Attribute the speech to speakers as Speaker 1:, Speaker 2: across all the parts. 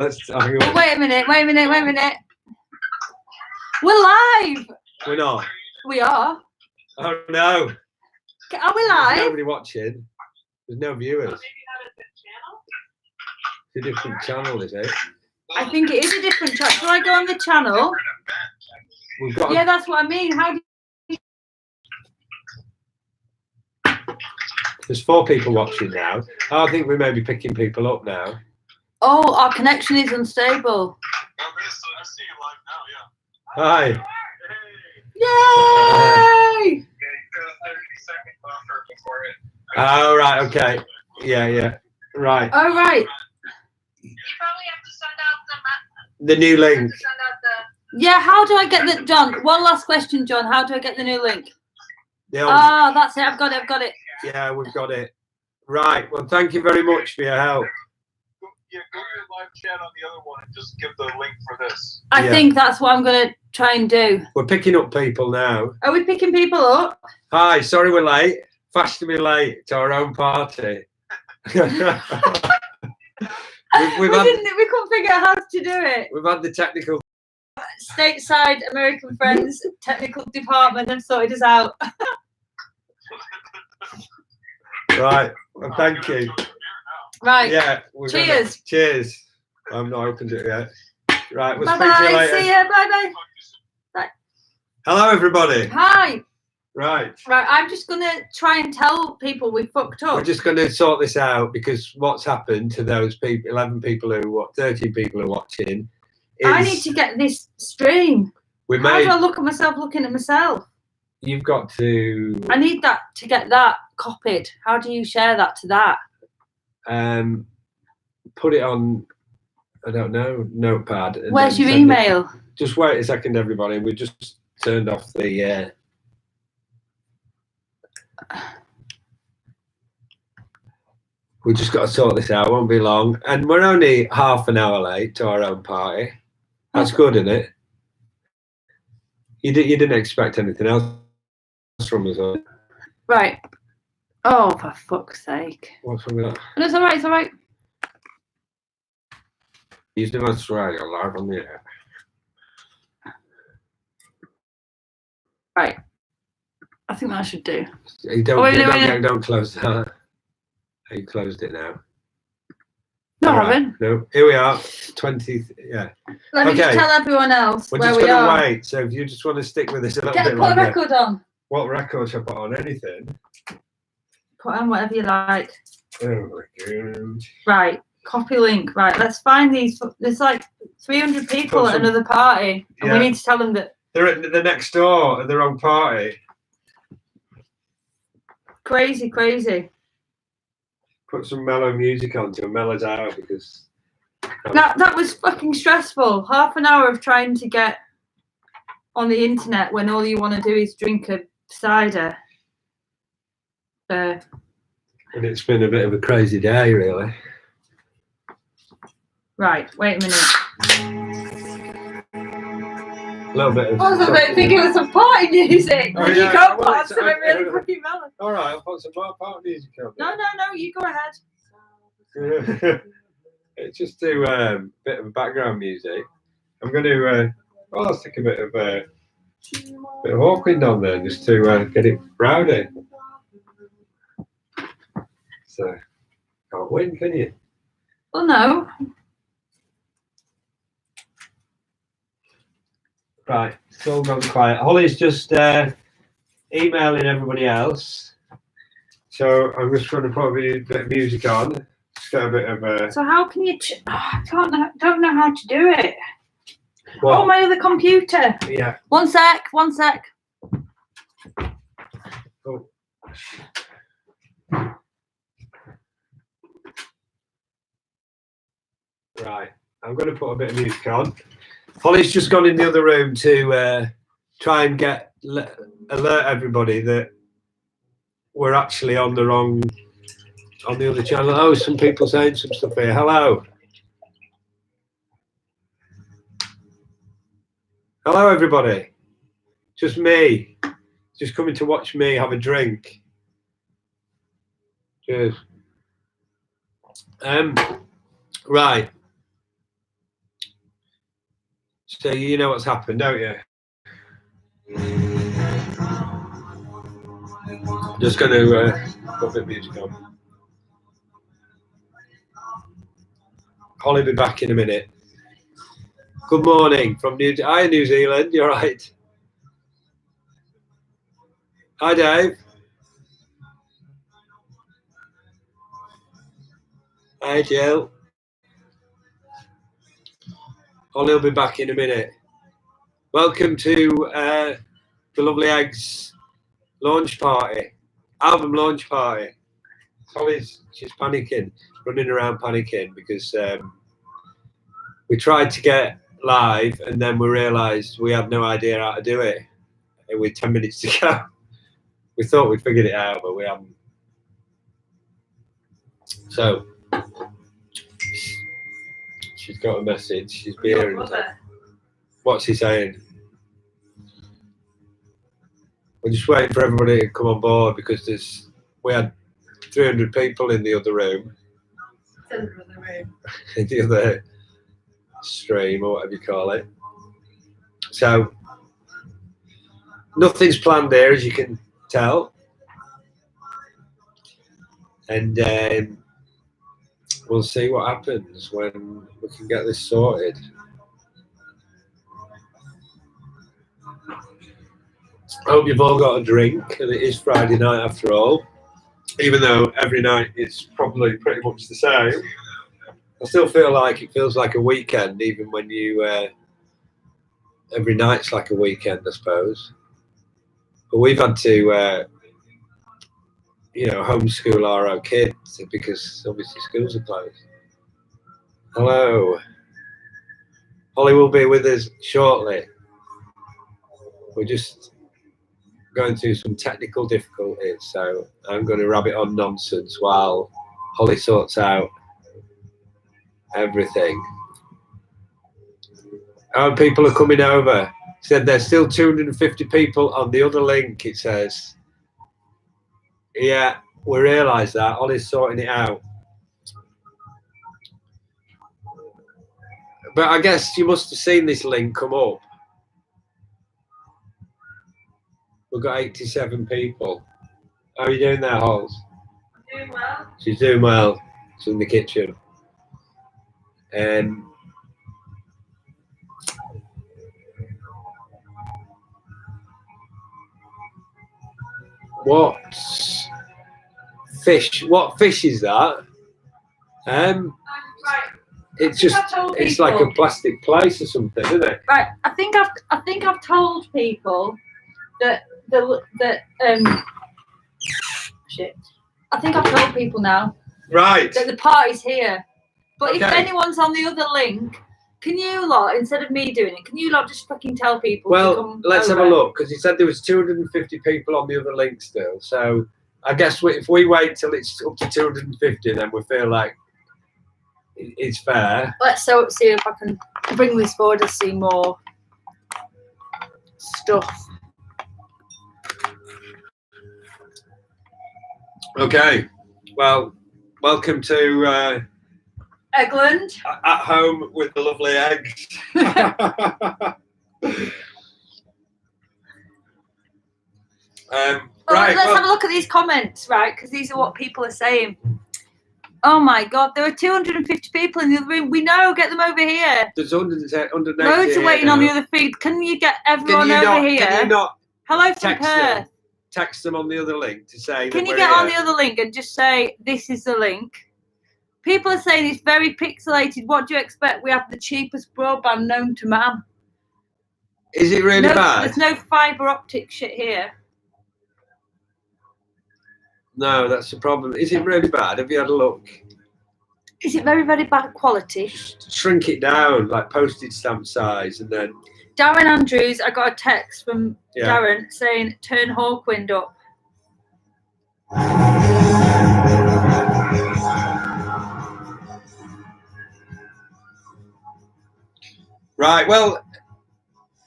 Speaker 1: Hang
Speaker 2: on. Wait a minute. We're live.
Speaker 1: We're not.
Speaker 2: We are.
Speaker 1: Oh no.
Speaker 2: Are we live?
Speaker 1: There's nobody watching. There's no viewers. It's a different channel, is it?
Speaker 2: I think it is a different channel. Do I go on the channel?
Speaker 1: We've got.
Speaker 2: Yeah, that's what I mean. How do you...
Speaker 1: There's 4 people watching now. I think we may be picking people up now.
Speaker 2: Oh, our connection is unstable.
Speaker 3: I see you live now, yeah.
Speaker 1: Hi.
Speaker 2: Yay!
Speaker 1: Oh, right, okay. Yeah. Right.
Speaker 2: Oh, right.
Speaker 3: You probably have to send out
Speaker 1: the new link.
Speaker 2: Yeah, how do I get the... John, one last question, John. How do I get the new link?
Speaker 1: Yeah,
Speaker 2: that's it. I've got it.
Speaker 1: Yeah, we've got it. Right. Well, thank you very much for your help.
Speaker 3: Yeah, go to your live chat on the other one and just give the link for this.
Speaker 2: I think that's what I'm going to try and do.
Speaker 1: We're picking up people now.
Speaker 2: Are we picking people up?
Speaker 1: Hi, sorry we're late. Fashionably late to our own party. we
Speaker 2: couldn't figure out how to do it.
Speaker 1: We've had the technical...
Speaker 2: Stateside American friends, technical department have sorted us out.
Speaker 1: Right. Well, thank you.
Speaker 2: Right.
Speaker 1: Yeah.
Speaker 2: Cheers.
Speaker 1: Cheers. I've not opened it yet. Right. We'll
Speaker 2: Bye-bye.
Speaker 1: speak to you later.
Speaker 2: See ya. Bye-bye. Bye.
Speaker 1: Hello, everybody.
Speaker 2: Hi.
Speaker 1: Right.
Speaker 2: I'm just going to try and tell people we fucked up.
Speaker 1: We're just going to sort this out because what's happened to those people, 13 people who are watching.
Speaker 2: I need to get this stream. How do I look at myself looking at myself?
Speaker 1: You've got to...
Speaker 2: I need that to get that copied. How do you share that to that?
Speaker 1: Put it on, I don't know, notepad.
Speaker 2: Where's your email?
Speaker 1: Just wait a second, everybody. We just turned off the... We just got to sort this out. It won't be long. And we're only half an hour late to our own party. That's good, isn't it? You didn't expect anything else from us, huh?
Speaker 2: Right. Oh, for fuck's sake.
Speaker 1: What's wrong with that?
Speaker 2: No, it's all right.
Speaker 1: He's doing Australia live on the air.
Speaker 2: Right. I think that should do.
Speaker 1: Don't close that. You closed it now.
Speaker 2: No, I haven't.
Speaker 1: No, here we are. 20. Yeah.
Speaker 2: Let me just tell everyone else
Speaker 1: we're
Speaker 2: where
Speaker 1: just
Speaker 2: we are.
Speaker 1: Wait. So if you just want to stick with us a little bit
Speaker 2: Put
Speaker 1: longer.
Speaker 2: a record on.
Speaker 1: What record should I put on? Anything.
Speaker 2: Put on whatever you like.
Speaker 1: Oh my god.
Speaker 2: Right. Copy link. Right. Let's find these. There's like 300 people at another party, and we need to tell them that
Speaker 1: they're next door at their own party.
Speaker 2: Crazy.
Speaker 1: Put some mellow music on to mellow us out because
Speaker 2: that was fucking stressful. Half an hour of trying to get on the internet when all you want to do is drink a cider.
Speaker 1: And it's been a bit of a crazy day, really.
Speaker 2: Right, wait a minute.
Speaker 1: A little bit of...
Speaker 2: I was thinking it was some party music.
Speaker 1: Oh,
Speaker 2: you can't put something really fucking mellow.
Speaker 1: All right, I'll put some more party music on.
Speaker 2: No, you go ahead.
Speaker 1: It's just do a bit of background music. I'm going to... I'll stick a bit of Hawkwind on there just to get it rowdy. So, can't win, can you?
Speaker 2: Well, no.
Speaker 1: Right, it's all gone quiet. Holly's just emailing everybody else. So I'm just going to put a bit of music on. Just get a bit of...
Speaker 2: So how can you... I don't know how to do it.
Speaker 1: What?
Speaker 2: Oh, my other computer.
Speaker 1: Yeah.
Speaker 2: One sec.
Speaker 1: Oh. Right, I'm going to put a bit of music on. Holly's just gone in the other room to try and alert everybody that we're actually on the other channel. Oh, some people saying some stuff here. Hello. Hello, everybody. Just me. Just coming to watch me have a drink. Cheers. Right. So you know what's happened, don't you? Just going to put a bit of music on. Holly will be back in a minute. Good morning from New Zealand. You're right. Hi, Dave. Hi, Jill. Holly will be back in a minute. Welcome to the Lovely Eggs launch party, album launch party. She's panicking, running around panicking because we tried to get live and then we realised we had no idea how to do it with 10 minutes to go. We thought we'd figured it out, but we haven't. So she's got a message. She's bearing. What's he saying? We're just waiting for everybody to come on board because we had 300 people in the other room. In the other stream or whatever you call it. So nothing's planned there, as you can tell. And we'll see what happens when we can get this sorted. I hope you've all got a drink, and it is Friday night after all. Even though every night it's probably pretty much the same, I still feel like it feels like a weekend, even when you every night's like a weekend, I suppose. But we've had to homeschool our own kids because obviously schools are closed. Hello. Holly will be with us shortly. We're just going through some technical difficulties, so I'm going to rabbit on nonsense while Holly sorts out everything. Oh, people are coming over. Said there's still 250 people on the other link, it says. Yeah, we realise that. Holly's sorting it out. But I guess you must have seen this link come up. We've got 87 people. How are you doing there, Halls?
Speaker 2: I'm doing well.
Speaker 1: She's doing well. She's in the kitchen. What fish is that?
Speaker 2: Right.
Speaker 1: It's like a plastic place or something, isn't it?
Speaker 2: Right. I think I've told people that shit. I think I've told people now.
Speaker 1: Right.
Speaker 2: That the party's here. But
Speaker 1: Okay.
Speaker 2: if anyone's on the other link, can you lot, instead of me doing it, can you lot just fucking tell people?
Speaker 1: Well, let's have a look, because he said there was 250 people on the other link still. So I guess if we wait till it's up to 250, then we feel like it's fair.
Speaker 2: Let's see if I can bring this forward to see more stuff.
Speaker 1: Okay. Well, welcome to
Speaker 2: Eggland.
Speaker 1: At Home with the Lovely Eggs.
Speaker 2: Right, let's have a look at these comments, right? Because these are what people are saying. Oh my God, there are 250 people in the other room. We know, get them over here.
Speaker 1: There's 180
Speaker 2: Loads are waiting
Speaker 1: now.
Speaker 2: on the other feed. Can you get everyone over here?
Speaker 1: Can you not
Speaker 2: Hello from Perth.
Speaker 1: Text them on the other link to say
Speaker 2: Can
Speaker 1: that
Speaker 2: you
Speaker 1: we're
Speaker 2: get
Speaker 1: here?
Speaker 2: on the other link and just say, this is the link? People are saying it's very pixelated. What do you expect? We have the cheapest broadband known to man.
Speaker 1: Is it really bad?
Speaker 2: There's no fibre optic shit here.
Speaker 1: No, that's the problem. Is it really bad? Have you had a look?
Speaker 2: Is it very, very bad quality?
Speaker 1: Shrink it down, like postage stamp size, and then...
Speaker 2: Darren Andrews, I got a text from Darren saying, turn Hawkwind up.
Speaker 1: Right, well,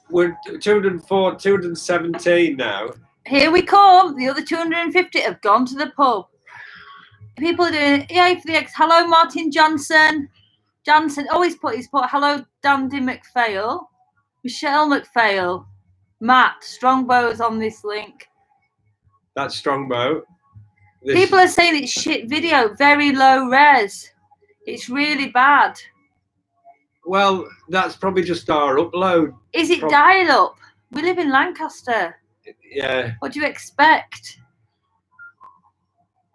Speaker 1: we're 204, 217 now.
Speaker 2: Here we come. The other 250 have gone to the pub. People are doing yay for the X. Hello, Martin Johnson. Oh, he's put hello, Dandy McPhail. Michelle McPhail. Matt, Strongbow's on this link.
Speaker 1: That's Strongbow.
Speaker 2: People are saying it's shit video, very low res. It's really bad.
Speaker 1: Well, that's probably just our upload.
Speaker 2: Is it dial up? We live in Lancaster.
Speaker 1: Yeah.
Speaker 2: What do you expect?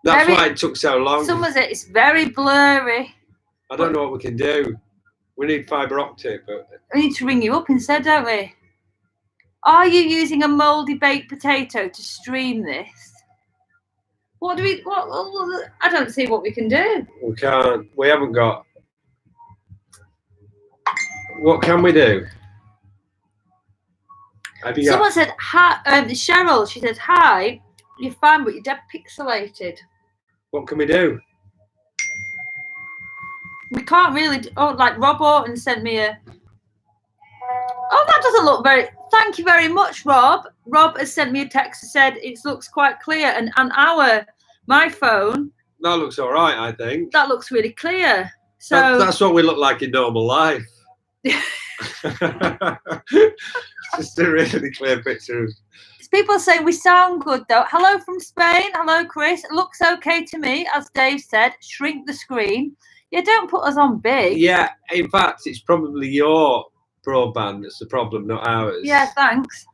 Speaker 1: That's why it took so long.
Speaker 2: Someone said it's very blurry.
Speaker 1: I don't know what we can do. We need fibre optic, but
Speaker 2: We need to ring you up instead, don't we? Are you using a mouldy baked potato to stream this? What do we? What? I don't see what we can do.
Speaker 1: we can't. We haven't got. What can we do?
Speaker 2: Someone said hi. Cheryl. She says hi. You're fine, but you're dead pixelated.
Speaker 1: What can we do?
Speaker 2: We can't really. Like Rob Orton sent me a. Oh, that doesn't look very. Thank you very much, Rob. Rob has sent me a text that said it looks quite clear, and my phone.
Speaker 1: That looks all right, I think.
Speaker 2: That looks really clear. So
Speaker 1: that's what we look like in normal life. Just a really clear picture of.
Speaker 2: People say we sound good though. Hello from Spain. Hello, Chris. It looks okay to me, as Dave said. Shrink the screen. Yeah, don't put us on big.
Speaker 1: Yeah, in fact, it's probably your broadband that's the problem, not ours.
Speaker 2: Yeah, thanks.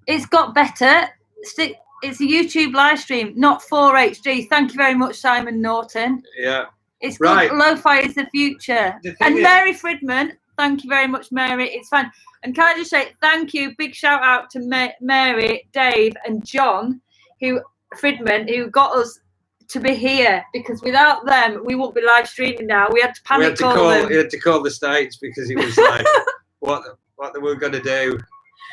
Speaker 2: It's got better. It's a YouTube live stream, not 4HD. Thank you very much, Simon Norton.
Speaker 1: Yeah.
Speaker 2: It's good. Right. Lo-fi is the future. And Mary Fridman. Thank you very much, Mary. It's fun. And can I just say thank you, big shout out to Mary, Dave, and John, Fridman, who got us to be here, because without them, we wouldn't be live streaming now. We had to panic call them.
Speaker 1: We had to call the States because it was like what they were going to do.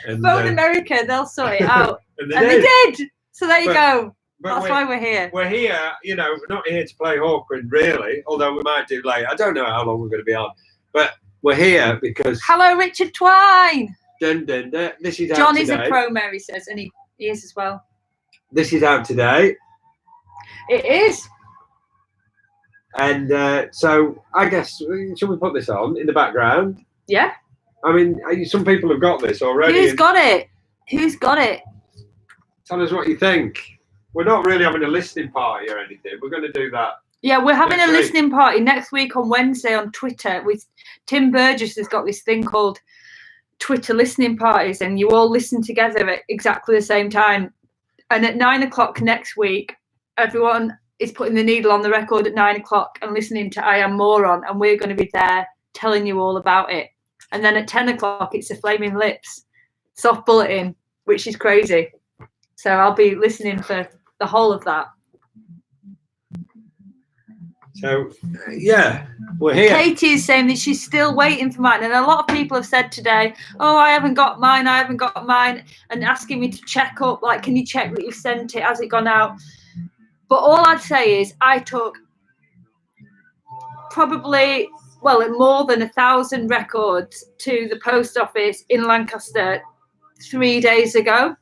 Speaker 1: And,
Speaker 2: Phone America, they'll sort it out.
Speaker 1: and they did.
Speaker 2: So there you go. That's why we're here.
Speaker 1: We're here, we're not here to play awkward, really, although we might do later. I don't know how long we're going to be on, but we're here because...
Speaker 2: Hello, Richard Twine.
Speaker 1: Dun, dun, dun. This is out
Speaker 2: John
Speaker 1: today.
Speaker 2: Is a pro, Mary says, and he is as well.
Speaker 1: This is out today.
Speaker 2: It is.
Speaker 1: And so I guess, should we put this on in the background?
Speaker 2: Yeah.
Speaker 1: I mean, some people have got this already.
Speaker 2: Who's got it? Who's got it?
Speaker 1: Tell us what you think. We're not really having a listening party or anything. We're going to do that.
Speaker 2: Yeah, we're having a listening party next week on Wednesday on Twitter. With Tim Burgess has got this thing called Twitter listening parties, and you all listen together at exactly the same time. And at 9 o'clock next week, everyone is putting the needle on the record at 9 o'clock and listening to I Am Moron, and we're going to be there telling you all about it. And then at 10 o'clock, it's the Flaming Lips soft bulletin, which is crazy. So I'll be listening for the whole of that.
Speaker 1: So, yeah, we're here.
Speaker 2: Katie is saying that she's still waiting for mine. And a lot of people have said today, oh, I haven't got mine, and asking me to check up, like, can you check that you've sent it? Has it gone out? But all I'd say is I took probably, more than 1,000 records to the post office in Lancaster 3 days ago.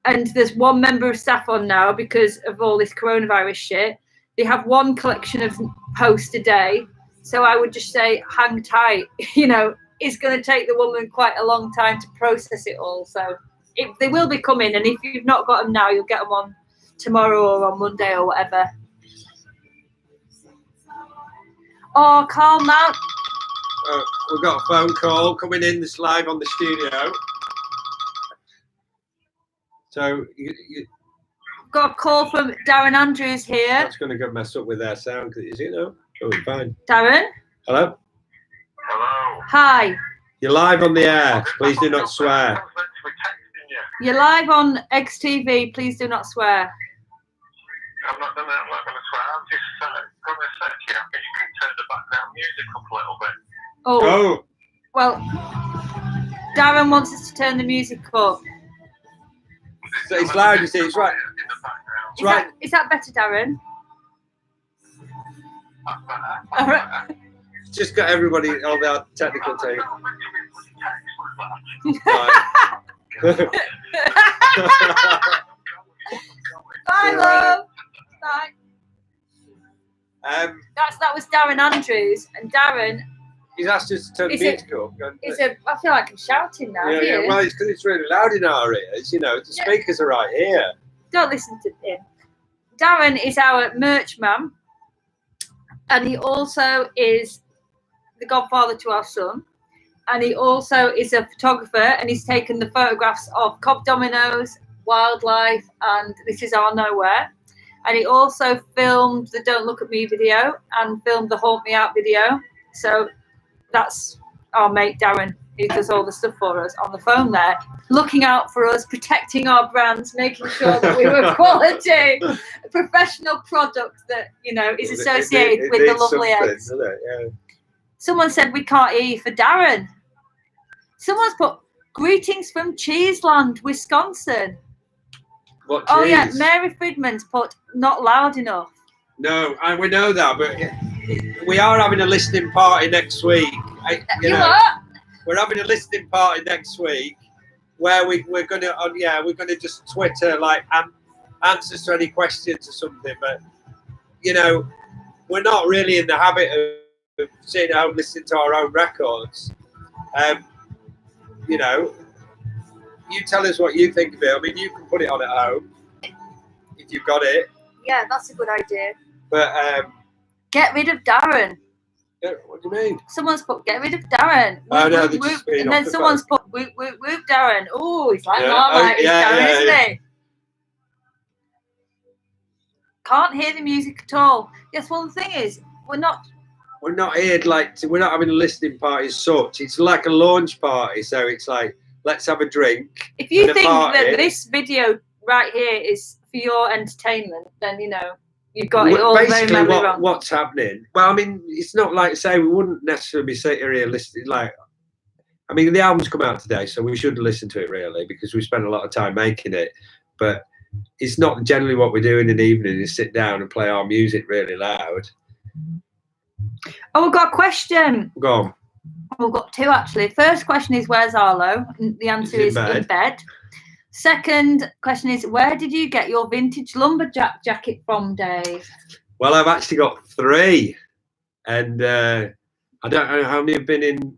Speaker 2: And there's one member of staff on now because of all this coronavirus shit. They have one collection of post a day. So I would just say, hang tight. It's going to take the woman quite a long time to process it all. So they will be coming. And if you've not got them now, you'll get them on tomorrow or on Monday or whatever. Oh, Carl Mount.
Speaker 1: We've got a phone call coming in this live on the studio. So
Speaker 2: got a call from Darren Andrews here.
Speaker 1: That's going to get messed up with their sound, is it? No, we're fine.
Speaker 2: Darren.
Speaker 1: Hello.
Speaker 3: Hello.
Speaker 2: Hi.
Speaker 1: You're live on the air. Please do not swear.
Speaker 2: You're live on XTV. Please do not swear.
Speaker 3: I'm not going to swear. I'm just going to say to you, I think you can turn the background music up a little bit.
Speaker 2: Oh. Well, Darren wants us to turn the music up.
Speaker 1: So it's loud, you see. It's right. It's right.
Speaker 2: Is that better, Darren?
Speaker 3: All right.
Speaker 1: Just got everybody, all the technical team.
Speaker 2: Bye, love. Bye.
Speaker 1: That
Speaker 2: was Darren Andrews, and Darren
Speaker 1: He's asked us to turn the music up.
Speaker 2: I feel like I'm shouting now.
Speaker 1: Yeah, well, it's because it's really loud in our ears. You know, the speakers are right here.
Speaker 2: Don't listen to him. Darren is our merch man, and he also is the godfather to our son, and he also is a photographer, and he's taken the photographs of Cobb Dominoes, wildlife, and This Is Our Nowhere. And he also filmed the Don't Look at Me video and filmed the Haunt Me Out video. So that's our mate Darren, who does all the stuff for us on the phone there, looking out for us, protecting our brands, making sure that we were quality, a professional product that, you know, is associated with the lovely eggs.
Speaker 1: Yeah.
Speaker 2: Someone said we can't hear you for Darren. Someone's put greetings from Cheeseland, Wisconsin.
Speaker 1: What cheese?
Speaker 2: Oh yeah, Mary Friedman's put not loud enough.
Speaker 1: No, and we know that, but we are having a listening party next week.
Speaker 2: You are?
Speaker 1: We're having a listening party next week where we're gonna just Twitter like answers to any questions or something. But you know, we're not really in the habit of sitting at home listening to our own records. You know, you tell us what you think of it. I mean, you can put it on at home if you've got it.
Speaker 2: Yeah, that's a good idea.
Speaker 1: But
Speaker 2: get rid of Darren.
Speaker 1: What do you mean?
Speaker 2: Someone's put get rid of Darren.
Speaker 1: Oh no,
Speaker 2: whoop, whoop. And then someone's put whoop whoop whoop Darren. Oh, he's like Marmite, Darren, isn't he? Can't hear the music at all. Yes, well the thing is, we're not here
Speaker 1: we're not having a listening party as such. It's like a launch party, so it's like let's have a drink.
Speaker 2: If you think that this video right here is for your entertainment, then you know you've got it all
Speaker 1: basically
Speaker 2: very wrong.
Speaker 1: What's happening. Well, I mean, it's not like say we wouldn't necessarily be sitting here listening. Like, I mean, the album's come out today, so we should listen to it really because we spent a lot of time making it. But it's not generally what we do in an evening is sit down and play our music really loud.
Speaker 2: Oh, we've got a question.
Speaker 1: Go on.
Speaker 2: We've got two actually. First question is where's Arlo? And the answer is in bed. Second question is where did you get your vintage lumberjack jacket from, Dave?
Speaker 1: Well, I've actually got 3, and I don't know how many have been in.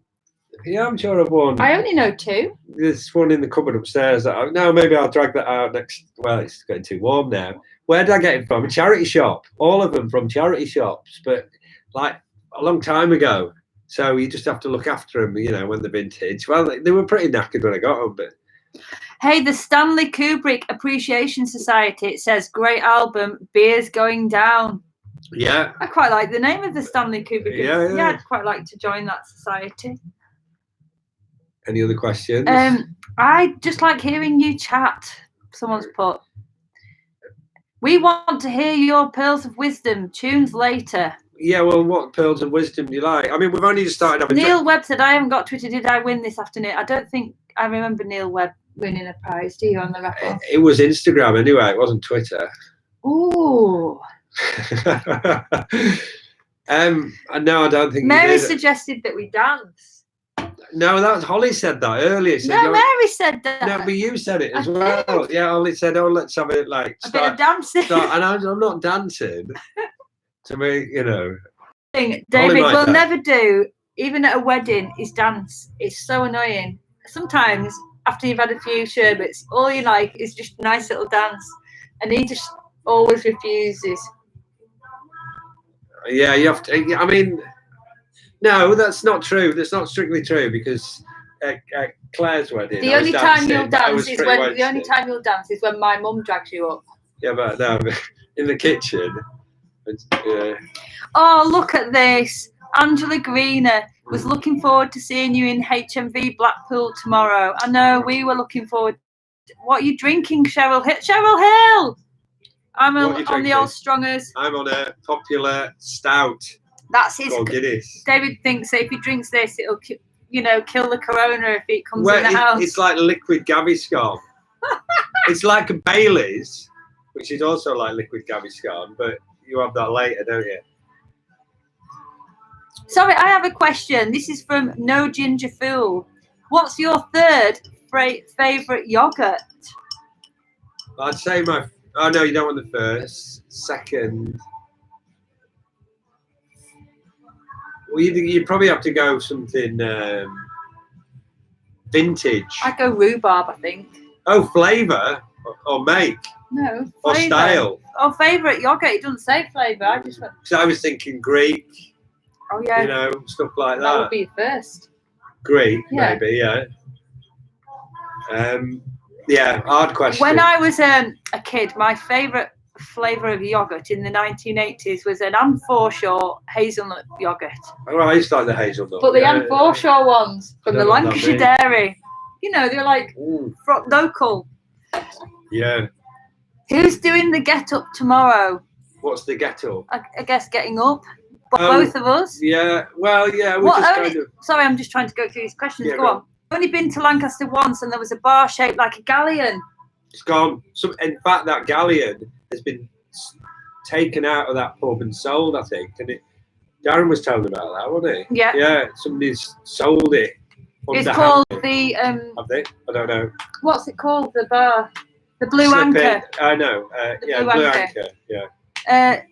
Speaker 1: Yeah, I'm sure I've won.
Speaker 2: I only know 2.
Speaker 1: There's one in the cupboard upstairs. No, maybe I'll drag that out next. Well, it's getting too warm now. Where did I get it from? A charity shop. All of them from charity shops, but like a long time ago. So you just have to look after them, you know, when they're vintage. Well, they were pretty knackered when I got them, but.
Speaker 2: Hey, the Stanley Kubrick Appreciation Society, it says, great album, Beer's Going Down.
Speaker 1: Yeah.
Speaker 2: I quite like the name of the Stanley Kubrick.
Speaker 1: Yeah,
Speaker 2: I'd quite like to join that society.
Speaker 1: Any other questions?
Speaker 2: I just like hearing you chat. Someone's put. We want to hear your pearls of wisdom. Tunes later.
Speaker 1: Yeah, well, what pearls of wisdom do you like? I mean, we've only just started having...
Speaker 2: Neil Webb said, I haven't got Twitter. Did I win this afternoon? I don't think I remember Neil Webb winning a prize. Do you on the record?
Speaker 1: It was Instagram anyway. It wasn't Twitter.
Speaker 2: Ooh.
Speaker 1: No, I don't think
Speaker 2: Mary suggested that we dance.
Speaker 1: No, that was Holly said that earlier.
Speaker 2: No, Mary said that.
Speaker 1: No, but you said it as well. Yeah, Holly said, "Oh, let's have it like
Speaker 2: a bit of dancing."
Speaker 1: And I'm not dancing. To me, you know.
Speaker 2: David will never do, even at a wedding, is dance. It's so annoying. Sometimes after you've had a few sherbets, all you like is just a nice little dance, and he just always refuses.
Speaker 1: Yeah, you have to. I mean, no, that's not true. That's not strictly true because at Claire's wedding,
Speaker 2: the only time you'll dance is when my mum drags you up.
Speaker 1: Yeah, but no, in the kitchen.
Speaker 2: Oh, look at this! Angela Greener was looking forward to seeing you in HMV Blackpool tomorrow. I know we were looking forward. What are you drinking, Cheryl Hill? Cheryl Hill! I'm on the Old Strongers.
Speaker 1: I'm on a popular stout.
Speaker 2: That's his.
Speaker 1: Guinness.
Speaker 2: David thinks that if he drinks this, it'll, kill the corona if it comes in the house.
Speaker 1: It's like liquid Gaviscon. It's like a Bailey's, which is also like liquid Gaviscon, but you have that later, don't you?
Speaker 2: Sorry, I have a question. This is from No Ginger Fool. What's your third favourite yogurt?
Speaker 1: I'd say my... Oh, no, you don't want the first. Second... Well, you'd probably have to go something vintage.
Speaker 2: I'd go rhubarb, I think.
Speaker 1: Oh, flavour or make
Speaker 2: No,
Speaker 1: or
Speaker 2: flavour.
Speaker 1: style.
Speaker 2: Oh, favourite yogurt. It doesn't say flavour. I just went.
Speaker 1: So I was thinking Greek.
Speaker 2: Oh yeah.
Speaker 1: You know, stuff like
Speaker 2: that would
Speaker 1: that.
Speaker 2: be first.
Speaker 1: Greek,
Speaker 2: Yeah.
Speaker 1: maybe, yeah. Yeah, hard question.
Speaker 2: When I was a kid, my favourite flavour of yogurt in the 1980s was an Anne Forshaw hazelnut yogurt.
Speaker 1: Oh, I used to like the hazelnut.
Speaker 2: But the Anne Forshaw ones from the Lancashire Dairy, you know, they're like local.
Speaker 1: Yeah.
Speaker 2: Who's doing the get up tomorrow?
Speaker 1: What's the get up?
Speaker 2: I guess getting up. But both of us.
Speaker 1: Yeah. Well, yeah. We're just kind of.
Speaker 2: Sorry, I'm just trying to go through these questions.
Speaker 1: Yeah,
Speaker 2: go on. I've only been to Lancaster once, and there was a bar shaped like a galleon.
Speaker 1: It's gone. In fact, that galleon has been taken out of that pub and sold, I think. And Darren was telling about that, wasn't he?
Speaker 2: Yeah.
Speaker 1: Yeah. Somebody's sold it.
Speaker 2: It's called the.
Speaker 1: Have they? I don't know.
Speaker 2: What's it called? The bar. The Blue Anchor.
Speaker 1: I know. Yeah, Blue Anchor. Yeah.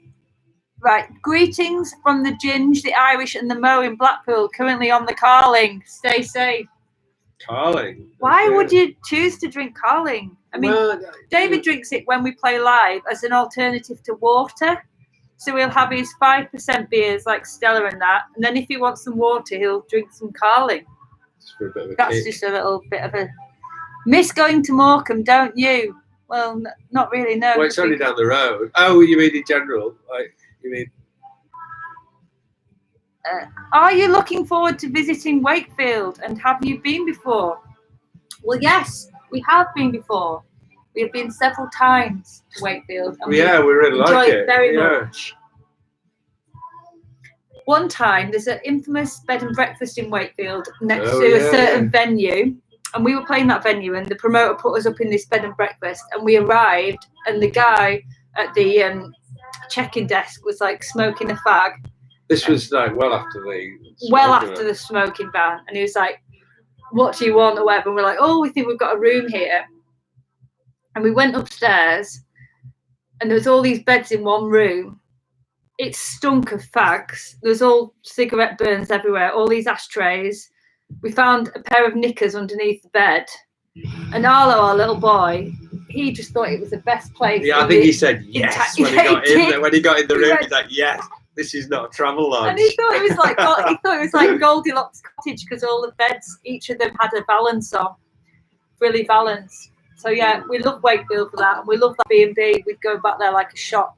Speaker 2: Right. Greetings from the Ginge, the Irish, and the Mo in Blackpool, currently on the Carling. Stay safe.
Speaker 1: Carling?
Speaker 2: Why would you choose to drink Carling? I mean, David drinks it when we play live as an alternative to water. So he'll have his 5% beers like Stella and that. And then if he wants some water, he'll drink some Carling. That's just a little bit of a... Miss going to Morecambe, don't you? Well, not really, no.
Speaker 1: Well, it's only down the road. Oh, you mean in general? You mean?
Speaker 2: Are you looking forward to visiting Wakefield, and have you been before? Well, yes, we have been before. We have been several times to Wakefield. And
Speaker 1: we really like it.
Speaker 2: Very much. One time, there's an infamous bed and breakfast in Wakefield next to a certain venue, and we were playing that venue, and the promoter put us up in this bed and breakfast, and we arrived, and the guy at the check-in desk was like smoking a fag.
Speaker 1: This was like well after the
Speaker 2: smoking ban, and he was like, "What do you want?" or whatever. And we're like, "Oh, we think we've got a room here." And we went upstairs, and there was all these beds in one room. It stunk of fags. There was all cigarette burns everywhere, all these ashtrays. We found a pair of knickers underneath the bed, and Arlo, our little boy, he just thought it was the best place.
Speaker 1: Yeah, I think he said yes when he got in there. When he got in the room, he's like, "Yes, this is not a travel lodge."
Speaker 2: And he thought it was like Goldilocks Cottage because all the beds, each of them had a valance on, really valance. So yeah, we love Wakefield for that, and we love that B&B. We'd go back there like a shot.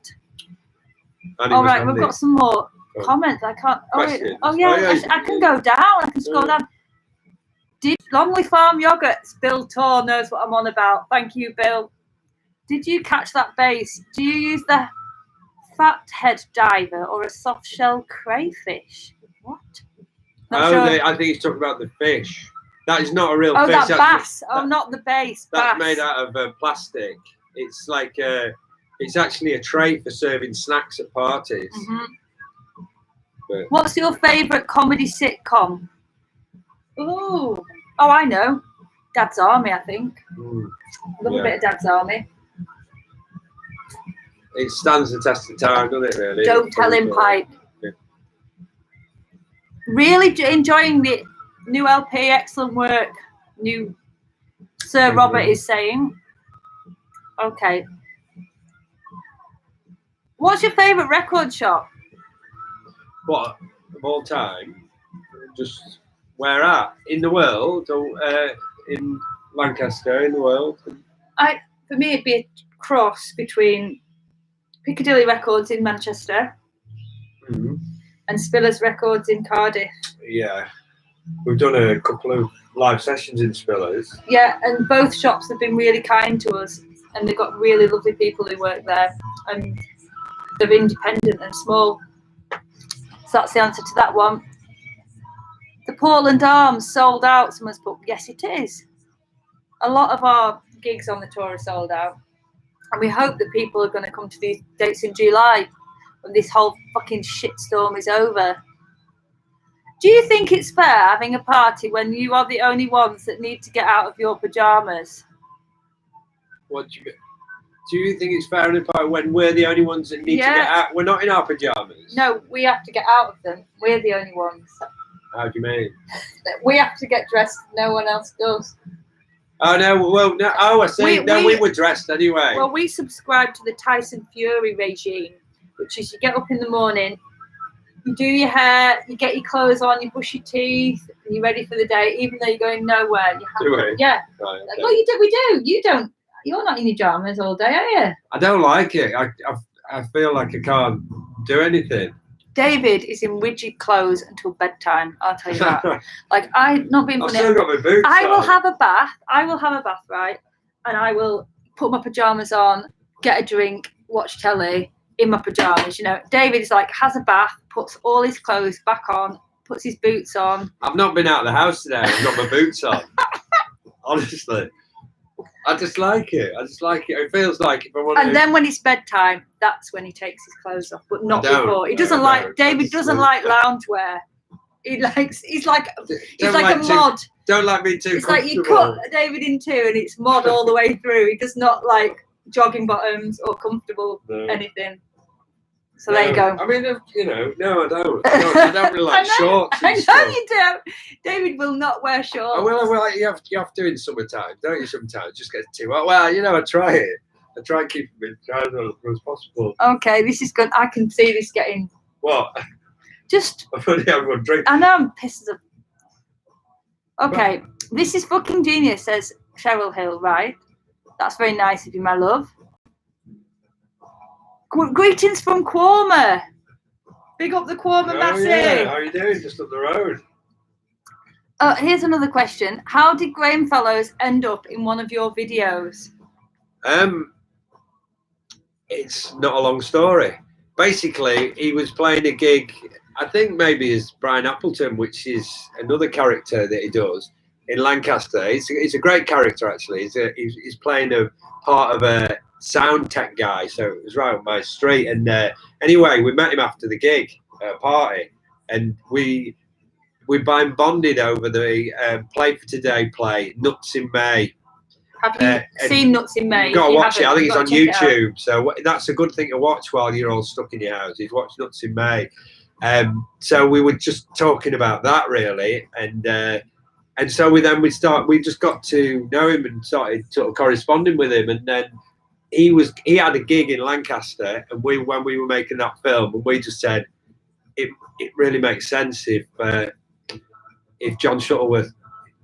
Speaker 2: All right, we've got some more comments. I can't. I can go down. I can scroll down. Did Longley Farm Yogurts? Bill Torr knows what I'm on about. Thank you, Bill. Did you catch that bass? Do you use the fathead diver or a soft shell crayfish? What?
Speaker 1: I think he's talking about the fish. That is not a real fish.
Speaker 2: Oh, that bass. Not the bass.
Speaker 1: That's made out of plastic. It's like it's actually a tray for serving snacks at parties.
Speaker 2: Mm-hmm. What's your favourite comedy sitcom? Oh, I know. Dad's Army, I think. Love a bit of Dad's Army.
Speaker 1: It stands the test of time, doesn't it, really?
Speaker 2: Don't tell him, Pipe. Yeah. Really enjoying the new LP. Excellent work. New Sir Robert is saying. Okay. What's your favourite record shop?
Speaker 1: What, of all time? Just where at? In the world? Or in Lancaster, in the world?
Speaker 2: For me, it'd be a cross between Piccadilly Records in Manchester and Spillers Records in Cardiff.
Speaker 1: Yeah. We've done a couple of live sessions in Spillers.
Speaker 2: Yeah, and both shops have been really kind to us, and they've got really lovely people who work there, and they're independent and small. So that's the answer to that one. The Portland Arms sold out, someone's put. Yes, it is. A lot of our gigs on the tour are sold out. And we hope that people are going to come to these dates in July when this whole fucking shitstorm is over. Do you think it's fair having a party when you are the only ones that need to get out of your pyjamas?
Speaker 1: What do you mean? Do you think it's fair enough when we're the only ones that need to get out? We're not in our pajamas.
Speaker 2: No, we have to get out of them. We're the only ones.
Speaker 1: How do you mean?
Speaker 2: We have to get dressed. No one else does.
Speaker 1: Oh no! Well, no. Oh, I see. We were dressed anyway.
Speaker 2: Well, we subscribe to the Tyson Fury regime, which is you get up in the morning, you do your hair, you get your clothes on, you brush your teeth, and you're ready for the day, even though you're going nowhere. Yeah.
Speaker 1: Right, okay.
Speaker 2: Well, we do. You don't. You're not in your pajamas all day, are you?
Speaker 1: I don't like it. I feel like I can't do anything.
Speaker 2: David is in rigid clothes until bedtime. I'll tell you that. Like not being funny.
Speaker 1: I've still got my boots
Speaker 2: I will
Speaker 1: on.
Speaker 2: have a bath. Right, and I will put my pajamas on, get a drink, watch telly in my pajamas. You know, David is like has a bath, puts all his clothes back on, puts his boots on.
Speaker 1: I've not been out of the house today. I've got my boots on. Honestly. I just like it. It feels like if I want
Speaker 2: And then when it's bedtime, that's when he takes his clothes off, but not before. He doesn't like. David doesn't like loungewear. He's like a mod.
Speaker 1: Don't like me too.
Speaker 2: It's like you cut David in two, and it's mod all the way through. He does not like jogging bottoms or comfortable anything. So there you go.
Speaker 1: I mean, no, I don't. I don't really like shorts.
Speaker 2: I know you don't. David will not wear shorts.
Speaker 1: Well, you have to in summertime, don't you? Sometimes it just gets too hot. Well, I try it. I try keeping it dry as possible.
Speaker 2: Okay, this is good. I can see this getting.
Speaker 1: What?
Speaker 2: Just.
Speaker 1: I've only had one drink.
Speaker 2: I know I'm pissed. Okay, this is fucking genius, says Cheryl Hill. Right, that's very nice of you, my love. Greetings from Quormer. Big up the Quormer massive.
Speaker 1: Yeah. How are you doing? Just up the road.
Speaker 2: Here's another question. How did Graham Fellows end up in one of your videos?
Speaker 1: It's not a long story. Basically, he was playing a gig, I think maybe as Brian Appleton, which is another character that he does in Lancaster. He's a great character, actually. He's playing a part of a sound tech guy, so it was right on my street. And anyway, we met him after the gig at a party, and we bonded over the Play for Today play Nuts in May.
Speaker 2: Have you seen Nuts in May?
Speaker 1: You've got to watch it. I think it's on YouTube, so that's a good thing to watch while you're all stuck in your houses. Watch Nuts in May. So we were just talking about that really, and so we just got to know him and started sort of corresponding with him, and then he had a gig in Lancaster, and when we were making that film, and we just said it really makes sense if John Shuttleworth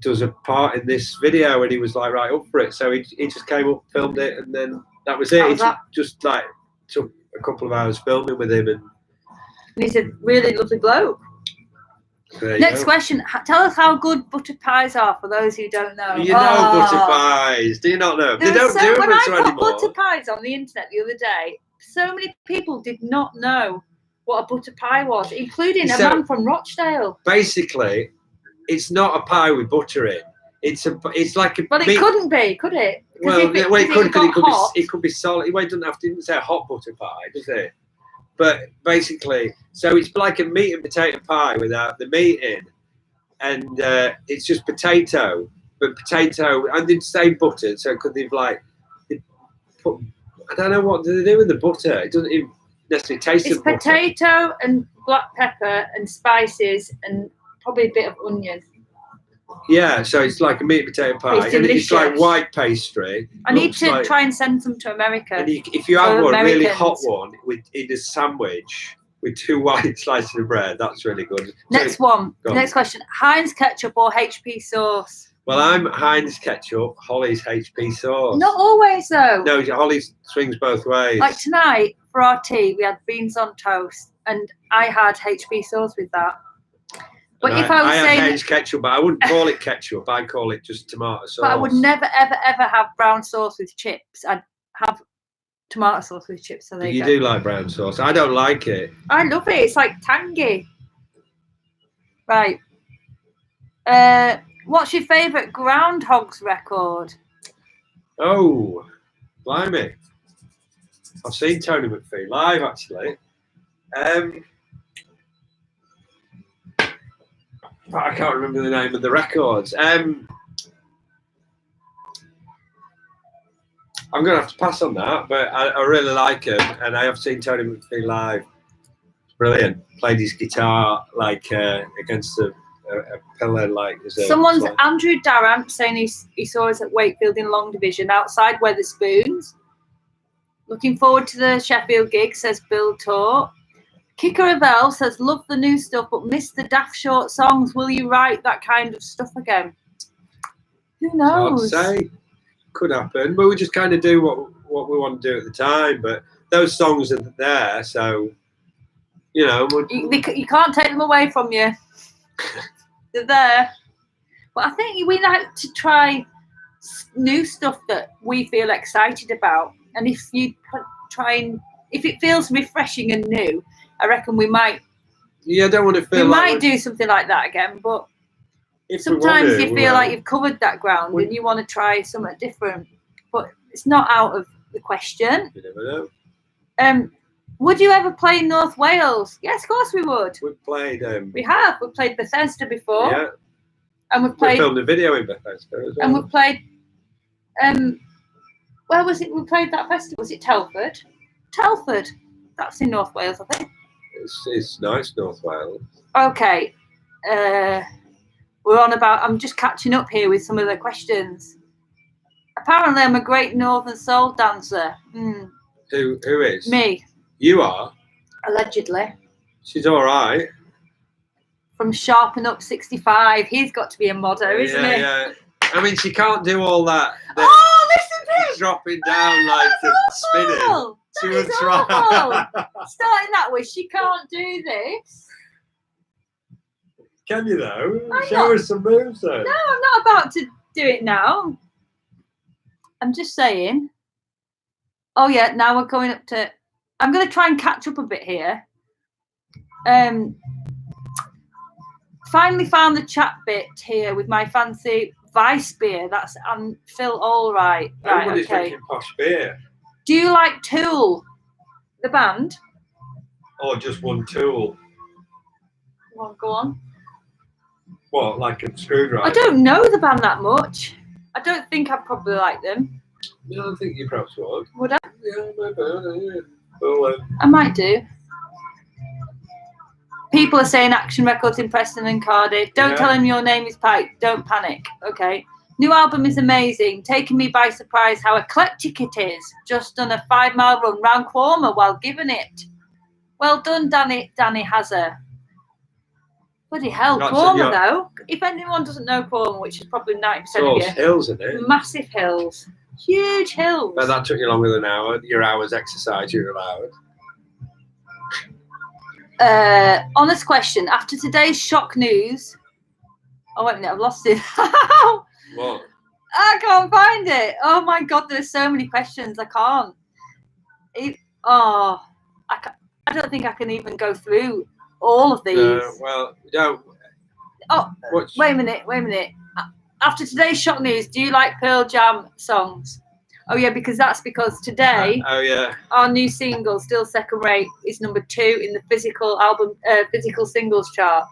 Speaker 1: does a part in this video, and he was like right up for it. So he just came up, filmed it, and then that was it. It just like took a couple of hours filming with him, and
Speaker 2: he's a really lovely bloke. Next question. Tell us how good butter pies are for those who don't know.
Speaker 1: You know butter pies. Do you not know? They don't do them anymore. When I put
Speaker 2: butter pies on the internet the other day, so many people did not know what a butter pie was, including a man from Rochdale.
Speaker 1: Basically, it's not a pie with butter in. It's like a.
Speaker 2: But it couldn't be, could it?
Speaker 1: It could be solid. Well, it didn't say a hot butter pie, does it? But basically, so it's like a meat and potato pie without the meat in, and it's just potato, but potato, and they'd say butter. So could they put? I don't know what do they do with the butter. It doesn't even necessarily taste.
Speaker 2: It's potato and black pepper and spices and probably a bit of onion.
Speaker 1: Yeah, so it's like a meat and potato pie, and it's like white pastry.
Speaker 2: I need to try and send some to America.
Speaker 1: And if you have one, a really hot one, in a sandwich with 2 white slices of bread, that's really good.
Speaker 2: Next question. Heinz ketchup or HP sauce?
Speaker 1: Well, I'm Heinz ketchup, Holly's HP sauce.
Speaker 2: Not always, though.
Speaker 1: No, Holly swings both ways.
Speaker 2: Like tonight, for our tea, we had beans on toast, and I had HP sauce with that. But if I was saying
Speaker 1: Heinz ketchup, but I wouldn't call it ketchup. I'd call it just tomato sauce.
Speaker 2: But I would never, ever, ever have brown sauce with chips. I'd have tomato sauce with chips. So
Speaker 1: you do like brown sauce. I don't like it.
Speaker 2: I love it. It's like tangy. Right. What's your favourite Groundhogs record?
Speaker 1: Oh, blimey. I've seen Tony McPhee live, actually. I can't remember the name of the records. I'm going to have to pass on that, but I really like him, and I have seen Tony McPhee live. Brilliant. Played his guitar like against a pillar, like.
Speaker 2: Someone's Andrew Darrant saying he saw us at Wakefield in Long Division outside Weatherspoons. Looking forward to the Sheffield gig, says Bill Tor. Kicker Avell says, love the new stuff, but miss the daft short songs. Will you write that kind of stuff again? Who knows?
Speaker 1: Hard to say. Could happen, but we just kind of do what we want to do at the time. But those songs are there, so you know.
Speaker 2: You can't take them away from you. They're there. But I think we like to try new stuff that we feel excited about. And if you if it feels refreshing and new, I reckon we might.
Speaker 1: Yeah, I don't want to feel.
Speaker 2: We might do something like that again, but sometimes you feel like you've covered that ground and you want to try something different. But it's not out of the question.
Speaker 1: You never
Speaker 2: know. Would you ever play in North Wales? Yes, of course we would.
Speaker 1: We've played.
Speaker 2: We have. We've played Bethesda before.
Speaker 1: Yeah.
Speaker 2: And we
Speaker 1: filmed a video in Bethesda as well.
Speaker 2: And we've played. Where was it? We played that festival. Was it Telford? Telford. That's in North Wales, I think.
Speaker 1: It's nice, North Wales.
Speaker 2: Okay. We're on about. I'm just catching up here with some of the questions. Apparently, I'm a great Northern soul dancer.
Speaker 1: Who is?
Speaker 2: Me.
Speaker 1: You are?
Speaker 2: Allegedly.
Speaker 1: She's all right.
Speaker 2: From Sharpen Up 65. He's got to be a motto, isn't he?
Speaker 1: Yeah. I mean, she can't do all that.
Speaker 2: Oh, listen to it!
Speaker 1: Dropping down like and spinning. She would try.
Speaker 2: Starting that way, she can't do this.
Speaker 1: Can you though? Show us some moves though.
Speaker 2: No, I'm not about to do it now. I'm just saying. Oh yeah, now we're going up to. I'm going to try and catch up a bit here. Finally found the chat bit here with my fancy Vice beer. That's Phil. All right.
Speaker 1: Everybody's
Speaker 2: okay.
Speaker 1: drinking posh beer.
Speaker 2: Do you like Tool, the band?
Speaker 1: Or just one Tool?
Speaker 2: Well, go on.
Speaker 1: What, like a Screwdriver?
Speaker 2: I don't know the band that much. I don't think I'd probably like them.
Speaker 1: No, I think you perhaps would.
Speaker 2: Would I?
Speaker 1: Yeah, maybe. Well,
Speaker 2: I might do. People are saying Action Records in Preston and Cardiff. Don't tell him your name is Pike. Don't panic. Okay. New album is amazing. Taking me by surprise how eclectic it is. Just done a 5-mile run round Quarmer while giving it. Well done, Danny Hazard. Bloody hell, Quarmer though. If anyone doesn't know Quarmer, which is probably 90% of you.
Speaker 1: Hills, isn't it?
Speaker 2: Massive hills. Huge hills.
Speaker 1: But that took you longer than an hour. Your hour's exercise you're allowed.
Speaker 2: Honest question. After today's shock news. Oh, wait a minute, I've lost it.
Speaker 1: What?
Speaker 2: I can't find it. Oh my God, there's so many questions. I can't. I don't think I can even go through all of these.
Speaker 1: Well, don't.
Speaker 2: Oh, wait a minute. After today's shock news, do you like Pearl Jam songs? Oh yeah, because today, our new single, Still Second Rate, is number 2 in the physical singles chart,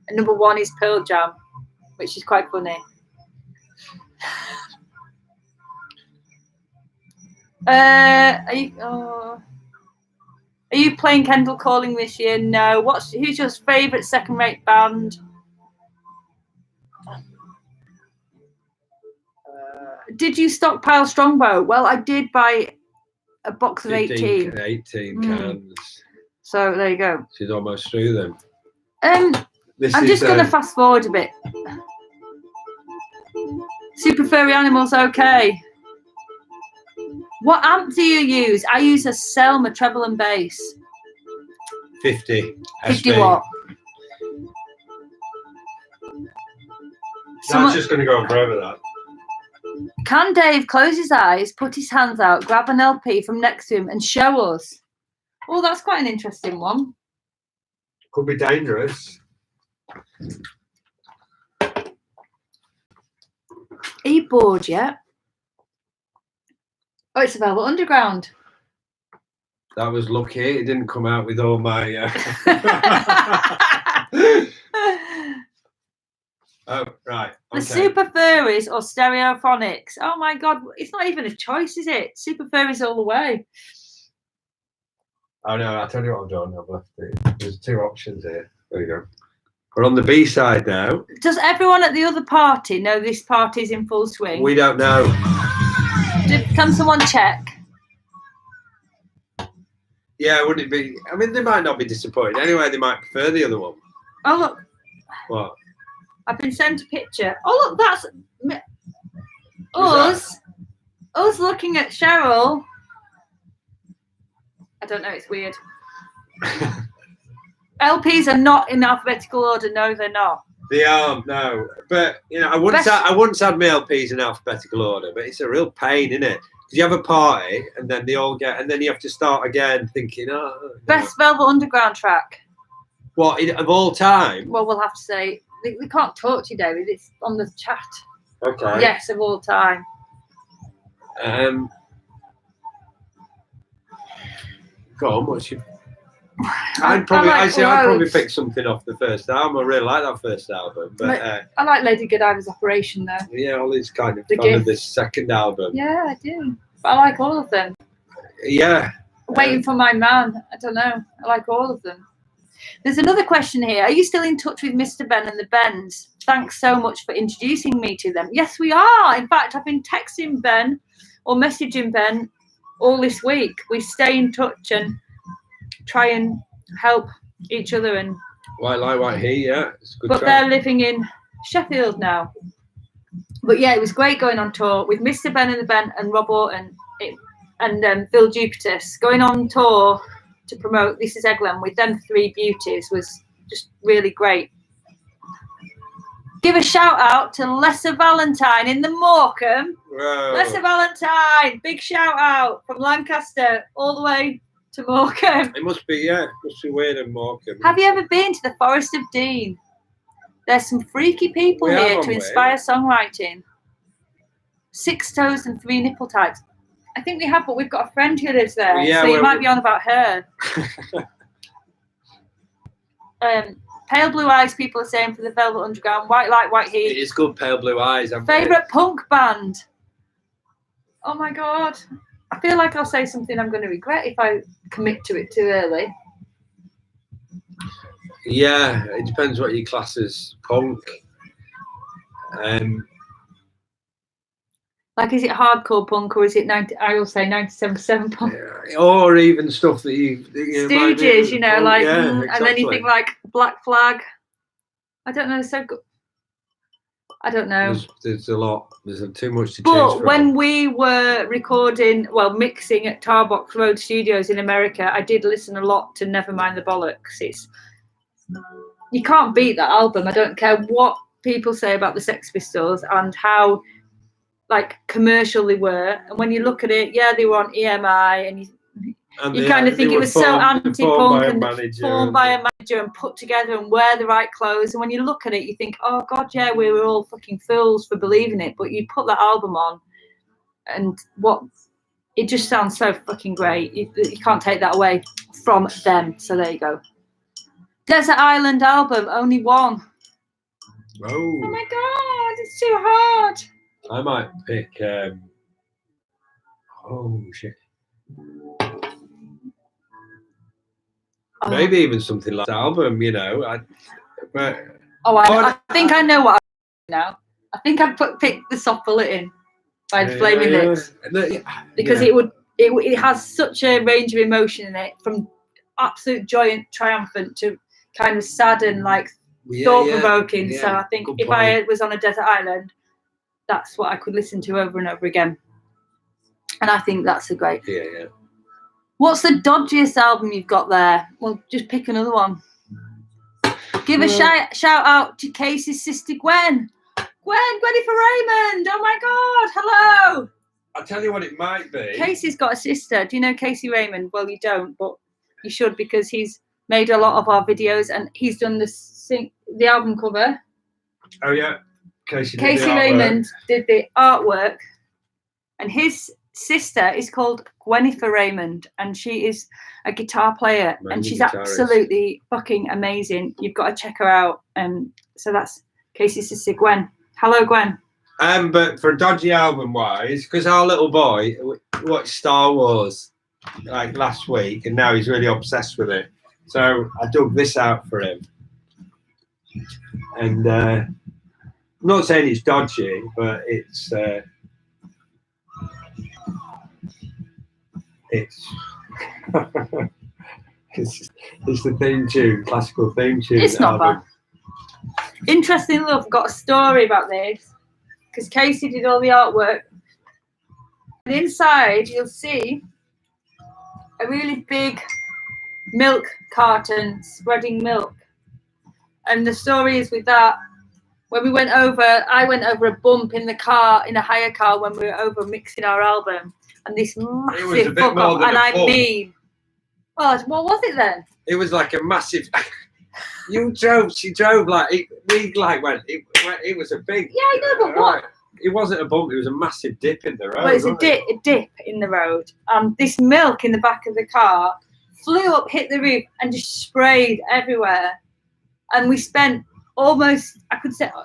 Speaker 2: and number 1 is Pearl Jam, which is quite funny. Are you playing Kendall Calling this year? No. Who's your favourite second-rate band? Did you stockpile Strongbow? Well, I did buy a box of 18.
Speaker 1: 18 cans.
Speaker 2: So there you go.
Speaker 1: She's almost through them.
Speaker 2: I'm just going to fast forward a bit. Super Furry Animals, okay. What amp do you use? I use a Selma treble and bass.
Speaker 1: 50
Speaker 2: watt.
Speaker 1: That's just going to go on forever, that.
Speaker 2: Can Dave close his eyes, put his hands out, grab an LP from next to him and show us? Oh, that's quite an interesting one.
Speaker 1: Could be dangerous.
Speaker 2: Are you bored yet? Oh, it's Velvet Underground.
Speaker 1: That was lucky. It didn't come out with all my... Oh, right.
Speaker 2: The
Speaker 1: Okay.
Speaker 2: Super Furries or Stereophonics? Oh my God, it's not even a choice, is it? Super Furries all the way.
Speaker 1: Oh no, I'll tell you what I've done. I've left it. There's 2 options here. There you go. We're on the B side now.
Speaker 2: Does everyone at the other party know this party's in full swing?
Speaker 1: We don't know.
Speaker 2: Can someone check?
Speaker 1: Yeah, wouldn't it be? I mean, they might not be disappointed. Anyway, they might prefer the other one.
Speaker 2: Oh look,
Speaker 1: What?
Speaker 2: I've been sent a picture. Oh look, that's us. Us looking at Cheryl. I don't know, it's weird. LPs are not in alphabetical order. No, they're not.
Speaker 1: They aren't, no. But you know, I once had my LPs in alphabetical order, but it's a real pain, isn't it? Because you have a party and then they all get, and then you have to start again, thinking, oh. No.
Speaker 2: Best Velvet Underground track.
Speaker 1: What of all time?
Speaker 2: Well, we'll have to say we can't talk to you, David. It's on the chat.
Speaker 1: Okay.
Speaker 2: Yes, of all time.
Speaker 1: Go on, what's your? I'd probably pick something off the first album. I really like that first album, but
Speaker 2: I like Lady Godiva's Operation though.
Speaker 1: Yeah, Ollie's kind of
Speaker 2: The
Speaker 1: fan
Speaker 2: Gift.
Speaker 1: of this second album.
Speaker 2: Yeah, I do. But I like all of them.
Speaker 1: Yeah.
Speaker 2: Waiting for My Man. I don't know. I like all of them. There's another question here. Are you still in touch with Mr. Ben and the Bens? Thanks so much for introducing me to them. Yes, we are. In fact, I've been texting Ben or messaging Ben all this week. We stay in touch and try and help each other. And
Speaker 1: White Light, White Heat, yeah. It's a good
Speaker 2: but
Speaker 1: track.
Speaker 2: they're living in Sheffield now. But yeah, it was great going on tour with Mr. Ben and the Ben and Rob Orton and Phil Jupitus. Going on tour to promote This Is Eggland with them 3 beauties was just really great. Give a shout out to Lesser Valentine in the Morecambe.
Speaker 1: Whoa.
Speaker 2: Lesser Valentine, big shout out from Lancaster all the way to Morecambe.
Speaker 1: It must be weird in Morecambe.
Speaker 2: Have you ever been to the Forest of Dean? There's some freaky people
Speaker 1: We have
Speaker 2: here
Speaker 1: on
Speaker 2: to
Speaker 1: way.
Speaker 2: inspire songwriting. 6 toes and 3 nipple types. I think we have, but we've got a friend who lives there,
Speaker 1: Yeah,
Speaker 2: so you
Speaker 1: well,
Speaker 2: might be on about her. Pale Blue Eyes, people are saying for the Velvet Underground. White Light, White Heat.
Speaker 1: It is good, Pale Blue Eyes.
Speaker 2: Favourite punk band? Oh my God. I feel like I'll say something I'm going to regret if I commit to it too early.
Speaker 1: Yeah, it depends what you class as punk.
Speaker 2: Like, is it hardcore punk or is it I will say 97% punk?
Speaker 1: Or even stuff that you
Speaker 2: Stooges, you know,
Speaker 1: punk.
Speaker 2: like,
Speaker 1: Yeah,
Speaker 2: and
Speaker 1: exactly.
Speaker 2: then you think like Black Flag. I don't know, so good. I don't know.
Speaker 1: There's a lot. There's too much to choose
Speaker 2: But
Speaker 1: from.
Speaker 2: when we were mixing at Tarbox Road Studios in America, I did listen a lot to Nevermind the Bollocks. You can't beat that album. I don't care what people say about the Sex Pistols and how like commercial they were. And when you look at it, yeah, they were on EMI, and you kind of think it was so anti-punk and formed by a manager and put together and wear the right clothes. And when you look at it, you think, oh God, yeah, we were all fucking fools for believing it. But you put that album on, and it just sounds so fucking great. You can't take that away from them. So there you go. Desert Island album, only one. Oh my God, it's too hard.
Speaker 1: I might pick. Oh shit. Maybe even something like the album, you know. I
Speaker 2: think I know what I now. I think I'd pick the Soft Bulletin by the Flaming Lips. Because it has such a range of emotion in it, from absolute joy and triumphant to kind of sad and like thought-provoking. So I think if I was on a desert island, that's what I could listen to over and over again. And I think that's a great.
Speaker 1: Yeah.
Speaker 2: What's the dodgiest album you've got there? Well, just pick another one. Give a shout out to Casey's sister Gwen. Gwenny for Raymond. Oh my God, hello.
Speaker 1: I'll tell you what it might be.
Speaker 2: Casey's got a sister. Do you know Casey Raymond? Well, you don't, but you should, because he's made a lot of our videos and he's done the album cover.
Speaker 1: Oh yeah. Casey
Speaker 2: Raymond did the artwork, and his sister is called Gwenifer Raymond, and she is a guitar player, and she's absolutely fucking amazing. You've got to check her out. So that's Casey's sister Gwen. Hello, Gwen.
Speaker 1: But for dodgy album wise, because our little boy watched Star Wars like last week, and now he's really obsessed with it. So I dug this out for him, and I'm not saying it's dodgy, but it's it's the theme tune, classical theme tune.
Speaker 2: It's not bad. Interesting enough, got a story about this because Casey did all the artwork. And inside, you'll see a really big milk carton spreading milk. And the story is with that. When we went over, I went over a bump in the car, in a hire car, when we were over mixing our album. And this massive fuck off, and I mean, oh, what was it then?
Speaker 1: It was like a massive. She drove like we like went. It was a big.
Speaker 2: Yeah, I know, but what?
Speaker 1: It wasn't a bump. It was a massive dip in the road.
Speaker 2: Well, it's a dip in the road, and this milk in the back of the car flew up, hit the roof, and just sprayed everywhere. And we spent almost, I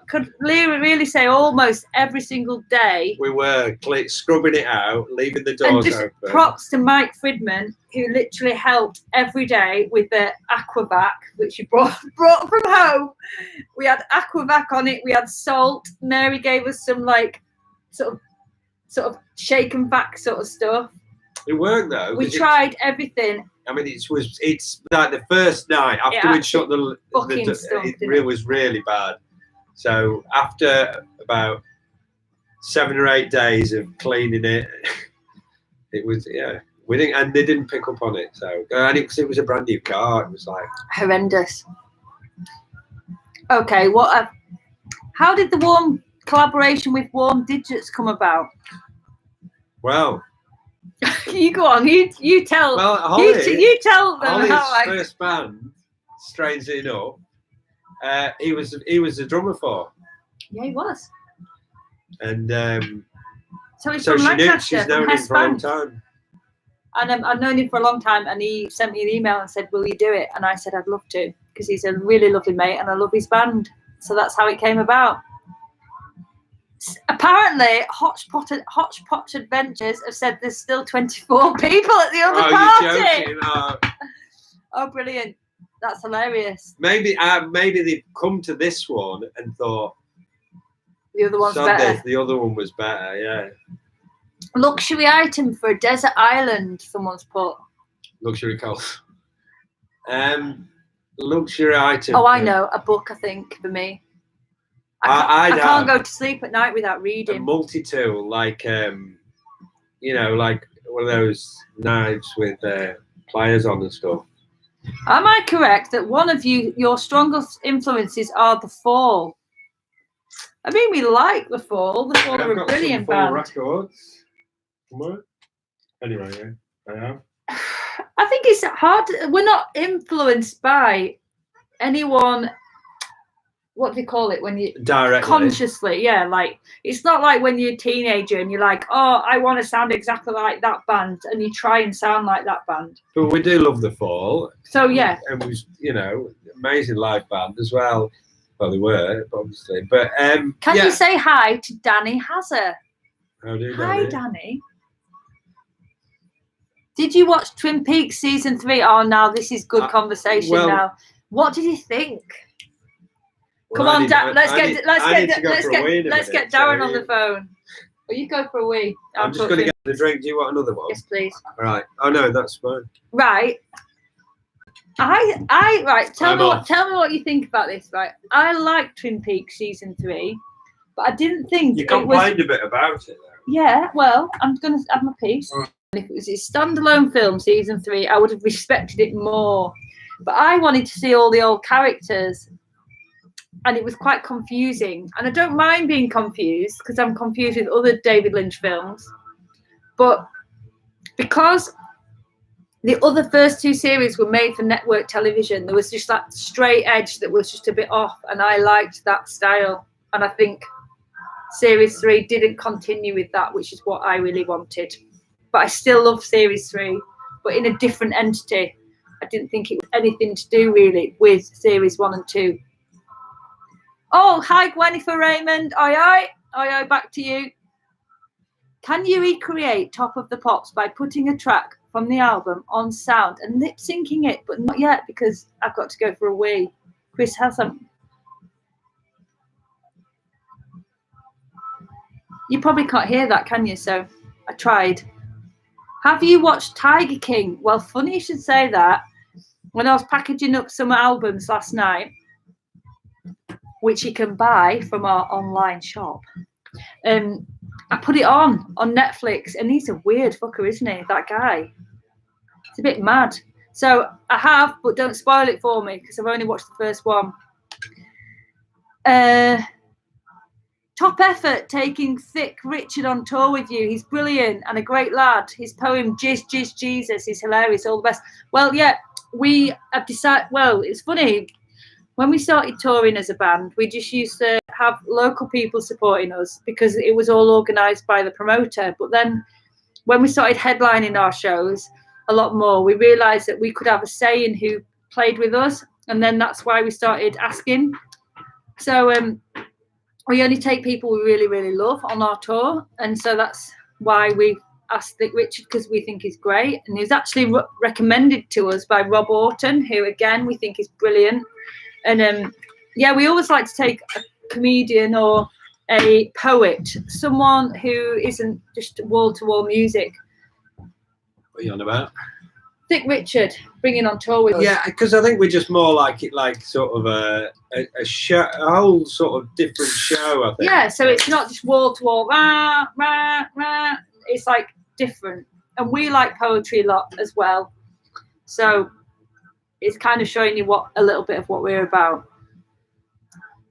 Speaker 2: could really say almost every single day.
Speaker 1: We were scrubbing it out, leaving the doors
Speaker 2: and just
Speaker 1: open.
Speaker 2: Props to Mike Fridman, who literally helped every day with the Aquavac, which he brought from home. We had Aquavac on it. We had salt. Mary gave us some like sort of shake and back sort of stuff.
Speaker 1: It worked though.
Speaker 2: We tried everything.
Speaker 1: I mean, it's like the first night after we'd shut the it was really bad. So after about 7 or 8 days of cleaning it, it was we didn't, and they didn't pick up on it. So and it was a brand new car. It was like
Speaker 2: horrendous. Okay, how did the Warm collaboration with Warm Digits come about?
Speaker 1: Well.
Speaker 2: You go on. You tell.
Speaker 1: Well, Holly,
Speaker 2: you tell them
Speaker 1: Holly's
Speaker 2: how
Speaker 1: first band, strangely enough, he was the drummer for.
Speaker 2: Yeah, he was.
Speaker 1: And
Speaker 2: so he's
Speaker 1: so
Speaker 2: from
Speaker 1: she's known him for a long time.
Speaker 2: And I've known him for a long time, and he sent me an email and said, "Will you do it?" And I said, "I'd love to," because he's a really lovely mate, and I love his band. So that's how it came about. Apparently, Hotchpotch Adventures have said there's still 24 people at the other party.
Speaker 1: You're joking.
Speaker 2: Oh, brilliant. That's hilarious.
Speaker 1: Maybe they've come to this one and thought
Speaker 2: the other one's better.
Speaker 1: The other one was better, yeah.
Speaker 2: Luxury item for a desert island, someone's put.
Speaker 1: Luxury cost. Luxury item.
Speaker 2: Oh, I know. A book, I think, for me. I can't go to sleep at night without reading.
Speaker 1: A multi-tool, like like one of those knives with pliers on and stuff.
Speaker 2: Am I correct that one of your strongest influences are The Fall? I mean, we like The Fall. The Fall are a brilliant band.
Speaker 1: Records. Anyway, yeah, I have.
Speaker 2: I think it's hard. We're not influenced by anyone. What do you call it when you
Speaker 1: directly
Speaker 2: consciously? Yeah, like it's not like when you're a teenager and you're like, oh, I want to sound exactly like that band, and you try and sound like that band.
Speaker 1: But we do love The Fall.
Speaker 2: So yeah,
Speaker 1: and it was amazing live band as well. Well, they were obviously, but
Speaker 2: can you say hi to Danny Hazard?
Speaker 1: How do you,
Speaker 2: Hi, Danny. Did you watch Twin Peaks season 3? Oh, now this is good conversation. Now, what did you think? Come on, let's get Darren on the phone. Well, you go for a wee.
Speaker 1: I'm just going to get the drink. Do you want another one?
Speaker 2: Yes, please.
Speaker 1: All right. Oh no, that's fine.
Speaker 2: Right. Right. Tell me what you think about this. Right. I liked Twin Peaks season 3, but I didn't think
Speaker 1: you complained a bit about it, though.
Speaker 2: Yeah. Well, I'm going to have my piece. Right. If it was a standalone film, season 3, I would have respected it more. But I wanted to see all the old characters. And it was quite confusing. And I don't mind being confused because I'm confused with other David Lynch films. But because the other first 2 series were made for network television, there was just that straight edge that was just a bit off. And I liked that style. And I think series 3 didn't continue with that, which is what I really wanted. But I still love series 3, but in a different entity. I didn't think it was anything to do really with series 1 and 2. Oh, hi, Gwenifer Raymond. Oi, back to you. Can you recreate Top of the Pops by putting a track from the album on sound and lip syncing it? But not yet, because I've got to go for a wee. Chris has some. You probably can't hear that, can you? So I tried. Have you watched Tiger King? Well, funny you should say that. When I was packaging up some albums last night, which you can buy from our online shop, I put it on Netflix, and he's a weird fucker, isn't he? That guy. It's a bit mad. So I have, but don't spoil it for me because I've only watched the first one. Top effort taking Thick Richard on tour with you. He's brilliant and a great lad. His poem Jizz Jizz Jesus is hilarious. All the best. Well, yeah, we have decided. Well, it's funny. When we started touring as a band, we just used to have local people supporting us because it was all organised by the promoter. But then when we started headlining our shows a lot more, we realised that we could have a say in who played with us. And then that's why we started asking. So we only take people we really, really love on our tour. And so that's why we asked Thick Richard, because we think he's great. And he was actually recommended to us by Rob Orton, who, again, we think is brilliant. And yeah, we always like to take a comedian or a poet, someone who isn't just wall-to-wall music.
Speaker 1: What are you on about?
Speaker 2: Thick Richard, bringing on tour with us.
Speaker 1: Yeah, because I think we're just more like it, like sort of a show, a whole sort of different show. I think.
Speaker 2: Yeah, so it's not just wall-to-wall, rah, rah, rah. It's like different, and we like poetry a lot as well. So it's kind of showing you a little bit of what we're about.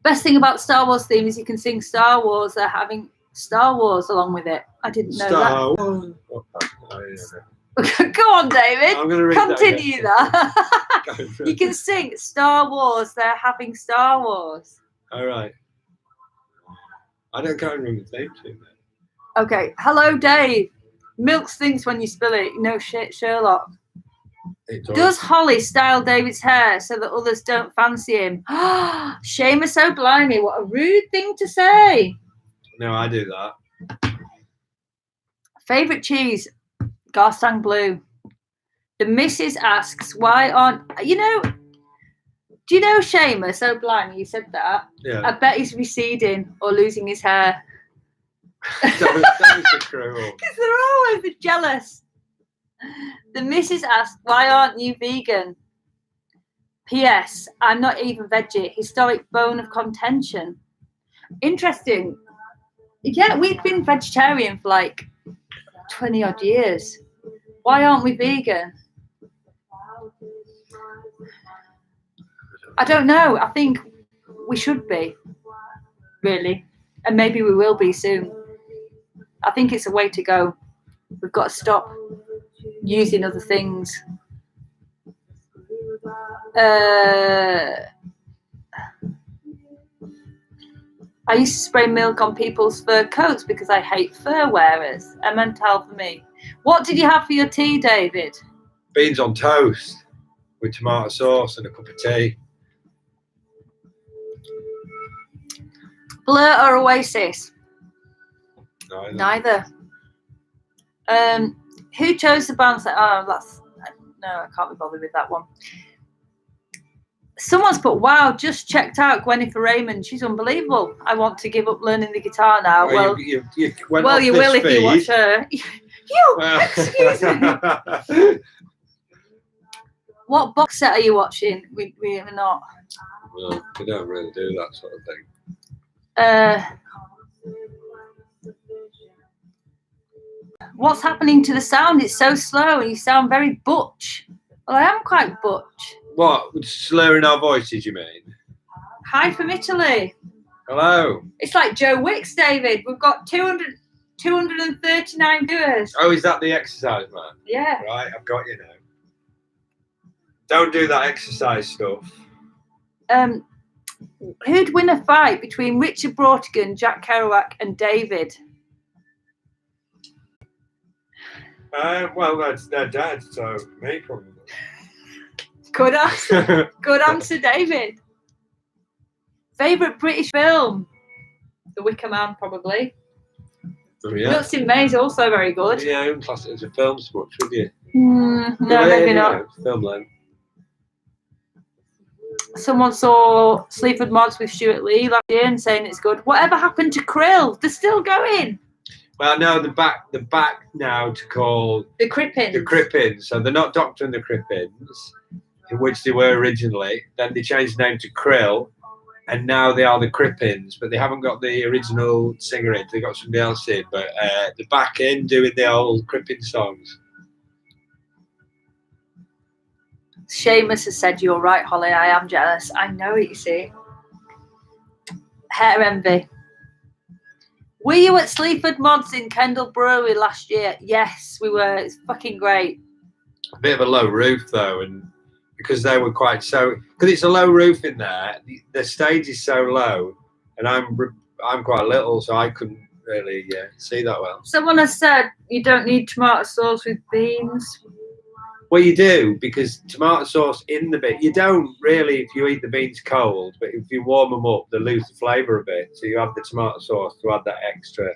Speaker 2: Best thing about the Star Wars theme is you can sing Star Wars. They're having Star Wars along with it. I didn't know
Speaker 1: Star
Speaker 2: that.
Speaker 1: Wars.
Speaker 2: Go on, David.
Speaker 1: I'm going to read
Speaker 2: Continue that.
Speaker 1: Go
Speaker 2: You can sing Star Wars. They're having Star Wars.
Speaker 1: All right. Can't remember the name too.
Speaker 2: Okay. Hello, Dave. Milk stinks when you spill it. No shit, Sherlock. Does Holly style David's hair so that others don't fancy him? Seamus O'Blimey, what a rude thing to say.
Speaker 1: No, I do that.
Speaker 2: Favourite cheese? Garsang Blue. The missus asks, why aren't... do you know Seamus O'Blimey? You said that.
Speaker 1: Yeah.
Speaker 2: I bet he's receding or losing his hair.
Speaker 1: that was cruel.
Speaker 2: Because they're always jealous. The missus asked, why aren't you vegan? P.S. I'm not even veggie. Historic bone of contention. Interesting. Yeah, we've been vegetarian for like 20 odd years. Why aren't we vegan? I don't know. I think we should be, really. And maybe we will be soon. I think it's a way to go. We've got to stop using other things. I used to spray milk on people's fur coats because I hate fur wearers. Emmental for me. What did you have for your tea, David?
Speaker 1: Beans on toast with tomato sauce and a cup of tea.
Speaker 2: Blur or Oasis?
Speaker 1: Neither.
Speaker 2: Who chose the band? No, I can't be bothered with that one. Someone's put, wow, just checked out Gwenifer Raymond. She's unbelievable. I want to give up learning the guitar now. Well, you will if you watch her. Excuse me. What box set are you watching? We are not.
Speaker 1: Well, we don't really do that sort of thing.
Speaker 2: What's happening to the sound? It's so slow and you sound very butch. Well, I am quite butch.
Speaker 1: What? Slurring our voices, you mean?
Speaker 2: Hi from Italy.
Speaker 1: Hello.
Speaker 2: It's like Joe Wicks, David. We've got 239 viewers.
Speaker 1: Oh, is that the exercise, man?
Speaker 2: Yeah.
Speaker 1: Right, I've got you now. Don't do that exercise stuff.
Speaker 2: Who'd win a fight between Richard Brautigan, Jack Kerouac, and David?
Speaker 1: Well, they're dead, so me probably.
Speaker 2: Good answer. Good answer, David. Favourite British film? The Wicker Man, probably.
Speaker 1: Oh, yeah.
Speaker 2: Wilson May is also very good.
Speaker 1: Yeah, I wouldn't class it as a film so much, would you?
Speaker 2: No, maybe not.
Speaker 1: Film length.
Speaker 2: Someone saw Sleaford Mods with Stuart Lee last year and saying it's good. Whatever happened to Krill? They're still going.
Speaker 1: Well, no, the back now to call
Speaker 2: The Crippins.
Speaker 1: the Crippins. So they're not Doctor and the Crippins, in which they were originally. Then they changed the name to Krill, and now they are the Crippins. But they haven't got the original singer in. They got somebody else in. But they're back in doing the old Crippin songs.
Speaker 2: Seamus has said, "You're right, Holly. I am jealous. I know it, you see." Hair envy. Were you at Sleaford Mods in Kendal Brewery last year? Yes, we were. It's fucking great.
Speaker 1: A bit of a low roof though, and because they were because it's a low roof in there, the stage is so low, and I'm quite little, so I couldn't really see that well.
Speaker 2: Someone has said you don't need tomato sauce with beans.
Speaker 1: Well, you do, because tomato sauce in the bean, you don't really if you eat the beans cold, but if you warm them up, they lose the flavour a bit. So you have the tomato sauce to add that extra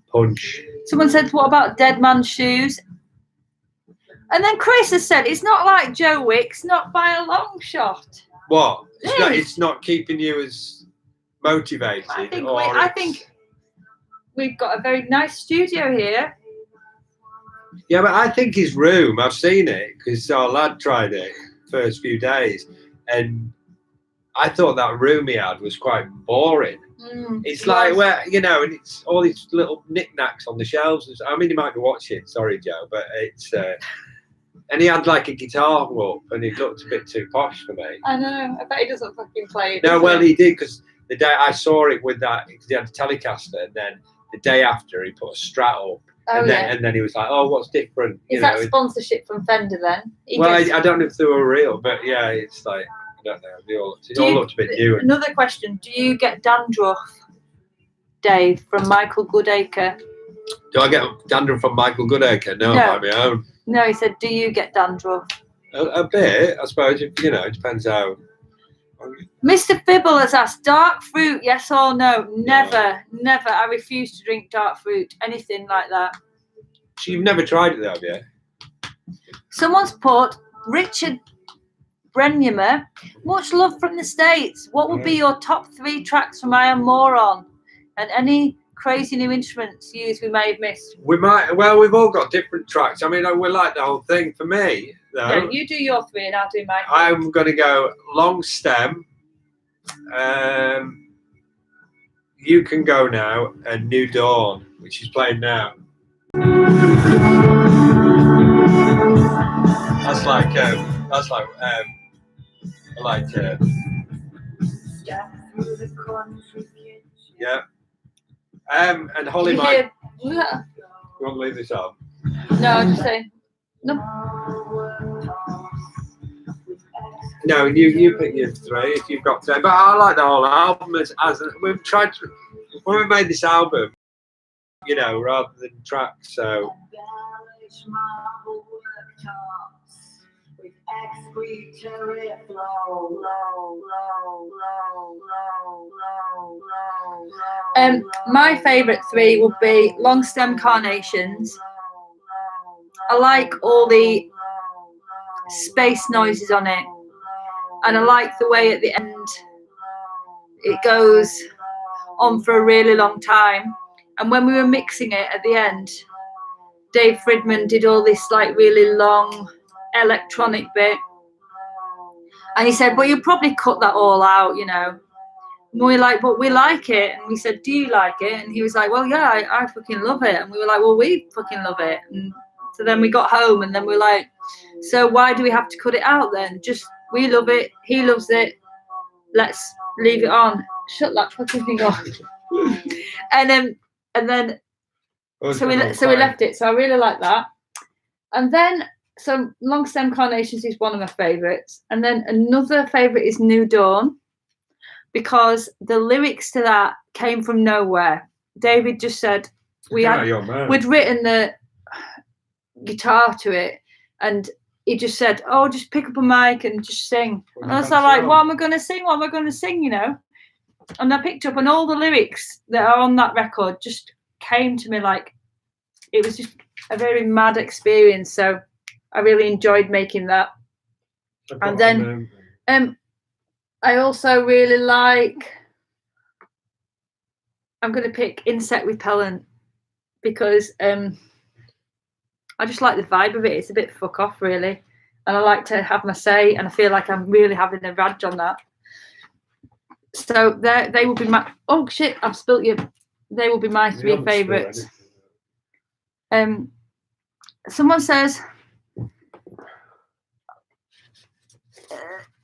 Speaker 1: punch.
Speaker 2: Someone said, what about Dead Man's Shoes? And then Chris has said, it's not like Joe Wicks, not by a long shot.
Speaker 1: What? It's not keeping you as motivated?
Speaker 2: I think we've got a very nice studio here.
Speaker 1: Yeah, but I think his room, I've seen it because our lad tried it first few days, and I thought that room he had was quite boring. It's like, and it's all these little knickknacks on the shelves. I mean, he might be watching, sorry, Joe, but it's, and he had like a guitar up, and it looked a bit too posh for me.
Speaker 2: I know, I bet he doesn't fucking play it.
Speaker 1: No, well, he did, because the day I saw it with that, because he had a Telecaster, and then the day after he put a Strat up. And then he was like, "Oh, what's different?"
Speaker 2: Is that sponsorship from Fender then?
Speaker 1: I don't know if they were real, but yeah, it's like I don't know. It all looked a bit new.
Speaker 2: Another question: do you get dandruff, Dave, from Michael Goodacre?
Speaker 1: Do I get dandruff from Michael Goodacre? No, by my own.
Speaker 2: No, he said, "Do you get dandruff?"
Speaker 1: A bit, I suppose. It depends how.
Speaker 2: Mr. Fibble has asked, dark fruit, yes or no? Never, never. I refuse to drink dark fruit, anything like that.
Speaker 1: So you've never tried it though, have you?
Speaker 2: Someone's put, Richard Brenymer, much love from the States. What would be your top 3 tracks from I Am Moron? And any crazy new instruments used we may have missed?
Speaker 1: We've all got different tracks. I mean, we like the whole thing. For me, though.
Speaker 2: Yeah, you do your 3 and I'll do mine.
Speaker 1: I'm going to go Long Stem. You Can Go Now and New Dawn, which is playing now. That's like yeah. And Holly might. You want to leave this on?
Speaker 2: No, I'm just saying. No.
Speaker 1: No, you pick your 3 if you've got to. But I like the whole album as we've tried to when we made this album, rather than tracks. So.
Speaker 2: My favourite 3 would be Long Stem Carnations. I like all the space noises on it, and I like the way at the end it goes on for a really long time. And when we were mixing it at the end, Dave Fridman did all this like really long electronic bit, and he said, well, you probably cut that all out, and we were like, but we like it. And we said, do you like it? And he was like, well, yeah, I fucking love it. And we were like, well, we fucking love it. And so then we got home, and then we were like, so why do we have to cut it out then? Just, we love it, he loves it, let's leave it on. Shut that fucking thing off. and then so we left it. So I really like that. And then so Long Stem Carnations is one of my favourites. And then another favourite is New Dawn, because the lyrics to that came from nowhere. David just said we'd written the guitar to it, and he just said, oh, just pick up a mic and just sing. And I was like, what am I going to sing? And I picked up on all the lyrics that are on that record just came to me like it was just a very mad experience. So I really enjoyed making that. And then I also really like, I'm going to pick Insect Repellent because I just like the vibe of it. It's a bit fuck off, really. And I like to have my say, and I feel like I'm really having a rag on that. So they will be my, oh shit, I've spilt you. They will be my 3 favourites. Someone says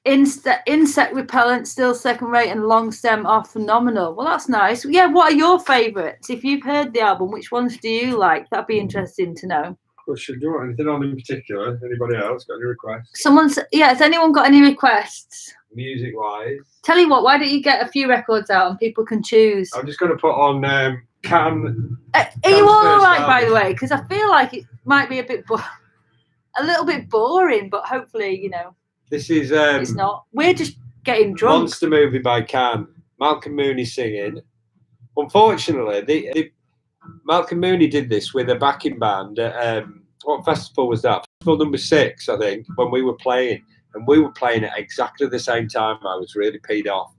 Speaker 2: insect repellent still second rate and long stem are phenomenal. Well, that's nice. Yeah, what are your favourites? If you've heard the album, which ones do you like? That'd be interesting to know.
Speaker 1: Well, should you want anything on in particular? Anybody else got any requests?
Speaker 2: Has anyone got any requests?
Speaker 1: Music wise.
Speaker 2: Tell you what, why don't you get a few records out and people can choose?
Speaker 1: I'm just going to put on Can.
Speaker 2: Are you all right, by the way? Because I feel like it might be a little bit boring, but hopefully, you know.
Speaker 1: This is.
Speaker 2: It's not. We're just getting drunk.
Speaker 1: Monster Movie by Can. Malcolm Mooney singing. Unfortunately, Malcolm Mooney did this with a backing band at what festival was that? Festival number 6, I think, when we were playing. And we were playing at exactly the same time. I was really peed off.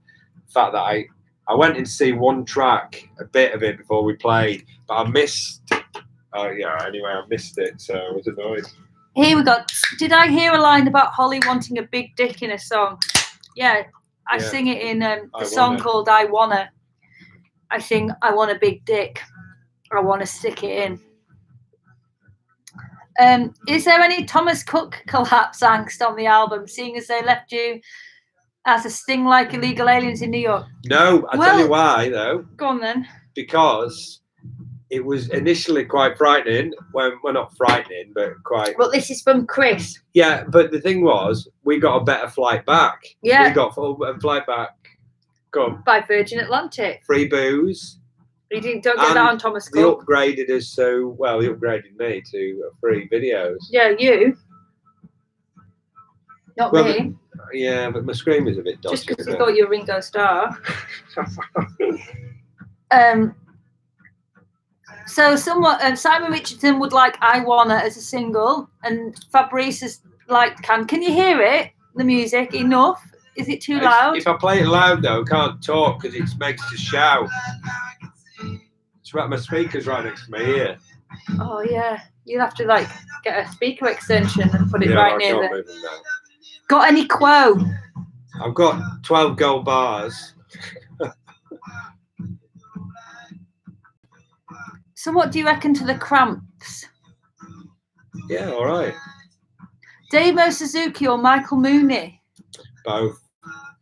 Speaker 1: The fact that I went in to see one track, a bit of it before we played, but I missed. Anyway, I missed it, so I was annoyed.
Speaker 2: Here we go. Did I hear a line about Holly wanting a big dick in a song? Yeah, I sing it in the song called I Wanna. I sing, I want a big dick. I want to stick it in. Is there any Thomas Cook collapse angst on the album, seeing as they left you as a sting like illegal aliens in New York?
Speaker 1: No, I'll tell you why, though.
Speaker 2: Go on, then.
Speaker 1: Because it was initially quite frightening. Well, not frightening, but quite...
Speaker 2: Well, this is from Chris.
Speaker 1: Yeah, but the thing was, we got a better flight back.
Speaker 2: Yeah.
Speaker 1: We got a flight back. Go on.
Speaker 2: By Virgin Atlantic.
Speaker 1: Free booze.
Speaker 2: You don't get that on Thomas Cook.
Speaker 1: They upgraded us they upgraded me to free videos.
Speaker 2: Yeah, you. Not me.
Speaker 1: Yeah, but my screen was a bit dodgy.
Speaker 2: Just because you thought you were Ringo Starr. So Simon Richardson would like I Wanna as a single, and Fabrice is like Can you hear it? The music enough? Is it too loud?
Speaker 1: If I play it loud though, I can't talk because it makes us shout. It's right, my speaker's right next to my ear.
Speaker 2: Oh yeah, you'll have to get a speaker extension and put it right near there. Got any quo?
Speaker 1: I've got 12 gold bars.
Speaker 2: So what do you reckon to the Cramps?
Speaker 1: Yeah, all right.
Speaker 2: Damo Suzuki or Michael Mooney?
Speaker 1: Both.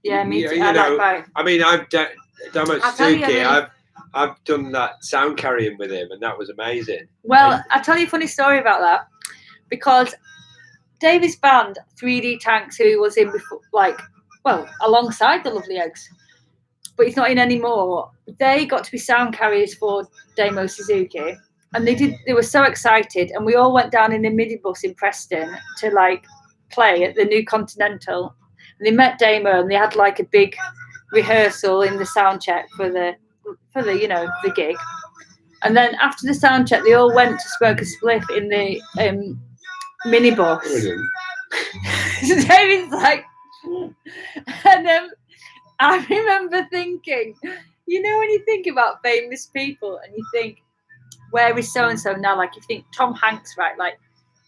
Speaker 2: Yeah, me too. I like both.
Speaker 1: I mean, Damo Suzuki, I've done that sound carrying with him, and that was amazing.
Speaker 2: Well, I'll tell you a funny story about that, because David's band, 3D Tanks, who was in before, alongside the Lovely Eggs, but he's not in anymore. They got to be sound carriers for Damo Suzuki, and they were so excited, and we all went down in a minibus in Preston to play at the New Continental. And they met Damo, and they had a big rehearsal in the sound check for the gig. And then after the sound check, they all went to smoke a spliff in the minibus. So David's like, and I remember thinking, when you think about famous people and you think, where is so and so now? You think Tom Hanks, right?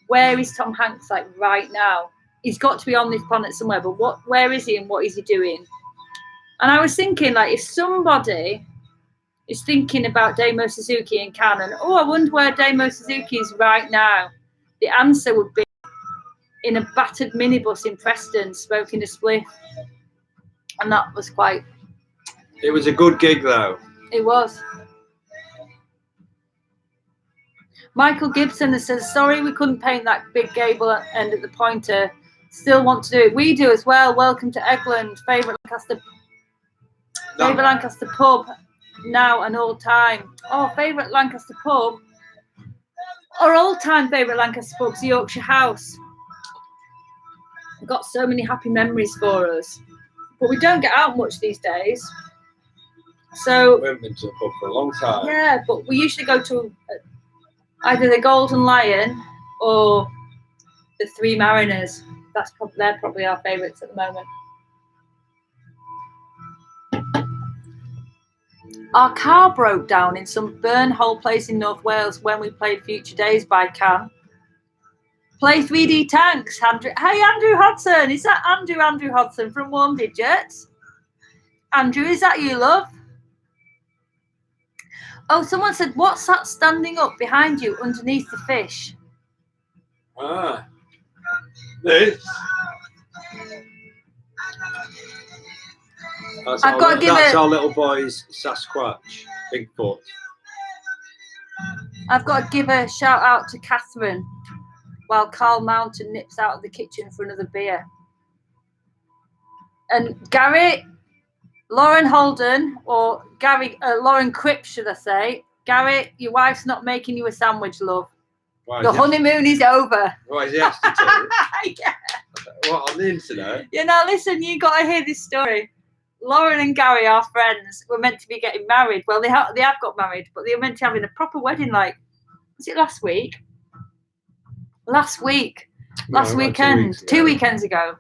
Speaker 2: Where is Tom Hanks right now? He's got to be on this planet somewhere, but where is he and what is he doing? And I was thinking, if somebody is thinking about Damo Suzuki and Canon, I wonder where Damo Suzuki is right now, the answer would be in a battered minibus in Preston smoking a spliff. And that was quite...
Speaker 1: It was a good gig, though.
Speaker 2: It was. Michael Gibson says, sorry we couldn't paint that big gable end at the Pointer. Still want to do it. We do as well. Welcome to Egland. Favourite Lancaster pub now and all time. Oh, favourite Lancaster pub. Our all-time favourite Lancaster pub's the Yorkshire House. We've got so many happy memories for us. But we don't get out much these days. So
Speaker 1: We haven't been to a pub for a long time.
Speaker 2: yeah, but we usually go to either the Golden Lion or the Three Mariners. They're probably our favourites at the moment. Our car broke down in some burnhole place in North Wales when we played Future Days by Can. Play 3D Tanks, Andrew. Hey, Andrew Hodson. Is that Andrew Hodson from Warm Digits? Andrew, is that you, love? Oh, someone said, what's that standing up behind you underneath the fish?
Speaker 1: Ah. This? That's our little boy's Sasquatch, Bigfoot.
Speaker 2: I've got to give a shout out to Catherine while Carl Mountain nips out of the kitchen for another beer. And Gary, Lauren Holden, or Lauren Cripps, should I say. Gary, your wife's not making you a sandwich, love. Your honeymoon is over.
Speaker 1: Why is he asked to tell you?
Speaker 2: Yeah.
Speaker 1: What, on the internet?
Speaker 2: You know, listen, you got to hear this story. Lauren and Gary, our friends, were meant to be getting married. Well, they have got married, but they were meant to having a proper wedding. Like, was it last week? Last weekend, 2 weekends ago.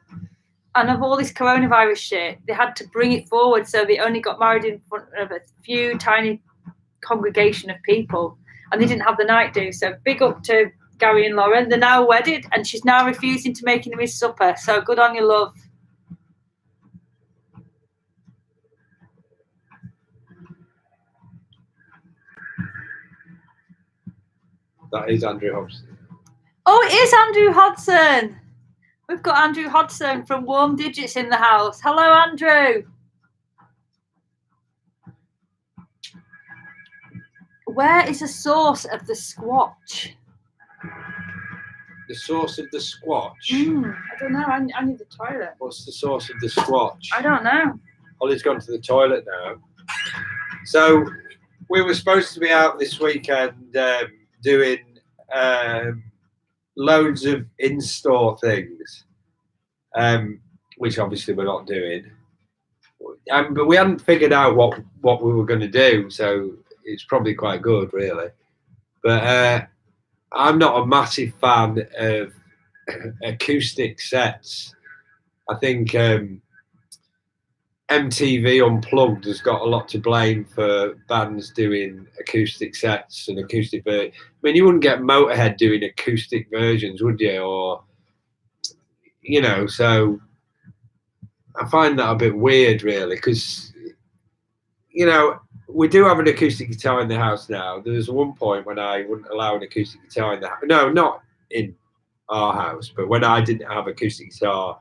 Speaker 2: And of all this coronavirus shit, they had to bring it forward, so they only got married in front of a few tiny congregation of people, and they didn't have the night do. So big up to Gary and Lauren. They're now wedded, and she's now refusing to make him his supper. So good on you, love.
Speaker 1: That is Andrew Hodson.
Speaker 2: Oh, it is Andrew Hodson. We've got Andrew Hodson from Warm Digits in the house. Hello, Andrew. Where is the source of the squatch?
Speaker 1: The source of the squatch?
Speaker 2: I don't know. I need the toilet.
Speaker 1: What's the source of the squatch?
Speaker 2: I don't know.
Speaker 1: Ollie's gone to the toilet now. So we were supposed to be out this weekend doing loads of in-store things, which obviously we're not doing. But we hadn't figured out what we were going to do, so it's probably quite good, really. But I'm not a massive fan of acoustic sets. I think MTV Unplugged has got a lot to blame for bands doing acoustic sets and acoustic versions. I mean, you wouldn't get Motorhead doing acoustic versions, would you? Or, you know, so I find that a bit weird, really, because, you know, we do have an acoustic guitar in the house now. There was one point when I wouldn't allow an acoustic guitar in the house. No, not in our house, but when I didn't have acoustic guitar,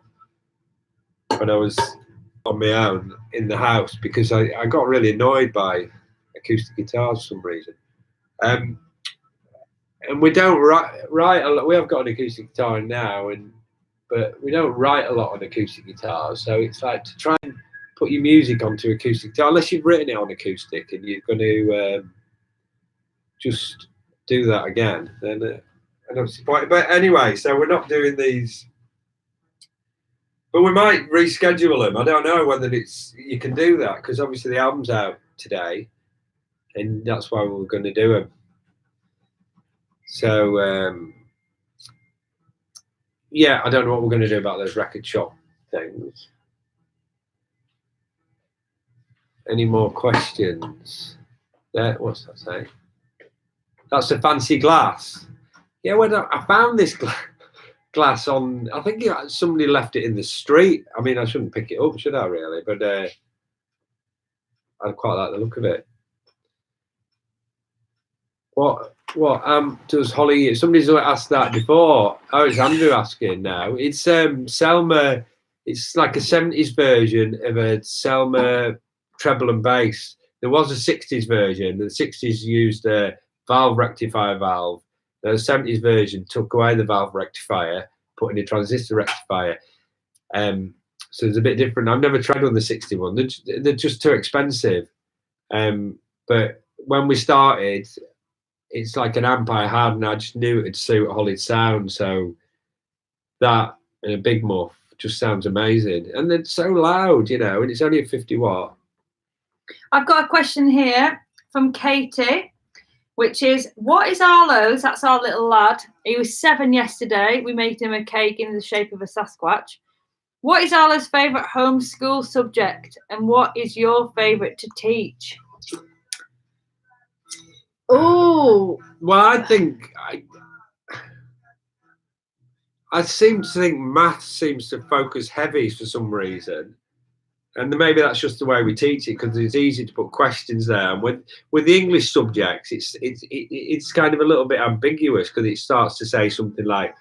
Speaker 1: when I was on my own in the house, because I got really annoyed by acoustic guitars for some reason. And we don't write a lot. We have got an acoustic guitar now, but we don't write a lot on acoustic guitars. So it's like to try and put your music onto acoustic guitar, unless you've written it on acoustic and you're going to just do that again, then I don't see the point. But anyway, so we're not doing these. But we might reschedule them. I don't know whether you can do that, because obviously the album's out today, and that's why we're going to do them. So yeah, I don't know what we're going to do about those record shop things. Any more questions? There, what's that saying? That's a fancy glass. Yeah, I found this glass on, I think somebody left it in the street. I mean, I shouldn't pick it up, should I, really? But I quite like the look of it. What does Holly? Somebody's asked that before. Oh, it's Andrew asking now. It's Selma. It's like a 70s version of a Selma treble and bass. There was a 60s version. The 60s used a valve rectifier valve. The 70s version took away the valve rectifier, put in a transistor rectifier. So it's a bit different. I've never tried on the 61. They're just too expensive. But when we started, it's like an amp I had, and I just knew it'd suit Holly's sound. So that and a big muff just sounds amazing. And they're so loud, you know, and it's only a 50 watt.
Speaker 2: I've got a question here from Katie, which is, what is Arlo's? That's our little lad. He was 7 yesterday. We made him a cake in the shape of a Sasquatch. What is Arlo's favourite homeschool subject, and what is your favourite to teach? Oh,
Speaker 1: well, I think I seem to think math seems to focus heavy for some reason, and maybe that's just the way we teach it because it's easy to put questions there. And with the English subjects, it's kind of a little bit ambiguous because it starts to say something like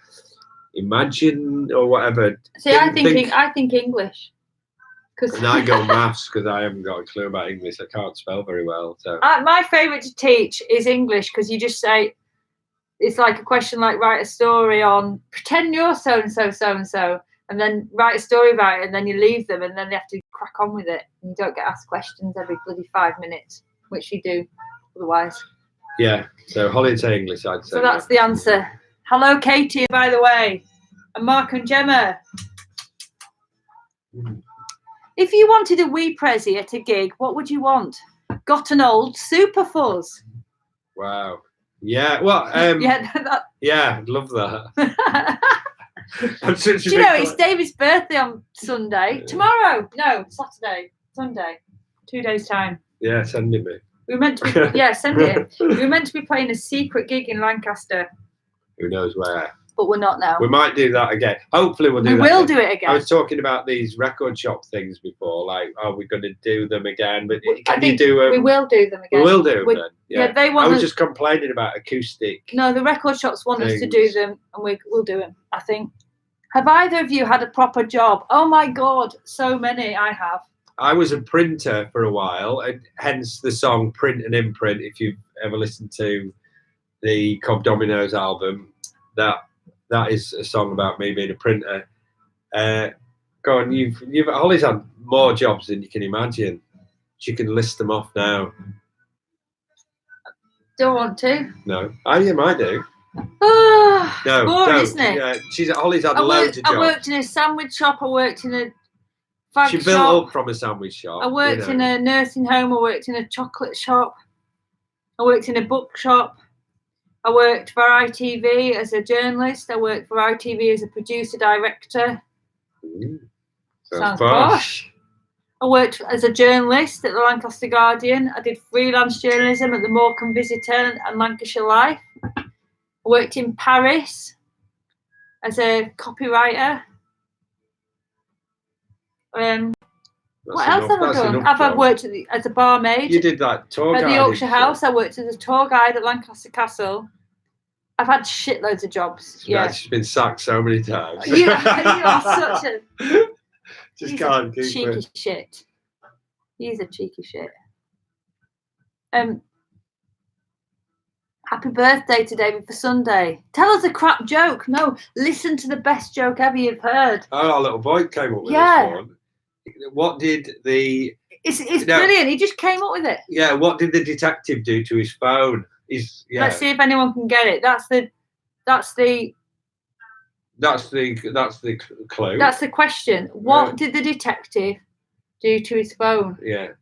Speaker 1: imagine or whatever.
Speaker 2: See, I think English.
Speaker 1: And I go maths because I haven't got a clue about English. I can't spell very well. So
Speaker 2: my favourite to teach is English because you just say, it's like a question like write a story on, pretend you're so and so, so and so, and then write a story about it, and then you leave them, and then they have to crack on with it. And you don't get asked questions every bloody 5 minutes, which you do otherwise.
Speaker 1: Yeah. So holiday English, I'd say.
Speaker 2: So that's the answer. Hello, Katie, by the way, and Mark and Gemma. If you wanted a wee Prezi at a gig, what would you want? Got an old super fuzz.
Speaker 1: Wow. Yeah. Well. Yeah. I'd love that.
Speaker 2: Do you know it's David's birthday on Sunday? Tomorrow? No, Saturday. Sunday. 2 days time.
Speaker 1: Yeah, send it me.
Speaker 2: We were meant to be. Yeah, send it. We were meant to be playing a secret gig in Lancaster.
Speaker 1: Who knows where?
Speaker 2: But we're not now.
Speaker 1: We might do that again. Hopefully we'll do that.
Speaker 2: We will do it again.
Speaker 1: I was talking about these record shop things before, like, are we going to do them again? But can you do them?
Speaker 2: We will do them again.
Speaker 1: We will do them then.
Speaker 2: Yeah, they want.
Speaker 1: I was just complaining about acoustic.
Speaker 2: No, the record shops want us to do them, and we'll do them, I think. Have either of you had a proper job? Oh my God, so many. I have.
Speaker 1: I was a printer for a while, and hence the song Print and Imprint. If you've ever listened to the Cobb Dominoes album, that is a song about me being a printer. Go on, Holly's had more jobs than you can imagine. She can list them off now.
Speaker 2: Don't want to.
Speaker 1: No, I might do.
Speaker 2: Oh,
Speaker 1: no,
Speaker 2: boring, isn't it?
Speaker 1: Yeah, Holly's had loads of jobs.
Speaker 2: I worked in a sandwich shop. I worked in a fag
Speaker 1: She
Speaker 2: shop.
Speaker 1: built up from a sandwich shop.
Speaker 2: I worked in a nursing home. I worked in a chocolate shop. I worked in a book shop. I worked for ITV as a journalist. I worked for ITV as a producer-director.
Speaker 1: Sounds posh.
Speaker 2: I worked as a journalist at the Lancaster Guardian. I did freelance journalism at the Morecambe Visitor and Lancashire Life. I worked in Paris as a copywriter. What else have I done? I've worked as a barmaid.
Speaker 1: You did that tour guide
Speaker 2: at the Yorkshire House. I worked as a tour guide at Lancaster Castle. I've had shitloads of jobs.
Speaker 1: She's been sacked so many times.
Speaker 2: You are such a
Speaker 1: can't keep
Speaker 2: cheeky
Speaker 1: it.
Speaker 2: shit. He's a cheeky shit. Happy birthday to David for Sunday. Tell us a crap joke. No, listen to the best joke ever you've heard.
Speaker 1: Oh, our little boy came up with this one. What did the...
Speaker 2: It's brilliant. He just came up with it.
Speaker 1: Yeah, what did the detective do to his phone?
Speaker 2: Let's see if anyone can get it. That's the clue. That's the question. What did the detective do to his phone?
Speaker 1: Yeah.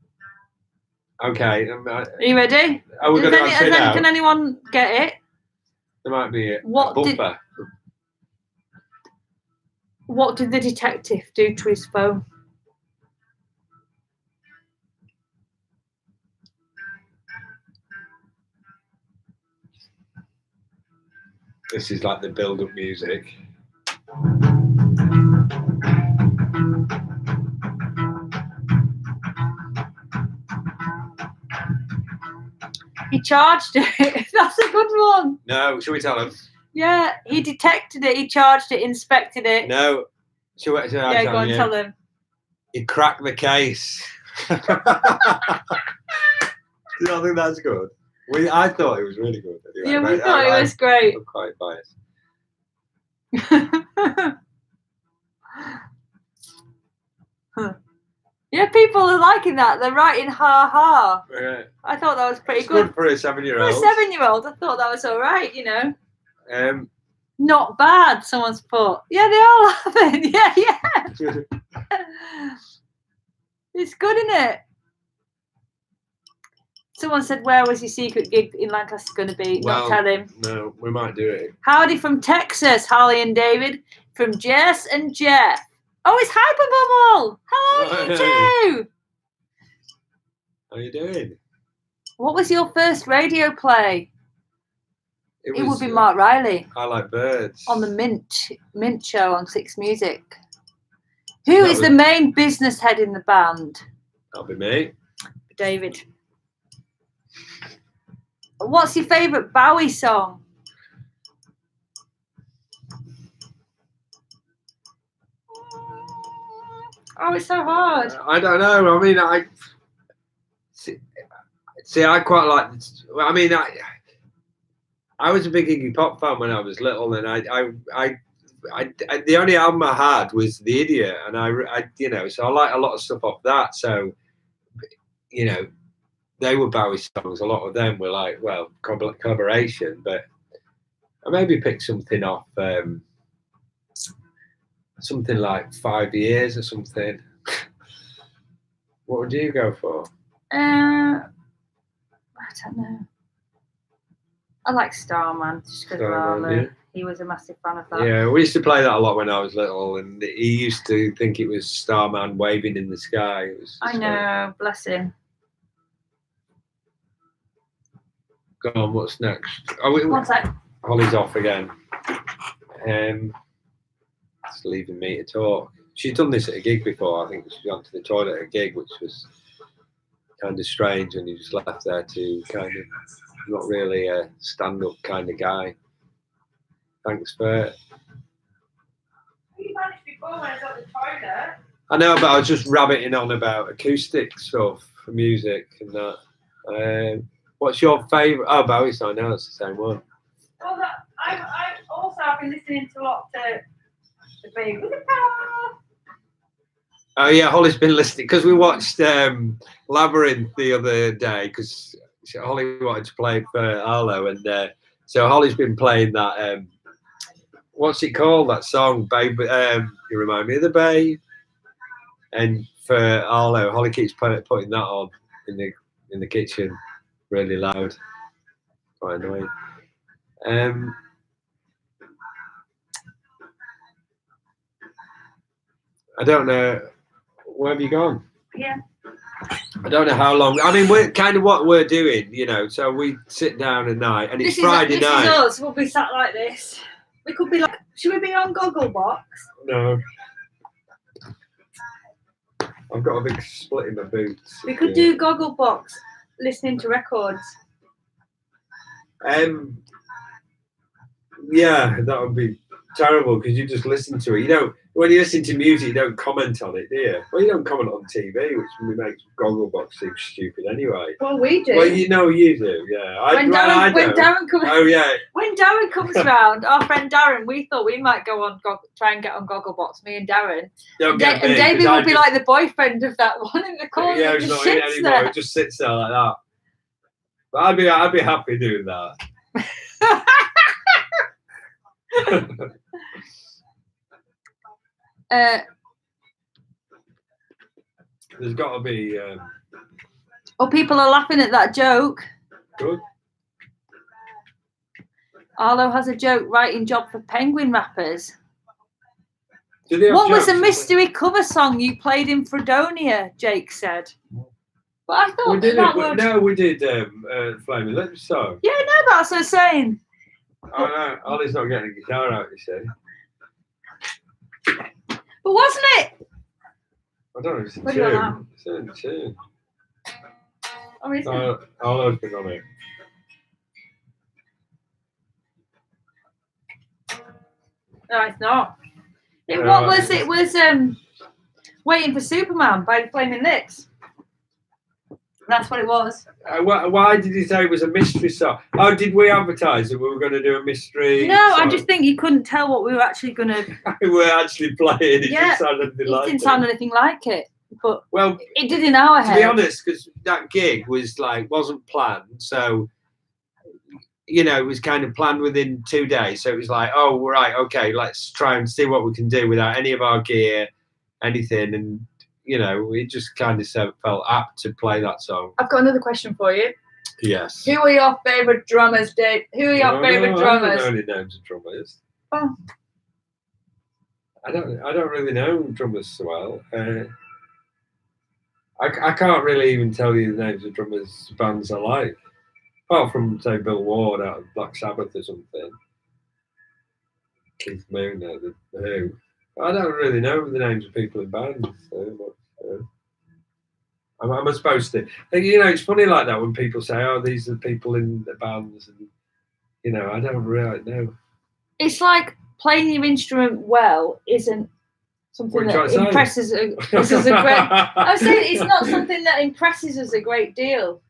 Speaker 1: Okay.
Speaker 2: Are you ready?
Speaker 1: Are we going to answer it now?
Speaker 2: Can anyone get it?
Speaker 1: There might be a bumper.
Speaker 2: What did the detective do to his phone?
Speaker 1: This is like the build-up music.
Speaker 2: He charged it. That's a good one.
Speaker 1: No, shall we tell him?
Speaker 2: Yeah, he detected it. He charged it, inspected it.
Speaker 1: No. Shall go on,
Speaker 2: tell him.
Speaker 1: He cracked the case. I think that's good. I thought it was really good. Anyway,
Speaker 2: yeah, we thought it was great.
Speaker 1: I'm quite biased.
Speaker 2: Yeah, people are liking that. They're writing ha ha.
Speaker 1: Yeah.
Speaker 2: I thought that was pretty
Speaker 1: it's good for a 7-year-old.
Speaker 2: For a 7-year-old, I thought that was all right, you know.
Speaker 1: Not
Speaker 2: bad, someone's put. Yeah, they are laughing. Yeah. It's good, isn't it? Someone said, where was your secret gig in Lancaster going to be?
Speaker 1: Well,
Speaker 2: Not tell him.
Speaker 1: No, we might do it.
Speaker 2: Howdy from Texas, Holly and David. From Jess and Jeff. Oh, it's Hyperbubble. Hello, you two.
Speaker 1: How you doing?
Speaker 2: What was your first radio play? It would be Mark Riley.
Speaker 1: I Like Birds.
Speaker 2: On the Mint show on Six Music. Who is the main business head in the band?
Speaker 1: That'll be me.
Speaker 2: David. What's your favourite Bowie song? Oh, it's so hard.
Speaker 1: I don't know. I mean, I quite like. I mean, I was a big Iggy Pop fan when I was little, and I the only album I had was The Idiot, and I you know, so I like a lot of stuff off that. So, you know, they were Bowie songs. A lot of them were like, well, collaboration, but I maybe picked something off. Something like 5 Years or something. What would you go for?
Speaker 2: I don't know. I like Starman just because he was a massive fan of that.
Speaker 1: Yeah, we used to play that a lot when I was little, and he used to think it was Starman waving in the sky. It was
Speaker 2: I know, bless him.
Speaker 1: Go on, what's next?
Speaker 2: One sec.
Speaker 1: Holly's off again. It's leaving me to talk. She's done this at a gig before. I think she went to the toilet at a gig, which was kind of strange, and he just left there to kind of not really a stand-up kind of guy. Thanks for it.
Speaker 2: You managed before when I was at the toilet.
Speaker 1: I know, but I was just rabbiting on about acoustic stuff for music and that. What's your favourite? Oh, Bowie song. No, it's the same one.
Speaker 2: Well, I've been listening to a lot to the Baby with the Power.
Speaker 1: Oh yeah, Holly's been listening because we watched Labyrinth the other day because Holly wanted to play for Arlo, and so Holly's been playing that. What's it called? That song, Babe. You remind me of the Babe. And for Arlo, Holly keeps putting that on in the kitchen, really loud. Quite annoying. I don't know. Where have you gone?
Speaker 2: Yeah.
Speaker 1: I don't know how long. I mean, we're kind of what we're doing, you know. So we sit down at night, and it's Friday night.
Speaker 2: This is us. We'll be sat like this. We could be like. Should we be on Gogglebox?
Speaker 1: No. I've got a big split in my boots.
Speaker 2: We could do Gogglebox, listening to records.
Speaker 1: Yeah, that would be terrible because you just listen to it. You don't. When you listen to music, you don't comment on it, do you? Well, you don't comment on TV, which makes Gogglebox seem stupid anyway.
Speaker 2: Well, we do.
Speaker 1: Well, you know you do, yeah.
Speaker 2: When Darren comes,
Speaker 1: oh yeah.
Speaker 2: When Darren comes round, our friend Darren, we thought we might go on try and get on Gogglebox, me and Darren. And David will be like the boyfriend of that one in the corner.
Speaker 1: Yeah, he's not in anymore. He just sits there like that. But I'd be happy doing that. There's got to be.
Speaker 2: Oh, people are laughing at that joke.
Speaker 1: Good.
Speaker 2: Arlo has a joke writing job for Penguin rappers.
Speaker 1: What
Speaker 2: was a mystery cover song you played in Fredonia? Jake said. But I thought
Speaker 1: we did we did Flaming Lips song.
Speaker 2: Yeah, no, that's what I'm saying.
Speaker 1: Oh no, Ollie's not getting a guitar out, you see.
Speaker 2: But wasn't it?
Speaker 1: I don't know if it's a tune. It's in the tune.
Speaker 2: Oh, is it?
Speaker 1: Arlo's been on it.
Speaker 2: No, it's not. It was Waiting for Superman by the Flaming Lips. That's what it was.
Speaker 1: Why did he say it was a mystery song? Oh, did we advertise that we were going to do a mystery
Speaker 2: No,
Speaker 1: song?
Speaker 2: I just think you couldn't tell what we were actually going to...
Speaker 1: we were actually playing. It just sounded like it.
Speaker 2: Didn't sound anything like it. But
Speaker 1: well,
Speaker 2: it did in our head.
Speaker 1: To be honest, because that gig wasn't planned. So, you know, it was kind of planned within 2 days. So it was like, oh, right, okay, let's try and see what we can do without any of our gear, anything. And, you know, it just kind of felt apt to play that song.
Speaker 2: I've got another question for you.
Speaker 1: Yes.
Speaker 2: Who are your favourite drummers, Dave? Who are your favourite drummers?
Speaker 1: I don't know any names of drummers.
Speaker 2: Oh.
Speaker 1: I don't really know drummers so well. I can't really even tell you the names of drummers bands I like. Apart from, say, Bill Ward out of Black Sabbath or something. Keith Moon, the Who. I don't really know the names of people in bands. I'm supposed to. You know, it's funny like that when people say, "Oh, these are the people in the bands," and you know, I don't really know.
Speaker 2: It's like playing your instrument well isn't something that impresses us a great. I'm saying it's not something that impresses us a great deal.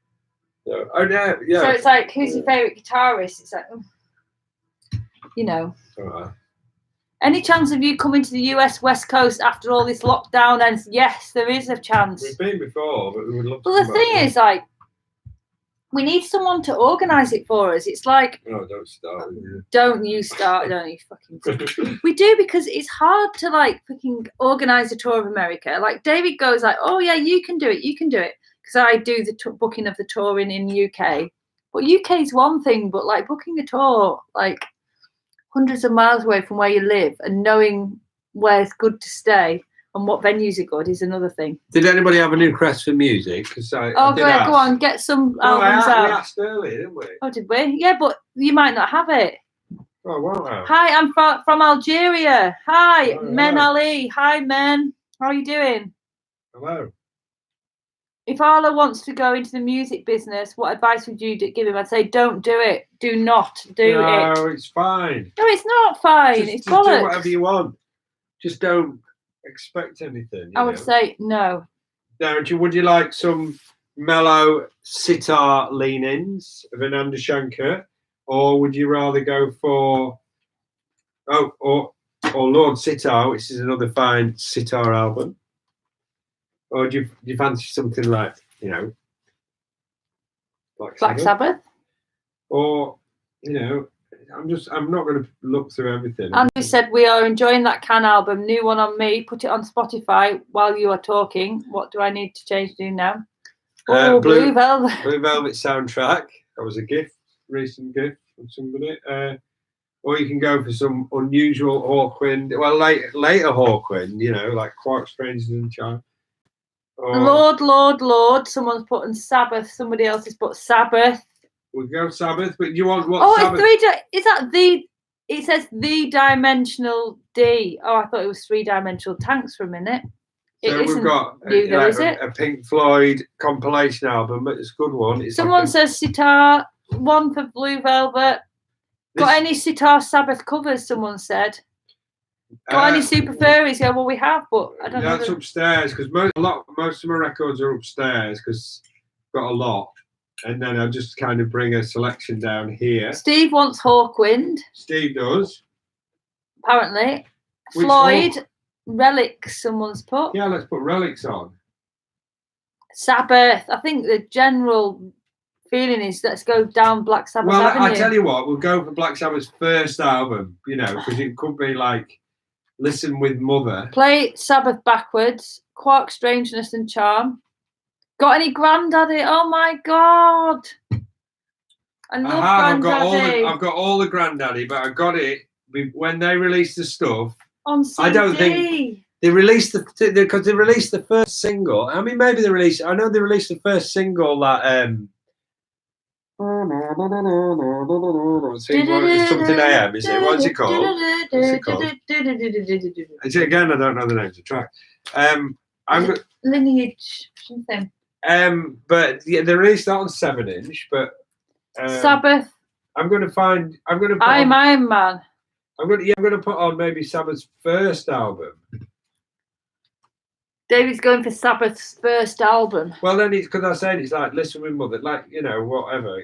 Speaker 1: Yeah. Oh no, yeah.
Speaker 2: So it's like, who's your favourite guitarist? It's like, you know.
Speaker 1: Right.
Speaker 2: Any chance of you coming to the US West Coast after all this lockdown ends? Yes, there is a chance.
Speaker 1: We've been before, but we would love to.
Speaker 2: Well, the thing is, like, we need someone to organise it for us. It's like,
Speaker 1: no, don't start.
Speaker 2: Don't you start? Don't you fucking? We do, because it's hard to like fucking organise a tour of America. Like David goes like, oh yeah, you can do it, because I do the booking of the tour in UK. But UK is one thing, but like booking a tour like hundreds of miles away from where you live and knowing where's good to stay and what venues are good is another thing.
Speaker 1: Did anybody have a new request for music?
Speaker 2: Go on, get some albums out.
Speaker 1: We asked earlier, didn't we?
Speaker 2: Oh, did we? Yeah, but you might not have it.
Speaker 1: Oh, wow.
Speaker 2: Hi, I'm from Algeria. Hi,
Speaker 1: Oh,
Speaker 2: Men
Speaker 1: hello.
Speaker 2: Ali. Hi, Men. How are you doing?
Speaker 1: Hello.
Speaker 2: If Arlo wants to go into the music business, what advice would you give him? I'd say, don't do it. Do not do it.
Speaker 1: No, it's fine.
Speaker 2: No, it's not fine. It's bollocks.
Speaker 1: Do whatever you want. Just don't expect anything.
Speaker 2: I would say no.
Speaker 1: Now, would you like some mellow sitar lean-ins of Ananda Shankar, or would you rather go for or Lord Sitar, which is another fine sitar album, or do you fancy something like
Speaker 2: Black Sabbath?
Speaker 1: Or I'm not going to look through everything.
Speaker 2: Andrew said we are enjoying that Can album. New one on me. Put it on Spotify while you are talking. What do I need to change to now? Oh, Blue Velvet.
Speaker 1: Blue Velvet soundtrack. That was a recent gift from somebody. Or you can go for some unusual Hawkwind. Well, later Hawkwind. Like Quark, Strangers and Child.
Speaker 2: Lord. Someone's put on Sabbath. Somebody else has put Sabbath.
Speaker 1: We'll go Sabbath, but you want what?
Speaker 2: Oh,
Speaker 1: Sabbath?
Speaker 2: Is that the? It says the dimensional D. Oh, I thought it was 3-dimensional tanks for a minute.
Speaker 1: So we've got a Pink Floyd compilation album. It's a good one.
Speaker 2: Someone says sitar. One for Blue Velvet. Got any sitar Sabbath covers? Someone said. Got any Super Furries? Yeah, well we have, but I don't know.
Speaker 1: That's upstairs because most of my records are upstairs because I've got a lot. And then I'll just kind of bring a selection down here.
Speaker 2: Steve wants Hawkwind.
Speaker 1: Steve does.
Speaker 2: Apparently. Floyd, Relics, someone's put.
Speaker 1: Yeah, let's put Relics on.
Speaker 2: Sabbath. I think the general feeling is let's go down Black Sabbath Avenue.
Speaker 1: I tell you what, we'll go for Black Sabbath's first album, because it could be like Listen with Mother.
Speaker 2: Play Sabbath backwards. Quark, Strangeness and Charm. Got any Grandaddy? Oh my God! I love Grandaddy.
Speaker 1: I've got all the Grandaddy, but I got it when they released the stuff
Speaker 2: on CD.
Speaker 1: I don't think they released because they released the first single. I mean, maybe they released. I know they released the first single that something AM. Is it? What's it called? Again, I don't know the names of the track.
Speaker 2: Lineage something.
Speaker 1: But yeah, they released that on 7-inch. But
Speaker 2: Sabbath.
Speaker 1: I'm going to put
Speaker 2: Iron Man.
Speaker 1: I'm going to put on maybe Sabbath's first album.
Speaker 2: David's going for Sabbath's first album.
Speaker 1: Well, then it's because I said it's like Listen with Mother, like whatever,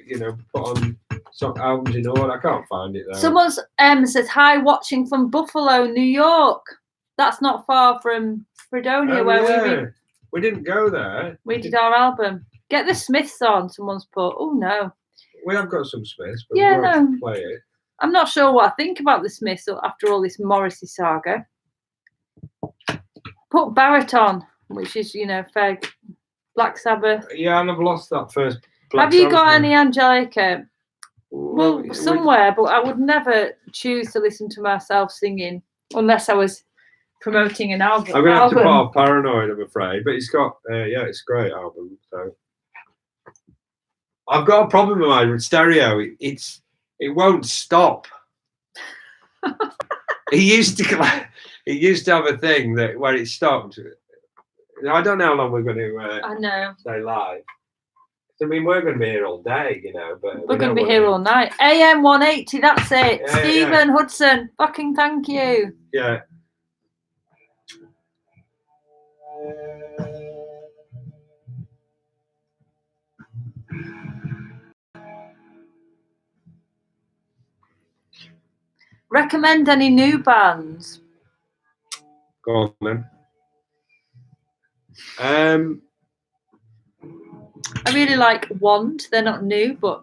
Speaker 1: put on some albums in order. I can't find it though.
Speaker 2: Someone's says hi, watching from Buffalo, New York. That's not far from Fredonia, where
Speaker 1: we didn't go there.
Speaker 2: We did our album. Get the Smiths on. Someone's put. Oh no.
Speaker 1: We have got some Smiths, but
Speaker 2: we won't
Speaker 1: play it.
Speaker 2: I'm not sure what I think about the Smiths after all this Morrissey saga. Put Baraton, which is fair. Black Sabbath.
Speaker 1: Yeah, and I've lost that first
Speaker 2: Have you got any Angelica?
Speaker 1: Well,
Speaker 2: Well, somewhere, but I would never choose to listen to myself singing unless I was promoting an album.
Speaker 1: I'm gonna have to put off Paranoid, I'm afraid, but it's got it's a great album. So I've got a problem with my stereo. It won't stop. It used to have a thing that where it stopped. I don't know how long we're going to
Speaker 2: I know.
Speaker 1: stay live. I mean, we're going to be here all day, you know. But
Speaker 2: we're going to be here all night. AM 180. That's it.
Speaker 1: Yeah,
Speaker 2: Stephen Hudson. Fucking thank you.
Speaker 1: Yeah.
Speaker 2: Recommend any new bands?
Speaker 1: Go on then.
Speaker 2: I really like Wand. They're not new, but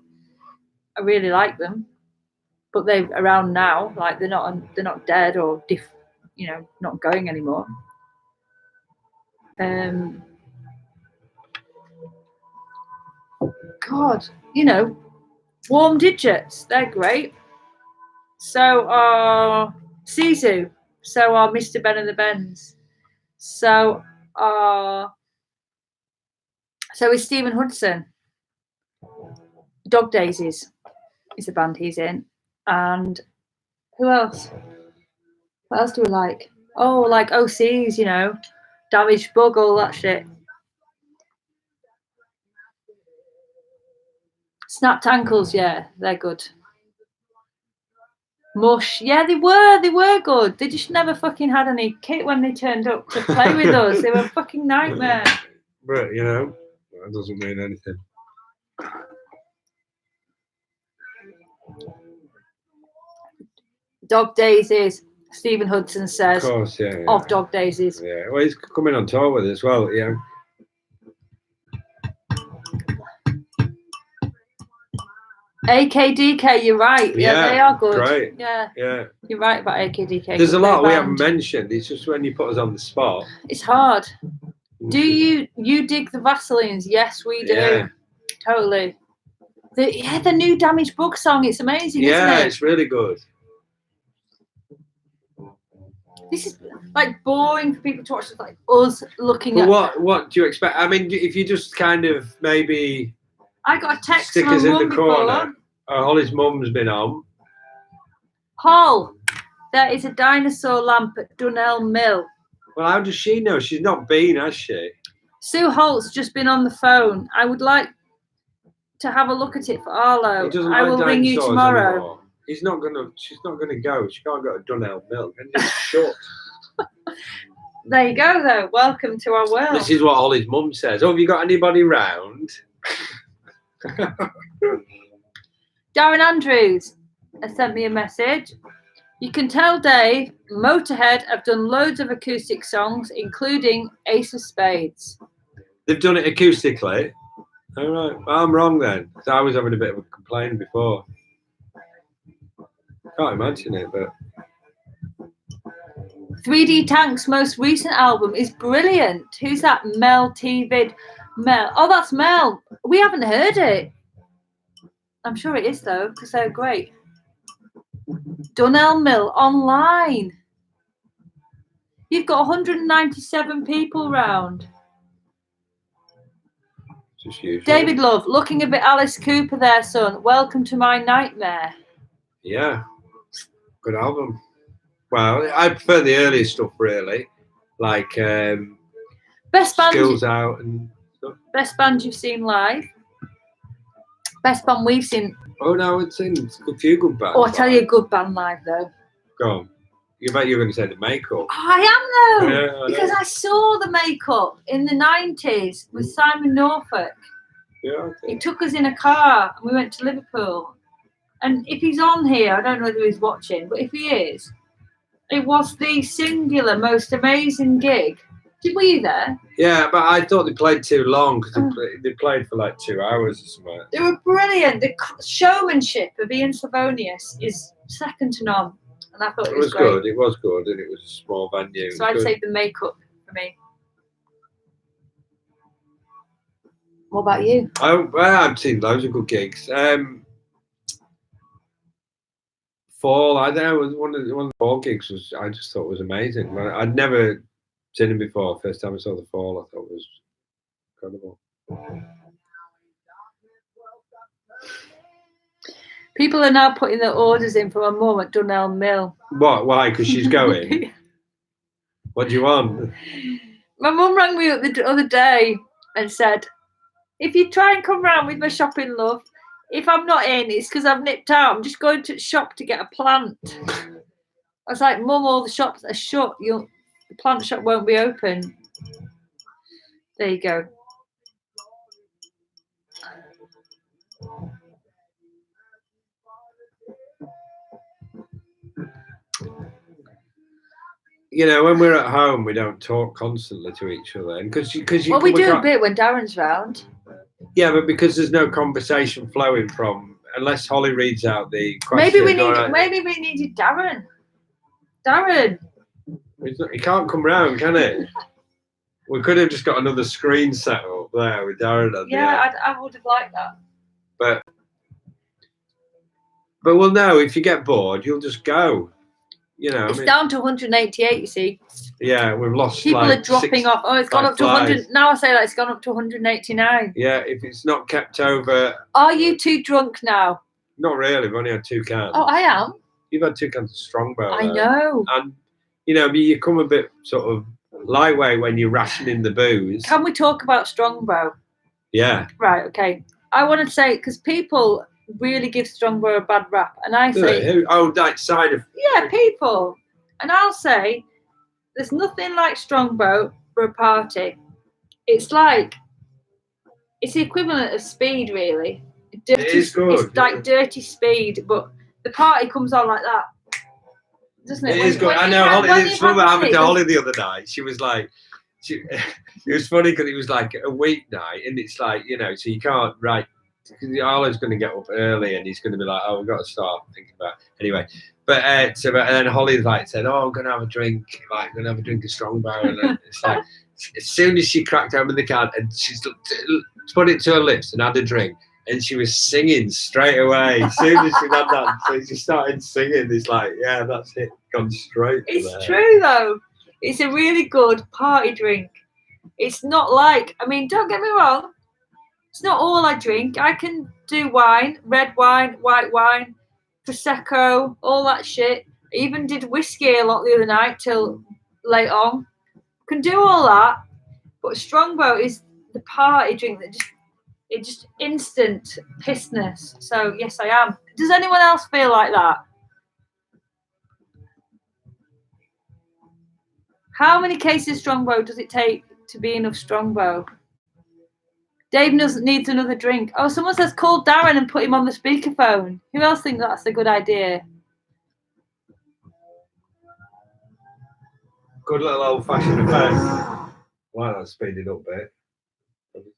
Speaker 2: I really like them. But they're around now. Like they're not dead or not going anymore. God, Warm Digits. They're great. So are Sisu. So are Mr. Ben and the Bens. So is Stephen Hudson. Dog Daisies is the band he's in. And who else? What else do we like? Oh, like OCs, Damaged Bug, all that shit. Snapped Ankles, yeah, they're good. Mush, yeah, they were good. They just never fucking had any kit when they turned up to play with us. They were a fucking nightmare.
Speaker 1: But that doesn't mean anything.
Speaker 2: Dog Daisies, Stephen Hudson says.
Speaker 1: Of course, yeah.
Speaker 2: Of Dog Daisies.
Speaker 1: Yeah, well, he's coming on tour with us as well, yeah.
Speaker 2: AKDK, you're right. Yeah, they are good.
Speaker 1: Great.
Speaker 2: Yeah.
Speaker 1: Yeah.
Speaker 2: You're right about AKDK.
Speaker 1: There's a lot we haven't mentioned. It's just when you put us on the spot.
Speaker 2: It's hard. Do you dig the Vaselines? Yes, we do.
Speaker 1: Yeah.
Speaker 2: Totally. The new Damaged Book song. It's amazing, isn't it?
Speaker 1: Yeah, it's really good.
Speaker 2: This is like boring for people to watch. It's like us looking
Speaker 1: but
Speaker 2: at.
Speaker 1: What do you expect? I mean, if you just kind of maybe.
Speaker 2: I got a text
Speaker 1: stick
Speaker 2: from
Speaker 1: us in the
Speaker 2: before.
Speaker 1: corner. Holly's mum's been on.
Speaker 2: Paul, there is a dinosaur lamp at Dunell Mill.
Speaker 1: Well, how does she know? She's not been, has she?
Speaker 2: Sue Holt's just been on the phone. I would like to have a look at it for Arlo. I will ring you tomorrow.
Speaker 1: Anymore. She's not gonna go. She can't go to Dunell Mill. And it's shut.
Speaker 2: There you go, though. Welcome to our world.
Speaker 1: This is what Holly's mum says. Oh, have you got anybody round?
Speaker 2: Darren Andrews has sent me a message. You can tell Dave, Motorhead have done loads of acoustic songs, including Ace of Spades.
Speaker 1: They've done it acoustically. All right. Well, I'm wrong then. So I was having a bit of a complaint before. Can't imagine it, but
Speaker 2: 3D Tank's most recent album is brilliant. Who's that? Mel T-Vid. Mel. Oh, that's Mel. We haven't heard it. I'm sure it is, though, because they're great. Dunell Mill online. You've got 197 people round.
Speaker 1: just usual.
Speaker 2: David Love, looking a bit Alice Cooper there, son. Welcome to my nightmare.
Speaker 1: Yeah, good album. Well, I prefer the earlier stuff, really. Like
Speaker 2: Best band.
Speaker 1: Skills Out and stuff.
Speaker 2: Best band you've seen live. Best band we've seen.
Speaker 1: Oh no, it's a few good bands.
Speaker 2: Oh, I tell you a good band live though.
Speaker 1: Go on. You bet you're going to say the Makeup.
Speaker 2: Oh, I am though,
Speaker 1: Yeah,
Speaker 2: because I saw the Makeup in the 90s with Simon Norfolk.
Speaker 1: Yeah, okay.
Speaker 2: He took us in a car and we went to Liverpool. And if he's on here, I don't know whether he's watching, but if he is, it was the singular most amazing gig. Were you there?
Speaker 1: Yeah, but I thought they played too long because they played for like 2 hours or something.
Speaker 2: They were brilliant. The showmanship of Ian Slavonius is second to none. And I thought it was great.
Speaker 1: Good. It was good, and it was a small venue.
Speaker 2: So I'd say the Makeup for me. What about you?
Speaker 1: I've seen loads of good gigs. Fall, I don't know, one of the Fall gigs I just thought was amazing. I'd never seen him before. First time I saw the Fall, I thought it was incredible.
Speaker 2: People are now putting their orders in for my mum at Dunelm Mill.
Speaker 1: What? Why? Because she's going. What do you want?
Speaker 2: My mum rang me up the other day and said, if you try and come round with my shopping, love, if I'm not in, it's because I've nipped out. I'm just going to the shop to get a plant. I was like, Mum, all the shops are shut. The plant shop won't be open. There you go.
Speaker 1: You know, when we're at home, we don't talk constantly to each other, and because
Speaker 2: well, we do a bit when Darren's round.
Speaker 1: Yeah, but because there's no conversation flowing from, unless Holly reads out the question.
Speaker 2: Maybe we needed Darren. Darren.
Speaker 1: He can't come round, can he? We could have just got another screen set up there with Darren on.
Speaker 2: Yeah, I would have liked that.
Speaker 1: But well, no. If you get bored, you'll just go. You know,
Speaker 2: it's down to 188. You see.
Speaker 1: Yeah, we've lost.
Speaker 2: People are dropping off. Oh, it's gone up to 100. Now I say that it's gone up to 189.
Speaker 1: Yeah, if it's not kept over.
Speaker 2: Are you too drunk now?
Speaker 1: Not really. I've only had 2 cans.
Speaker 2: Oh, I am.
Speaker 1: You've had 2 cans of Strongbow.
Speaker 2: I know.
Speaker 1: And you know, you come a bit sort of lightweight when you're rationing the booze.
Speaker 2: Can we talk about Strongbow?
Speaker 1: Yeah.
Speaker 2: Right. Okay. I want to say because people really give Strongbow a bad rap, and I say,
Speaker 1: that side of
Speaker 2: people, and I'll say there's nothing like Strongbow for a party. It's the equivalent of speed, really. Dirty,
Speaker 1: it is good.
Speaker 2: It's like dirty speed, but the party comes on like that, doesn't it?
Speaker 1: It is good. I know. Holly, it's what happened to Holly the other night. She was like, it was funny because it was like a weeknight, and it's like, you know, so you can't write. Because Arlo's going to get up early and he's going to be like, oh, we've got to start thinking about it. Anyway. But and then Holly said, oh, I'm going to have a drink, like, I'm going to have a drink of Strongbow. And it's like, as soon as she cracked open the can and she's put it to her lips and had a drink, and she was singing straight away. As soon as she had that, so she started singing. It's like, yeah, that's it, gone straight.
Speaker 2: It's true, though. It's a really good party drink. It's not like, I mean, don't get me wrong. It's not all I drink. I can do wine, red wine, white wine, Prosecco, all that shit. I even did whiskey a lot the other night till late on. Can do all that, but Strongbow is the party drink that just instant pissness. So yes, I am. Does anyone else feel like that? How many cases of Strongbow does it take to be enough Strongbow? Dave needs another drink. Oh, someone says call Darren and put him on the speakerphone. Who else thinks that's a good idea?
Speaker 1: Good little old-fashioned affair. Why not speed it up a bit?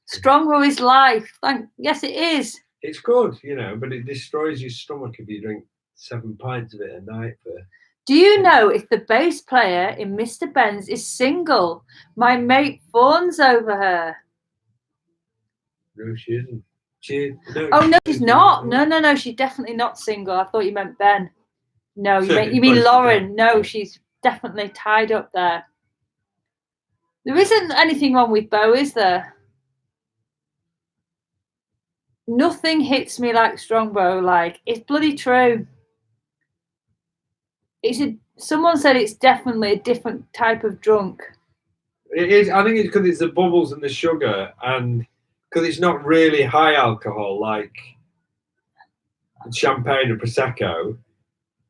Speaker 2: Strongbow is life. Yes, it is.
Speaker 1: It's good, you know, but it destroys your stomach if you drink 7 pints of it a night.
Speaker 2: Do you know if the bass player in Mr. Benz is single? My mate fawns over her.
Speaker 1: No, she isn't.
Speaker 2: No, she's not. No, she's definitely not single. I thought you meant Ben. No, you mean Lauren. No, she's definitely tied up there. There isn't anything wrong with Bo, is there? Nothing hits me like Strongbow. Like, it's bloody true. Someone said it's definitely a different type of drunk.
Speaker 1: It is. I think it's because it's the bubbles and the sugar, and because it's not really high alcohol like champagne and Prosecco,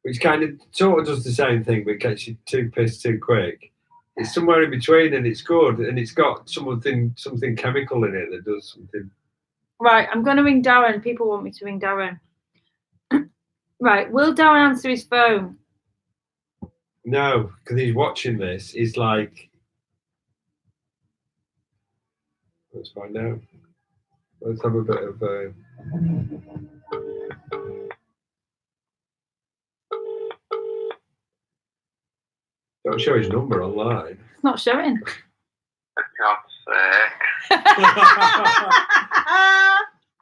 Speaker 1: which kind of sort of does the same thing but gets you too pissed too quick. It's somewhere in between, and it's good, and it's got something chemical in it that does something. Right,
Speaker 2: I'm going to ring Darren. People want me to ring Darren. Right, will Darren answer his phone?
Speaker 1: No, because he's watching this. He's like, let's find out. Let's have a bit of don't show his number online.
Speaker 2: It's not showing.
Speaker 3: For God's sake.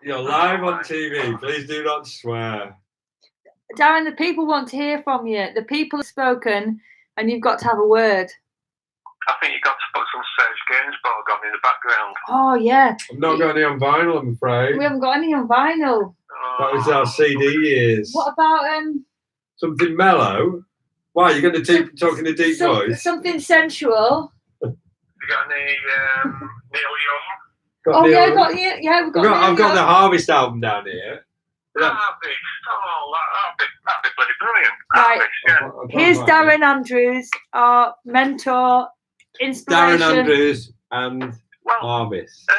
Speaker 1: You're live on TV. Please do not swear.
Speaker 2: Darren, the people want to hear from you. The people have spoken, and you've got to have a word.
Speaker 3: I think you've got to put some Serge Gainsbourg on in the background.
Speaker 2: Oh, yeah.
Speaker 1: I've not got any on vinyl, I'm afraid.
Speaker 2: We haven't got any on vinyl.
Speaker 1: That was our CD years.
Speaker 2: What about
Speaker 1: something mellow? Why, you're going to talk in a deep voice?
Speaker 2: Something sensual.
Speaker 3: You got any Neil Young?
Speaker 2: We've got
Speaker 1: I've got the Harvest album down here.
Speaker 3: Harvest. Oh, that'd be bloody brilliant.
Speaker 2: Right.
Speaker 3: Harvest, yeah.
Speaker 2: Here's Darren Andrews, our mentor, inspiration.
Speaker 1: Darren Andrews and Harvest.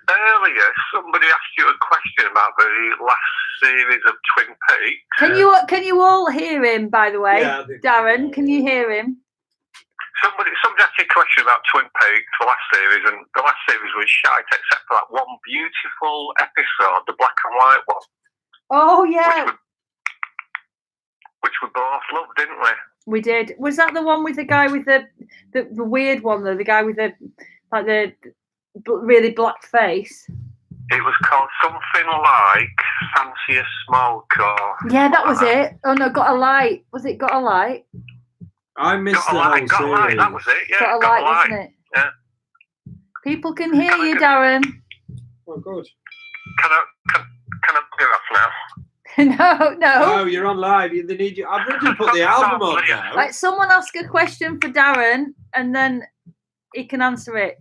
Speaker 3: Earlier, somebody asked you a question about the last series of Twin Peaks.
Speaker 2: Can you all hear him? By the way,
Speaker 1: Yeah,
Speaker 2: Darren, can you hear him?
Speaker 3: Somebody asked you a question about Twin Peaks, the last series, and the last series was shite except for that one beautiful episode, the black and white one.
Speaker 2: Oh yeah.
Speaker 3: Which we both loved, didn't we?
Speaker 2: We did. Was that the one with the guy with the weird one though? The guy with the really black face.
Speaker 3: It was called something like Fancy a Smoke or...
Speaker 2: Yeah, that was it. Oh no, Got a Light. Was it Got a Light?
Speaker 1: I missed
Speaker 3: Got a Light, Got a Light, that was it, yeah.
Speaker 2: Got a Light, wasn't it?
Speaker 3: Yeah.
Speaker 2: People can hear you, Darren.
Speaker 1: Oh, good.
Speaker 3: Can I do that now?
Speaker 2: No.
Speaker 1: Oh, you're on live. They need you. I've already put the album on now.
Speaker 2: Right, someone ask a question for Darren, and then he can answer it.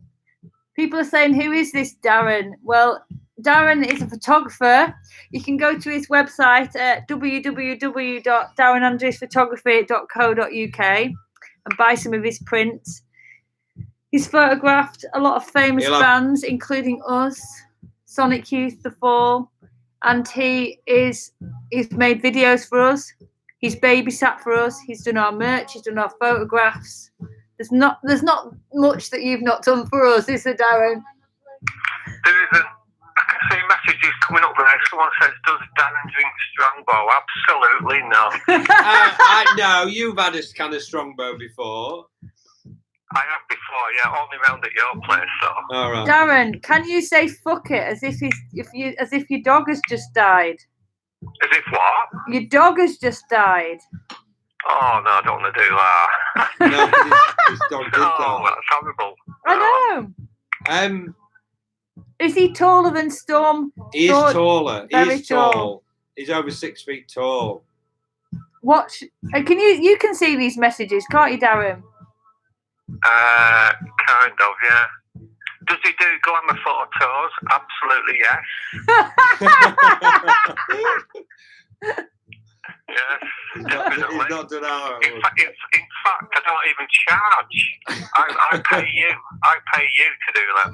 Speaker 2: People are saying, who is this Darren? Well, Darren is a photographer. You can go to his website at www.darrenandrewsphotography.co.uk and buy some of his prints. He's photographed a lot of famous bands, including us, Sonic Youth, The Fall, and he's made videos for us. He's babysat for us. He's done our merch. He's done our photographs. There's not much that you've not done for us, is there, Darren?
Speaker 3: There isn't. I can see messages coming up there. Someone says, does Darren drink Strongbow? Absolutely not.
Speaker 1: No, you've had a kind of Strongbow before.
Speaker 3: I have before, yeah, only round at your place, so.
Speaker 1: All right.
Speaker 2: Darren, can you say fuck it as if your dog has just died?
Speaker 3: As if what?
Speaker 2: Your dog has just died.
Speaker 3: Oh no, I don't want to do that.
Speaker 1: No, his dog did die.
Speaker 3: That's horrible.
Speaker 2: I know. Is he taller than Storm?
Speaker 1: He is taller. He
Speaker 2: Very
Speaker 1: is tall. He's over 6 feet tall.
Speaker 2: Can you can see these messages, can't you, Darren?
Speaker 3: Kind of, yeah. Does he do glamour photos? Absolutely, yes. Yes, definitely.
Speaker 1: He's not done our
Speaker 3: in fact, I don't even charge. I pay you. I pay you to do them.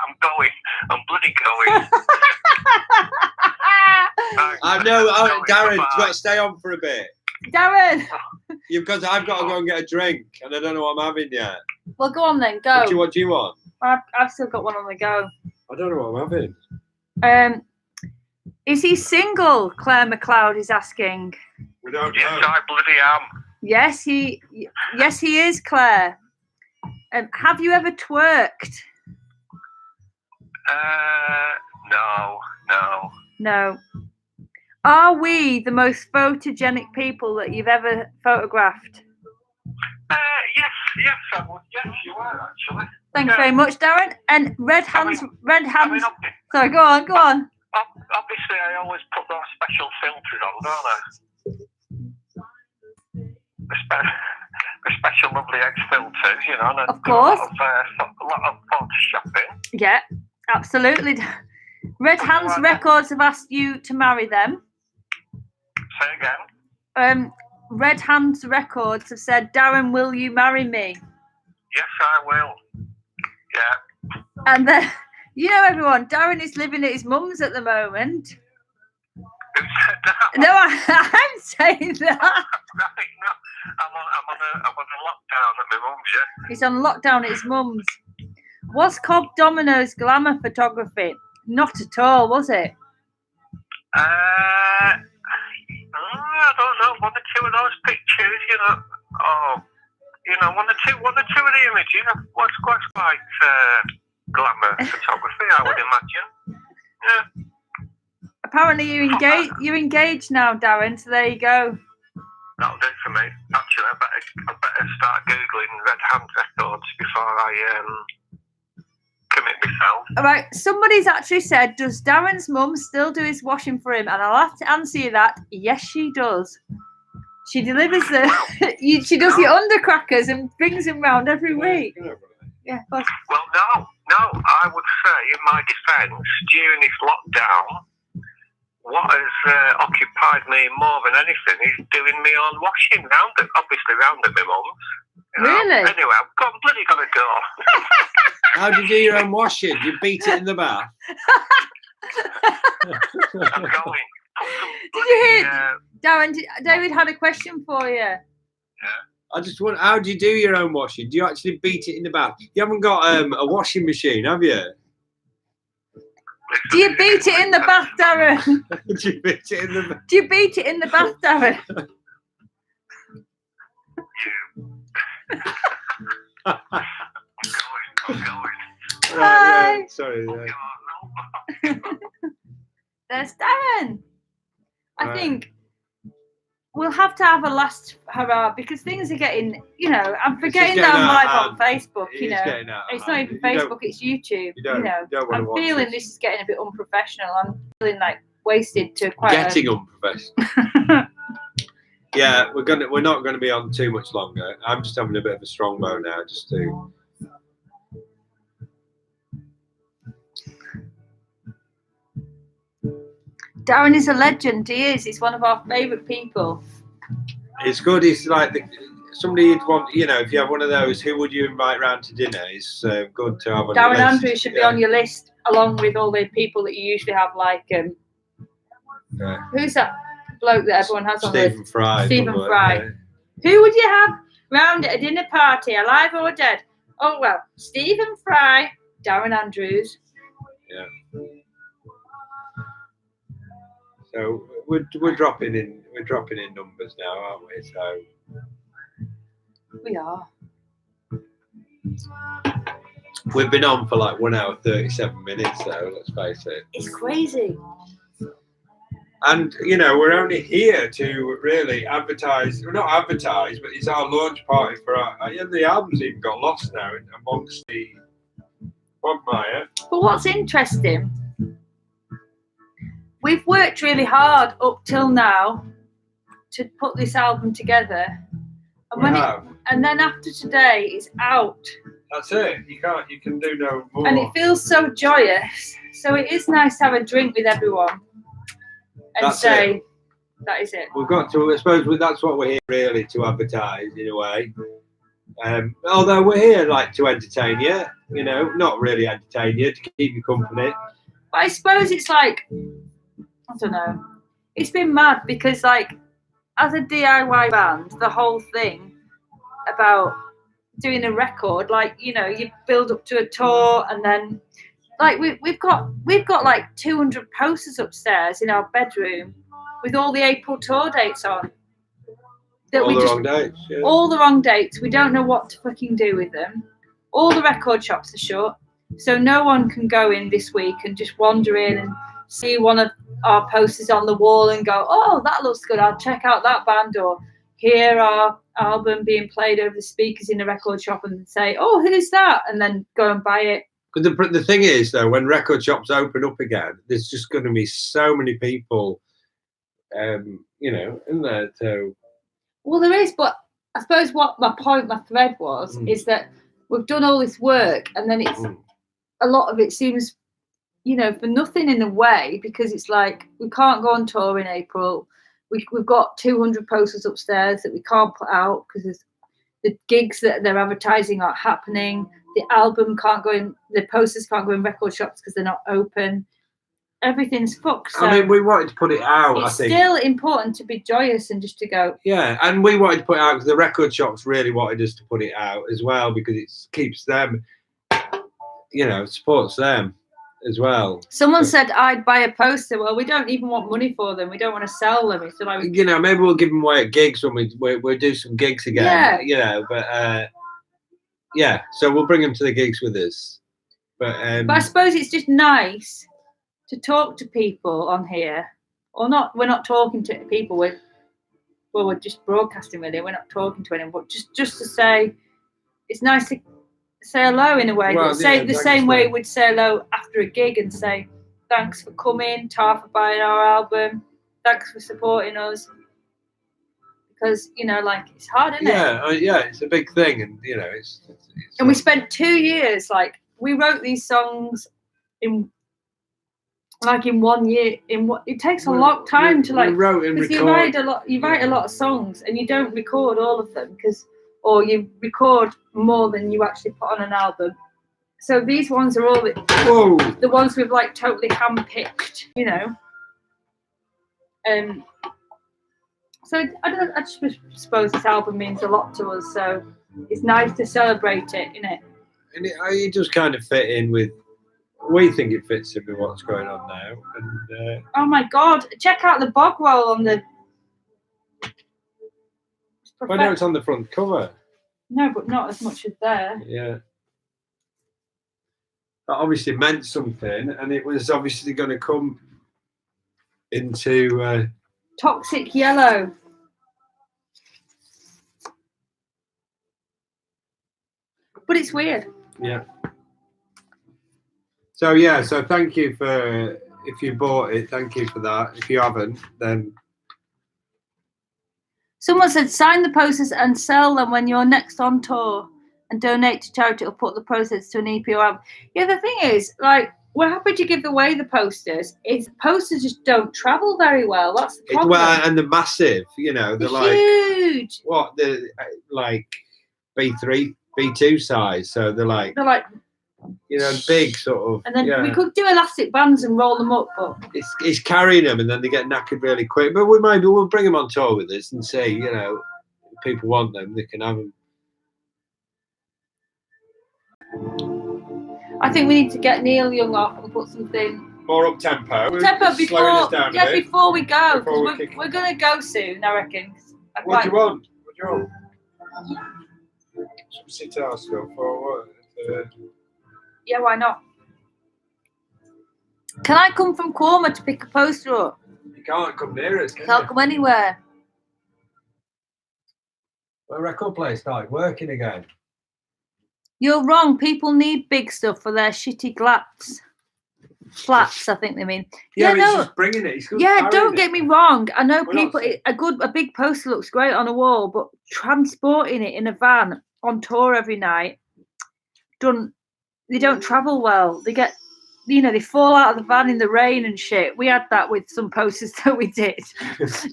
Speaker 3: I'm bloody going.
Speaker 1: I know, Darren, you've got to stay on for a bit.
Speaker 2: Darren!
Speaker 1: Because I've got to go and get a drink, and I don't know what I'm having yet.
Speaker 2: Well, go on then, go.
Speaker 1: What do you want?
Speaker 2: I've still got one on the go.
Speaker 1: I don't know what I'm having.
Speaker 2: Is he single? Claire McLeod is asking.
Speaker 1: We don't know.
Speaker 3: Yes, I bloody am.
Speaker 2: Yes, he is, Claire. Have you ever twerked? No. Are we the most photogenic people that you've ever photographed?
Speaker 3: Yes, I would. Yes, you are actually.
Speaker 2: Thanks very much, Darren. And red hands. Sorry, go on.
Speaker 3: Obviously, I always put those special filters on, don't I? The special lovely X filters, you know. And
Speaker 2: of course.
Speaker 3: A lot of photoshopping.
Speaker 2: Yeah, absolutely. Red Hands Records have asked you to marry them.
Speaker 3: Say again.
Speaker 2: Red Hands Records have said, Darren, will you marry me?
Speaker 3: Yes, I will. Yeah.
Speaker 2: And then, you know, everyone, Darren is living at his mum's at the moment.
Speaker 3: Who said that?
Speaker 2: No, I'm saying that.
Speaker 3: Right, no. I'm on a lockdown at my mum's, yeah.
Speaker 2: He's on lockdown at his mum's. Was Cobb Domino's glamour photography? Not at all, was it?
Speaker 3: I don't know. One or two of those pictures, you know. Oh, you know, one or two of the images was quite glamour photography, I would imagine. Yeah.
Speaker 2: Apparently you're engaged now, Darren, so there you go.
Speaker 3: That'll do for me. Actually, I better start Googling red hand records before I commit myself.
Speaker 2: All right, somebody's actually said, does Darren's mum still do his washing for him? And I'll have to answer you that, yes, she does. She delivers she does the undercrackers and brings them round every week. Yeah, of course.
Speaker 3: Well, no, I would say, in my defence, during this lockdown, what has occupied me more than anything is doing my own washing round at my mum's.
Speaker 2: Really?
Speaker 3: Anyway, I'm bloody gonna go.
Speaker 1: How do you do your own washing? Do you beat it in the bath?
Speaker 3: I'm going.
Speaker 2: Did you hear, Darren? David had a question for you.
Speaker 3: Yeah.
Speaker 1: I just want. How do you do your own washing? Do you actually beat it in the bath? You haven't got a washing machine, have you?
Speaker 2: Do you beat it in the bath, Darren?
Speaker 1: Do you beat it in the bath?
Speaker 2: Do you beat it in the bath, Darren?
Speaker 3: I'm going.
Speaker 2: Bye.
Speaker 1: Yeah, sorry. Yeah.
Speaker 2: There's Darren. I
Speaker 1: Right.
Speaker 2: think we'll have to have a last hurrah because things are getting, I'm forgetting
Speaker 1: getting
Speaker 2: that I'm
Speaker 1: out
Speaker 2: live
Speaker 1: of
Speaker 2: on
Speaker 1: hand.
Speaker 2: Facebook,
Speaker 1: It is getting out of
Speaker 2: It's not
Speaker 1: hand.
Speaker 2: even
Speaker 1: You don't-
Speaker 2: Facebook, it's YouTube.
Speaker 1: you don't wanna
Speaker 2: I'm
Speaker 1: watch
Speaker 2: feeling
Speaker 1: this.
Speaker 2: this is getting a bit unprofessional. I'm feeling like wasted to quite
Speaker 1: Getting unprofessional. Yeah, we're not gonna be on too much longer. I'm just having a bit of a strongbow now, just to.
Speaker 2: Darren is a legend. He is. He's one of our favourite people.
Speaker 1: It's good. It's like somebody you'd want. If you have one of those, who would you invite round to dinner? It's good to have on your
Speaker 2: Darren
Speaker 1: list.
Speaker 2: Andrews should be on your list along with all the people that you usually have, like who's that bloke that everyone has on the
Speaker 1: Stephen
Speaker 2: list?
Speaker 1: Fry.
Speaker 2: Stephen
Speaker 1: probably,
Speaker 2: Fry.
Speaker 1: yeah.
Speaker 2: Who would you have round at a dinner party, alive or dead? Oh well, Stephen Fry, Darren Andrews.
Speaker 1: Yeah. So we're dropping in numbers now, aren't we? So
Speaker 2: We are.
Speaker 1: we've been on for like 1 hour 37 minutes. So let's face it.
Speaker 2: It's crazy.
Speaker 1: And we're only here to really advertise. Well, not advertise, but it's our launch party for the album's even got lost now amongst the quagmire.
Speaker 2: But what's interesting, we've worked really hard up till now to put this album together, and then after today it's out,
Speaker 1: That's it. You can do no more.
Speaker 2: and it feels so joyous. So it is nice to have a drink with everyone and
Speaker 1: That's
Speaker 2: say
Speaker 1: it.
Speaker 2: that is it.
Speaker 1: We've got to. I suppose that's what we're here really to advertise in a way. Although we're here like to entertain you, not really entertain you, to keep you company.
Speaker 2: But I suppose it's like, I don't know. It's been mad because, like, as a DIY band, the whole thing about doing a record, like, you build up to a tour, and then, like, we've got like 200 posters upstairs in our bedroom with all the April tour dates on.
Speaker 1: Wrong dates. Yeah.
Speaker 2: All the wrong dates. We don't know what to fucking do with them. All the record shops are shut, so no one can go in this week and just wander in and see one of our posters on the wall and go, oh, that looks good, I'll check out that band, or hear our album being played over the speakers in a record shop and say, oh, who's that? And then go and buy it.
Speaker 1: But the thing is, though, when record shops open up again, there's just going to be so many people, in there. So.
Speaker 2: Well, there is, but I suppose what my thread was is that we've done all this work, and then it's a lot of it seems, for nothing in a way, because it's like we can't go on tour in April. We've got 200 posters upstairs that we can't put out because the gigs that they're advertising aren't happening. The album can't go in, the posters can't go in record shops because they're not open. Everything's fucked. So
Speaker 1: I mean, we wanted to put it out, I
Speaker 2: it's
Speaker 1: think.
Speaker 2: still important to be joyous and just to go.
Speaker 1: Yeah, and we wanted to put it out because the record shops really wanted us to put it out as well, because it keeps them, supports them as well.
Speaker 2: Someone said I'd buy a poster. Well, we don't even want money for them. We don't want to sell them. It's like,
Speaker 1: maybe we'll give them away at gigs when we'll do some gigs again.
Speaker 2: Yeah.
Speaker 1: But so we'll bring them to the gigs with us. But
Speaker 2: I suppose it's just nice to talk to people on here, or not. We're not talking to people. We're just broadcasting really. We're not talking to anyone, but just to say, it's nice to say hello in a way.
Speaker 1: Well,
Speaker 2: say the same way we'd say hello after a gig and say, thanks for coming, Tar for buying our album, thanks for supporting us. Because, you know, like, it's hard, isn't it?
Speaker 1: Yeah, it's a big thing. And, you know, it's
Speaker 2: and we spent 2 years, like, we wrote these songs in 1 year. It takes a long time to, like,
Speaker 1: wrote and
Speaker 2: because you write a lot of songs and you don't record all of them or you record more than you actually put on an album. So these ones are all the ones we've, like, totally handpicked, you know. So I just suppose this album means a lot to us. So it's nice to celebrate it, isn't it?
Speaker 1: And it does kind of fit in with. We think it fits in with what's going on now. And
Speaker 2: oh my God! Check out the bog roll on the.
Speaker 1: I know it's on the front cover.
Speaker 2: No, but not as much as there.
Speaker 1: Yeah. That obviously meant something, and it was obviously going to come into.
Speaker 2: Toxic Yellow. But it's weird.
Speaker 1: Yeah. So thank you for, if you bought it, thank you for that. If you haven't, then.
Speaker 2: Someone said sign the posters and sell them when you're next on tour and donate to charity or put the proceeds to an EP or album. Yeah, the thing is, like, we're happy to give away the posters. Posters just don't travel very well. That's the problem.
Speaker 1: Well, and they're massive, you know, they're like
Speaker 2: huge.
Speaker 1: What the like B3, B2 size, so they're like you know, big sort of.
Speaker 2: And then we could do elastic bands and roll them up, but
Speaker 1: it's carrying them, and then they get knackered really quick. But we'll bring them on tour with us and see, you know, if people want them, they can have them.
Speaker 2: I think we need to get Neil Young off and put something
Speaker 1: more up tempo.
Speaker 2: Before we go. We're gonna go soon, I reckon.
Speaker 1: What do you want? Some sitar stuff or what?
Speaker 2: Yeah, why not? Can I come from Corma to pick a poster up?
Speaker 1: You can't come near us.
Speaker 2: Can't come anywhere.
Speaker 1: My record player started working again.
Speaker 2: You're wrong. People need big stuff for their shitty flats, I think they mean.
Speaker 1: Yeah, no. He's just bringing it.
Speaker 2: Don't get me wrong. I know a big poster looks great on a wall, but transporting it in a van on tour every night, they don't travel well. They get, you know, they fall out of the van in the rain and shit. We had that with some posters that we did.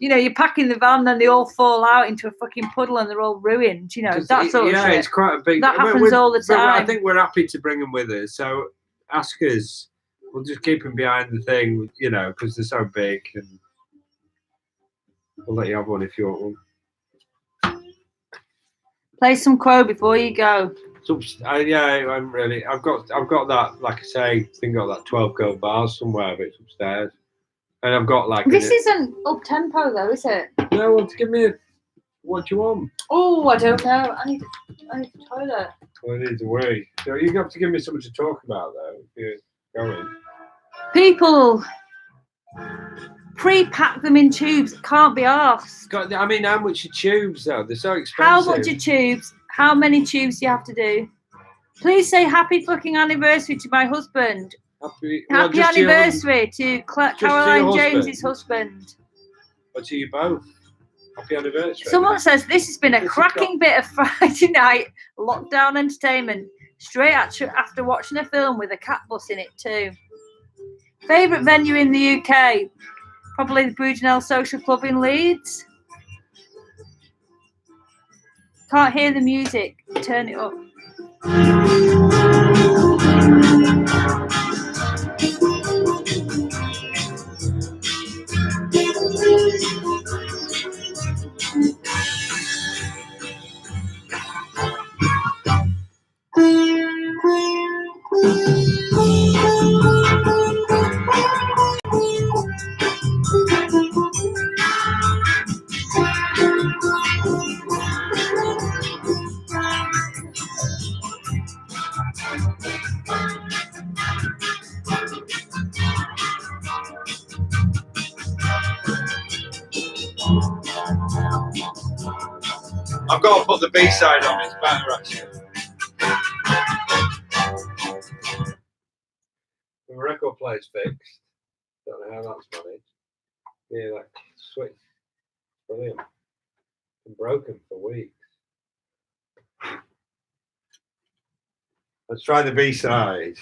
Speaker 2: You know, you're packing the van, then they all fall out into a fucking puddle and they're all ruined. You know, that sort of shit.
Speaker 1: Yeah, it's quite a big.
Speaker 2: That happens all the time.
Speaker 1: I think we're happy to bring them with us. So ask us. We'll just keep them behind the thing, you know, because they're so big, and we'll let you have one if you want one.
Speaker 2: Play some Crow before you go.
Speaker 1: I'm really. I've got that. Like I say, I think I've got that 12 gold bars somewhere, but it's upstairs. And I've got like.
Speaker 2: This isn't up tempo though, is it?
Speaker 1: No, well, give me. What do you want?
Speaker 2: Oh, I don't know. I need the toilet.
Speaker 1: Well, it is away. So you have to give me something to talk about though. If you're going.
Speaker 2: People pre-pack them in tubes. Can't be asked.
Speaker 1: I mean, how much are tubes though? They're so expensive.
Speaker 2: How much are tubes? How many tubes do you have to do? Please say happy fucking anniversary to my husband. Happy anniversary to Caroline James's husband.
Speaker 1: Or to you both. Happy anniversary.
Speaker 2: Someone says this has been a cracking bit of Friday night lockdown entertainment. Straight after watching a film with a cat bus in it too. Favourite venue in the UK? Probably the Brudenell Social Club in Leeds. Can't hear the music. Turn it up.
Speaker 1: I've got to put the B-side on. It's better actually. The record player's fixed. Don't know how that's managed. Yeah, that switch. Brilliant. Been broken for weeks. Let's try the B-side.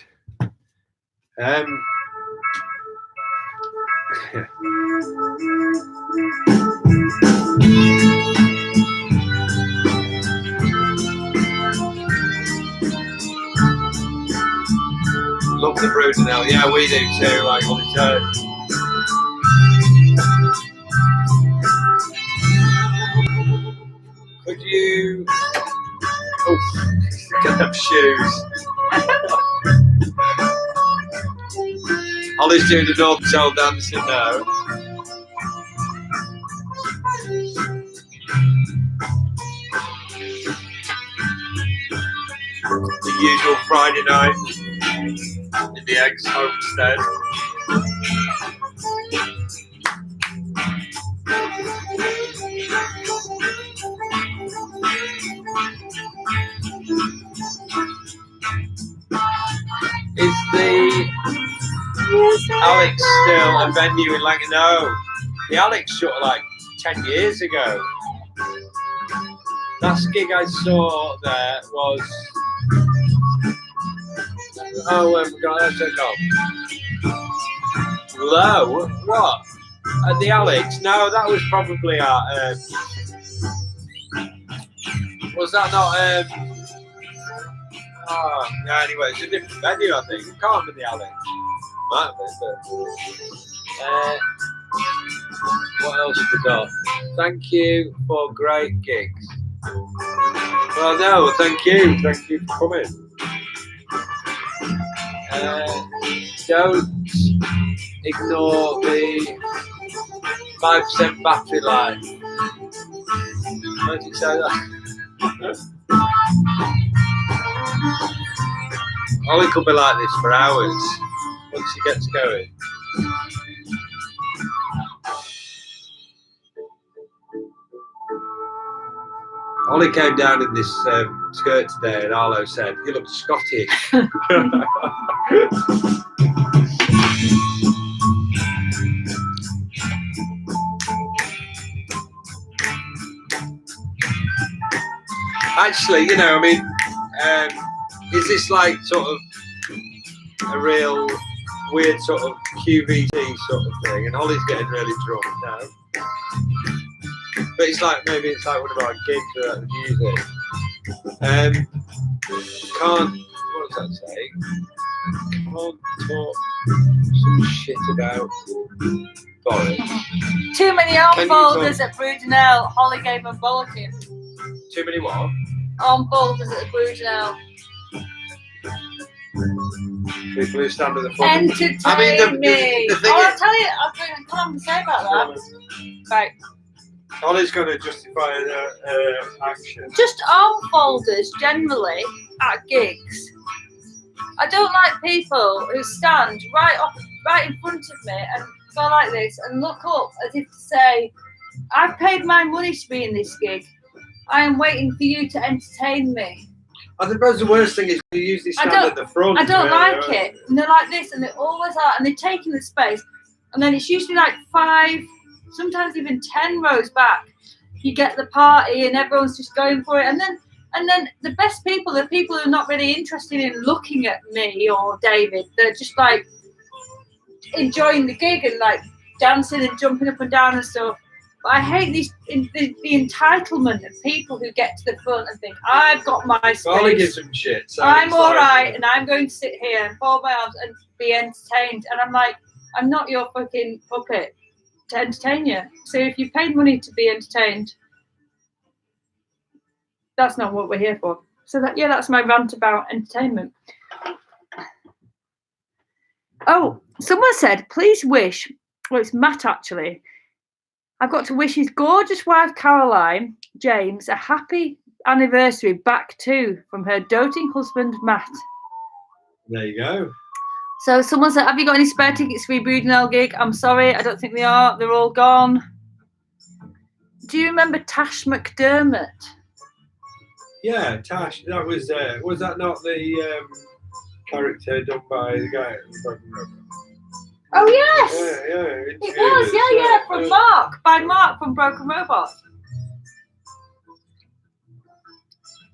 Speaker 1: Love the Brudenell. Yeah, we do too, like on its own. Could you... Oh, get them shoes. Ollie's doing the North Soul dancing now. The usual Friday night in the ex homestead. Is the Alex still a venue in Langley? No, the Alex shut like 10 years ago. Last gig I saw there was oh my god, that's it gone. Low? What? At the Alex? No, that was probably at was that not oh, no, anyway, it's a different venue, I think. It can't be the Alex. Might be, but what else have we got? Thank you for great gigs. Well, no, thank you. Thank you for coming. Don't ignore the 5% battery life. Why did you say that? Ollie could be like this for hours once he gets going. Ollie came down in this skirt today and Arlo said, "You look Scottish." Actually, you know, I mean, is this like sort of a real weird sort of QVT sort of thing? And Ollie's getting really drunk now. But it's like, maybe it's like one of our gigs without the music. Can't, what does that say? Can't talk some shit about Boris.
Speaker 2: Too many arm folders at Brudenell. Holly gave him bollocking.
Speaker 1: Too many what?
Speaker 2: Arm folders at Brudenell.
Speaker 1: People who stand at the front.
Speaker 2: Entertain
Speaker 1: I mean,
Speaker 2: me.
Speaker 1: the thing
Speaker 2: I'll
Speaker 1: is,
Speaker 2: tell you, I've got something to say about that. Right.
Speaker 1: Ollie's going to justify the action.
Speaker 2: Just arm folders generally at gigs. I don't like people who stand right in front of me and go like this and look up as if to say, "I've paid my money to be in this gig. I am waiting for you to entertain me."
Speaker 1: I suppose the worst thing is you usually stand at the front.
Speaker 2: I don't like it. And they're like this, and they always are, and they're taking the space, and then it's usually like 5, sometimes even 10 rows back. You get the party, and everyone's just going for it, and then the best people are people who are not really interested in looking at me or David. They're just like enjoying the gig and like dancing and jumping up and down and stuff. But I hate the entitlement of people who get to the front and think, "I've got my space.
Speaker 1: Ollie gives them shit. So
Speaker 2: I'm all right, and I'm going to sit here and fold my arms and be entertained." And I'm like, I'm not your fucking puppet to entertain you. So if you paid money to be entertained, that's not what we're here for. So that's my rant about entertainment. Oh, someone said, please wish, well, it's Matt actually. I've got to wish his gorgeous wife, Caroline James, a happy anniversary back to from her doting husband, Matt.
Speaker 1: There you go.
Speaker 2: So someone said, have you got any spare tickets for your Brudenell gig? I'm sorry, I don't think they are. They're all gone. Do you remember Tash McDermott?
Speaker 1: Yeah, Tash. That was that not the character done by the guy?
Speaker 2: Oh yes,
Speaker 1: Yeah.
Speaker 2: it was. Yeah, from Mark, by Mark from Broken Robot.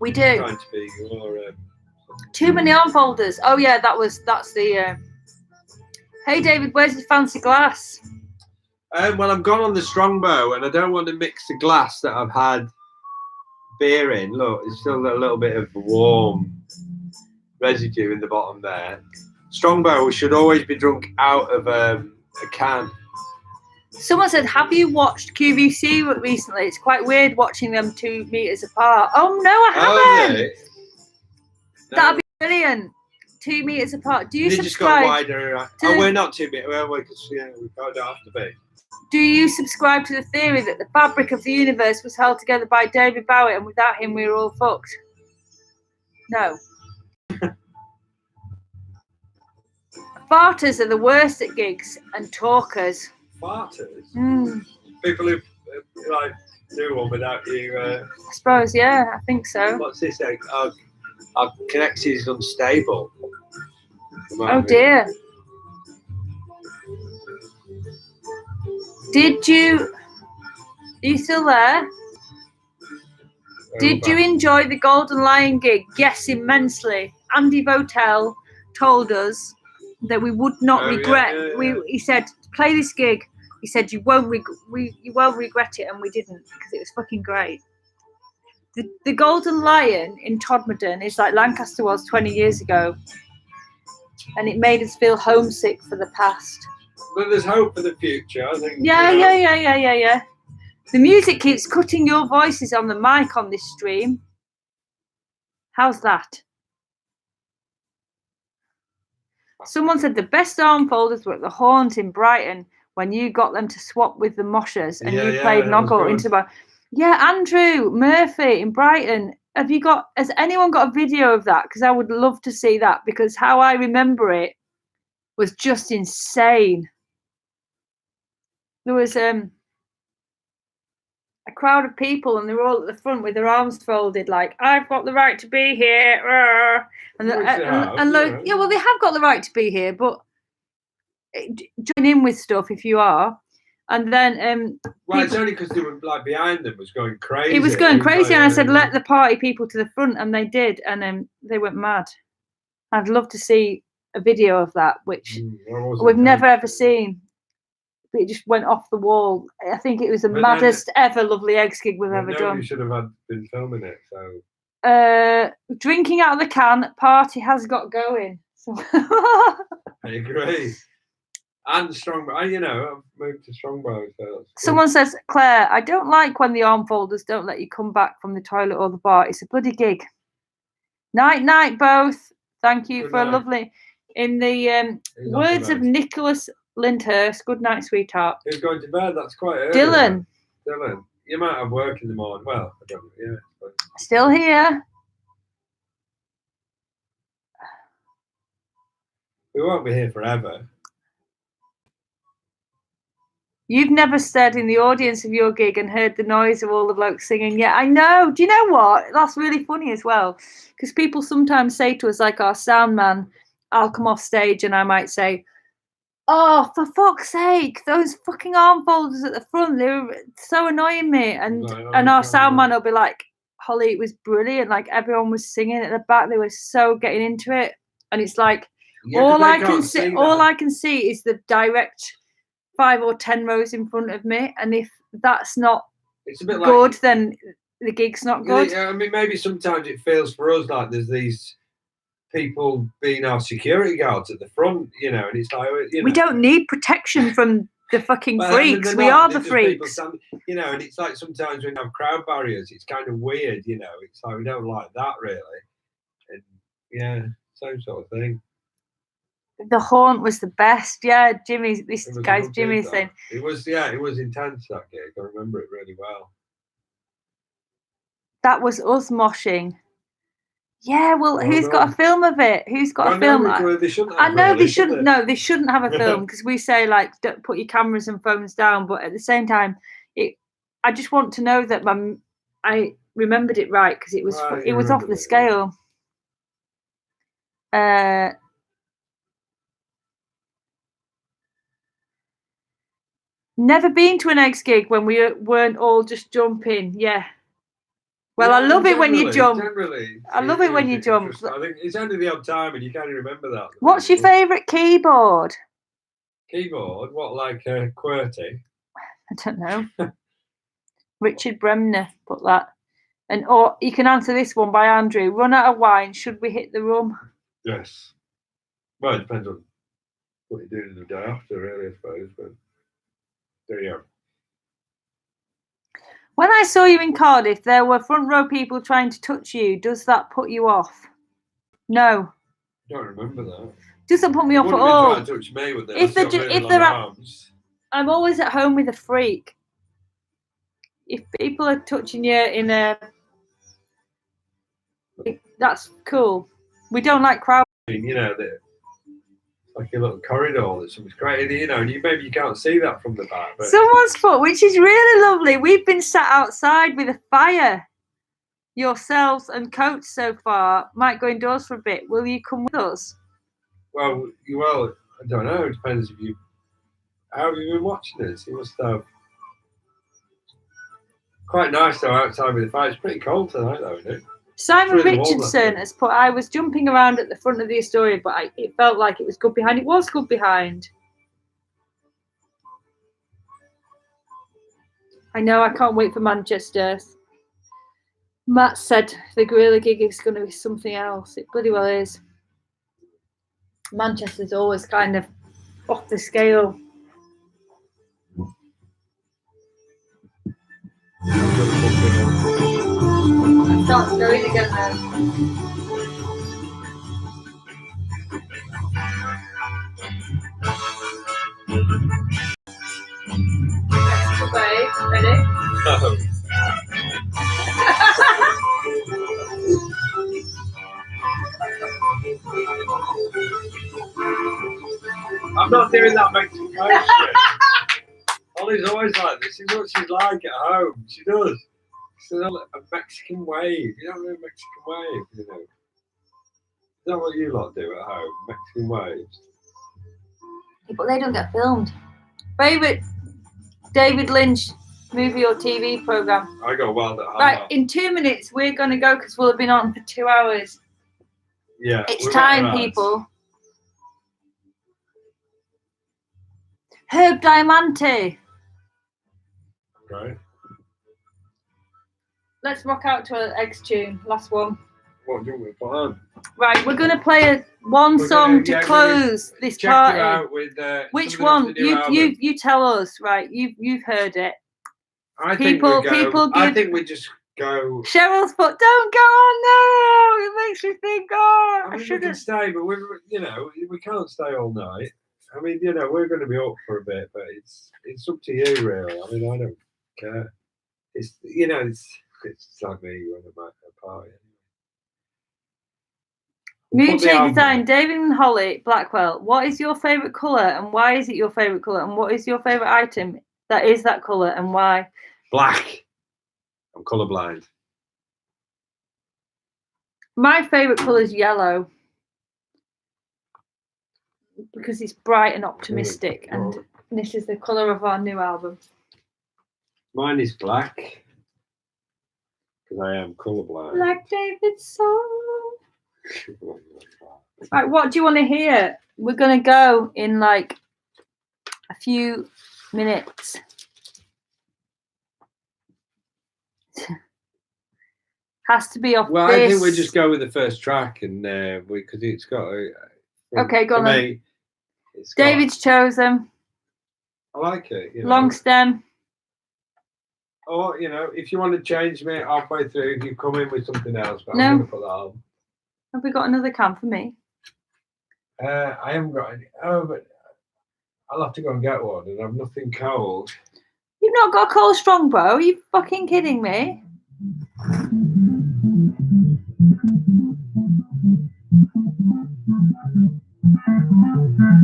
Speaker 2: We do.
Speaker 1: Trying to be more.
Speaker 2: Too many arm folders. Oh yeah, that's the. Hey David, where's the fancy glass?
Speaker 1: Well, I'm gone on the Strongbow, and I don't want to mix the glass that I've had beer in. Look, it's still got a little bit of warm residue in the bottom there. Strongbow should always be drunk out of a can.
Speaker 2: Someone said, have you watched QVC recently? It's quite weird watching them 2 meters apart. Oh no, I haven't.
Speaker 1: No.
Speaker 2: That'd be brilliant. 2 meters apart. Do you
Speaker 1: They
Speaker 2: subscribe?
Speaker 1: just got wider. We're not 2 meters. Well, because we don't have to be.
Speaker 2: Do you subscribe to the theory that the fabric of the universe was held together by David Bowie, and without him we were all fucked? No. Farters are the worst at gigs and talkers.
Speaker 1: Farters?
Speaker 2: Mm.
Speaker 1: People who like do one without you.
Speaker 2: I suppose, yeah, I think so.
Speaker 1: What's this? Our connection is unstable.
Speaker 2: Oh dear. Did you? Are you still there? Did you enjoy the Golden Lion gig? Yes, immensely. Andy Votel told us that we would not regret.
Speaker 1: Yeah.
Speaker 2: He said, "Play this gig." He said, "You won't regret it," and we didn't because it was fucking great. The Golden Lion in Todmorden is like Lancaster was 20 years ago, and it made us feel homesick for the past.
Speaker 1: But there's hope for the future, I think.
Speaker 2: Yeah. The music keeps cutting your voices on the mic on this stream. How's that? Someone said the best arm folders were at the Horns in Brighton when you got them to swap with the moshers and you played Noggle into the bar. Yeah, Andrew Murphy in Brighton. Has anyone got a video of that? Because I would love to see that, because how I remember it was just insane. There was a crowd of people, and they were all at the front with their arms folded, like, I've got the right to be here. Well, they have got the right to be here, but join in with stuff if you are. And then
Speaker 1: it's only because they were like behind them was going crazy.
Speaker 2: It was going crazy, and I said, let the party people to the front, and they did, and they went mad. I'd love to see a video of that, which we've never ever seen. It just went off the wall. I think it was the maddest ever Lovely Eggs gig we've ever done.
Speaker 1: You should have been filming it. So
Speaker 2: drinking out of the can, party has got going. So
Speaker 1: I agree. And Strongbow, I've moved to Strongbow. So
Speaker 2: someone says, Claire, I don't like when the arm folders don't let you come back from the toilet or the bar. It's a bloody gig. Night, both. Thank you for a lovely. In the words of Nicholas Lyndhurst, good night, sweetheart.
Speaker 1: Who's going to bed? That's quite early.
Speaker 2: Dylan,
Speaker 1: you might have work in the morning. Well, I don't know. Yeah.
Speaker 2: Still here.
Speaker 1: We won't be here forever.
Speaker 2: You've never stood in the audience of your gig and heard the noise of all the blokes singing. Yeah, I know. Do you know what? That's really funny as well. Because people sometimes say to us, like our sound man, I'll come off stage and I might say, oh, for fuck's sake, those fucking arm folders at the front, they were so annoying me. And our sound man will be like, Holly, it was brilliant. Like, everyone was singing at the back. They were so getting into it. And it's like, all I can see is the direct 5 or 10 rows in front of me. And if that's not good, then the gig's not good.
Speaker 1: Yeah, I mean, maybe sometimes it feels for us like there's these people being our security guards at the front, and it's like,
Speaker 2: we don't need protection from the fucking freaks. We are the freaks.
Speaker 1: And it's like sometimes when we have crowd barriers, it's kind of weird, it's like we don't like that really. And yeah, same sort of thing.
Speaker 2: The Haunt was the best. Yeah, Jimmy's saying.
Speaker 1: It was intense, that gig. I remember it really well.
Speaker 2: That was us moshing. Yeah, well, who's got a film of it? Who's got a film?
Speaker 1: They shouldn't
Speaker 2: have they shouldn't. No, they shouldn't have a film, because we say, like, don't put your cameras and phones down. But at the same time, I just want to know that I remembered it right because it was
Speaker 1: Right,
Speaker 2: it was off the
Speaker 1: remembered it,
Speaker 2: scale. Never been to an eggs gig when we weren't all just jumping. Yeah. Well,
Speaker 1: Yeah,
Speaker 2: I love it when you jump.
Speaker 1: Generally,
Speaker 2: I love it when you jump.
Speaker 1: I think it's only the odd time, and you can't remember that.
Speaker 2: What's your favourite keyboard?
Speaker 1: Keyboard? What, like QWERTY?
Speaker 2: I don't know. Richard Bremner put that. And or you can answer this one by Andrew. Run out of wine. Should we hit the rum?
Speaker 1: Yes. Well, it depends on what you're doing the day after, really, I suppose. But there you go.
Speaker 2: When I saw you in Cardiff, there were front row people trying to touch you. Does that put you off? No.
Speaker 1: I don't remember that.
Speaker 2: Doesn't put me off at
Speaker 1: Wouldn't be
Speaker 2: all.
Speaker 1: trying to touch me with
Speaker 2: If they're arms. I'm always at home with a freak. If people are touching you in a, that's cool. We don't like crowds.
Speaker 1: You know, like a little corridor that someone's created, you know, and maybe you can't see that from the back. But
Speaker 2: someone's foot, which is really lovely. We've been sat outside with a fire, yourselves and Coach so far. Might go indoors for a bit. Will you come with us?
Speaker 1: Well, I don't know. It depends how have you been watching this? You must have. Quite nice though outside with the fire. It's pretty cold tonight though, isn't it?
Speaker 2: Simon Richardson has put, I was jumping around at the front of the Astoria, but it felt like it was good behind. It was good behind. I know, I can't wait for Manchester. Matt said the gorilla gig is going to be something else. It bloody well is. Manchester's always kind of off the scale. I start going again now. Okay, ready?
Speaker 1: I'm not doing that Mexican shit. Ollie's always like this. This is what she's like at home. She does. She's a Mexican wave. You don't know a Mexican wave, you know. Is that what you lot do at home? Mexican waves?
Speaker 2: Yeah, but they don't get filmed. Favourite David Lynch movie or TV programme?
Speaker 1: I go wild at home.
Speaker 2: Right, in 2 minutes we're going to go because we'll have been on for 2 hours.
Speaker 1: Yeah.
Speaker 2: It's time, people. Herb Diamante.
Speaker 1: Right.
Speaker 2: Let's rock out to an Eggs tune. Last one.
Speaker 1: What do we put on?
Speaker 2: Right, we're going to play one song to close this party.
Speaker 1: Check you out with,
Speaker 2: which one? You tell us. Right, you've heard it.
Speaker 1: I think we just go.
Speaker 2: Cheryl's put, don't go on now. It makes me think, oh, I shouldn't.
Speaker 1: We can stay, but we can't stay all night. I mean, we're going to be up for a bit, but it's up to you, really. I mean, I don't care. It's like me when I'm at a party.
Speaker 2: Moonshade Design, David and Holly Blackwell. What is your favourite colour and why is it your favourite colour? And what is your favourite item that is that colour and why?
Speaker 1: Black. I'm colourblind.
Speaker 2: My favourite colour is yellow because it's bright and optimistic, and this is the colour of our new album.
Speaker 1: Mine is black because I am colourblind.
Speaker 2: Like David's song. Right, what do you want to hear? We're going to go in like a few minutes. Has to be off.
Speaker 1: Well,
Speaker 2: this.
Speaker 1: I think we'll just go with the first track, and because it's got.
Speaker 2: Okay, go on.
Speaker 1: Me,
Speaker 2: David's chosen.
Speaker 1: I like it.
Speaker 2: Long stem.
Speaker 1: Or if you want to change me halfway through, you come in with something else. But
Speaker 2: no.
Speaker 1: I'm going to put that on.
Speaker 2: Have we got another can for me?
Speaker 1: I haven't got any. Oh, but I'll have to go and get one, and I've nothing cold.
Speaker 2: You've not got a cold Strongbow? Are you fucking kidding me?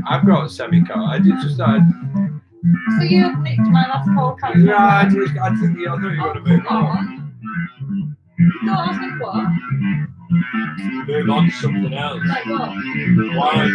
Speaker 1: I've got a semi-cold. I just started.
Speaker 2: So you've nicked my last call, can't you?
Speaker 1: Yeah, I think you're going to move on.
Speaker 2: No, I was going to what?
Speaker 1: Move on to something else.
Speaker 2: Like what?
Speaker 1: Why?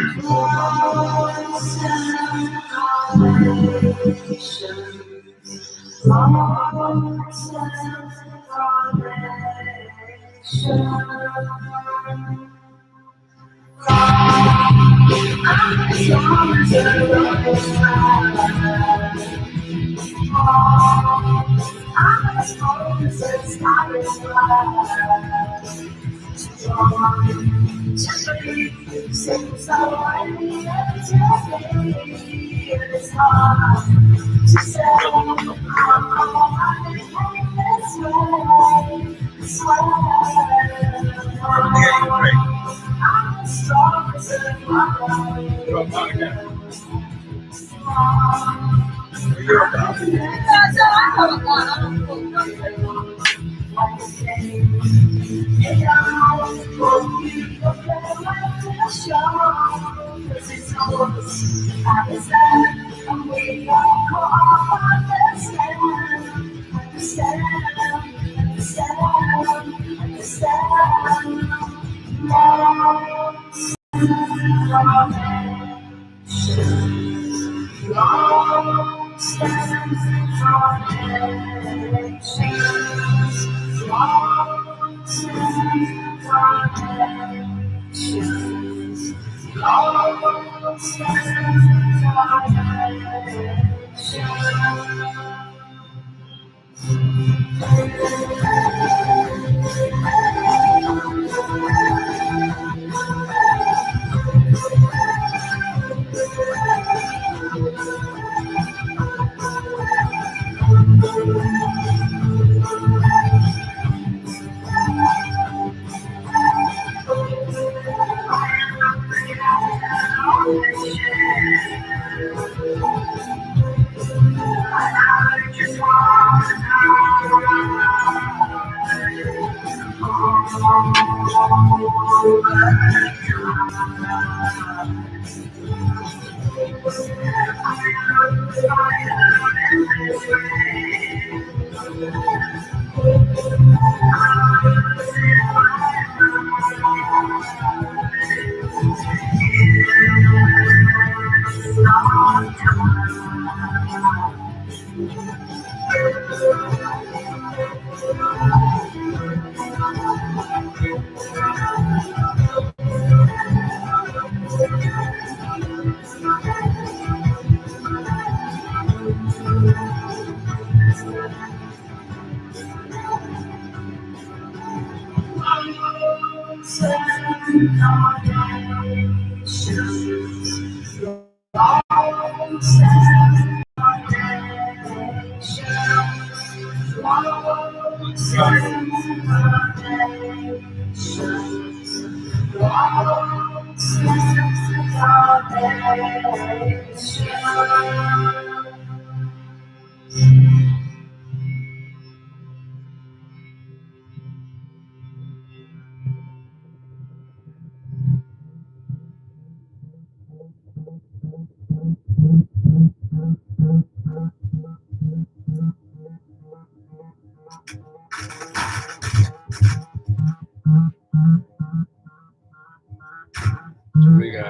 Speaker 1: Here we go.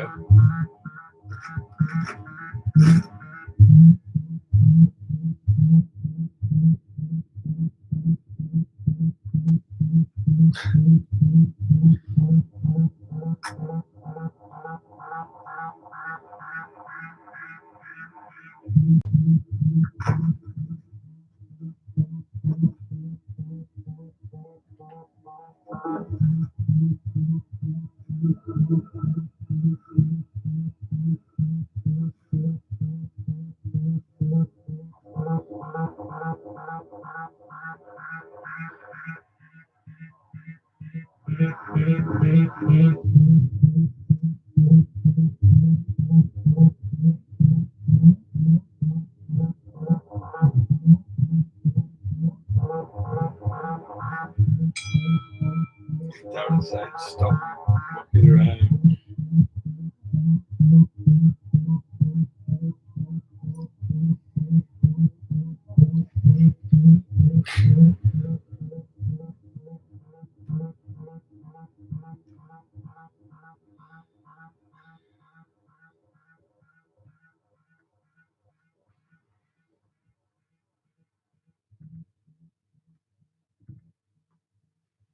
Speaker 1: Darren said, stop walking around.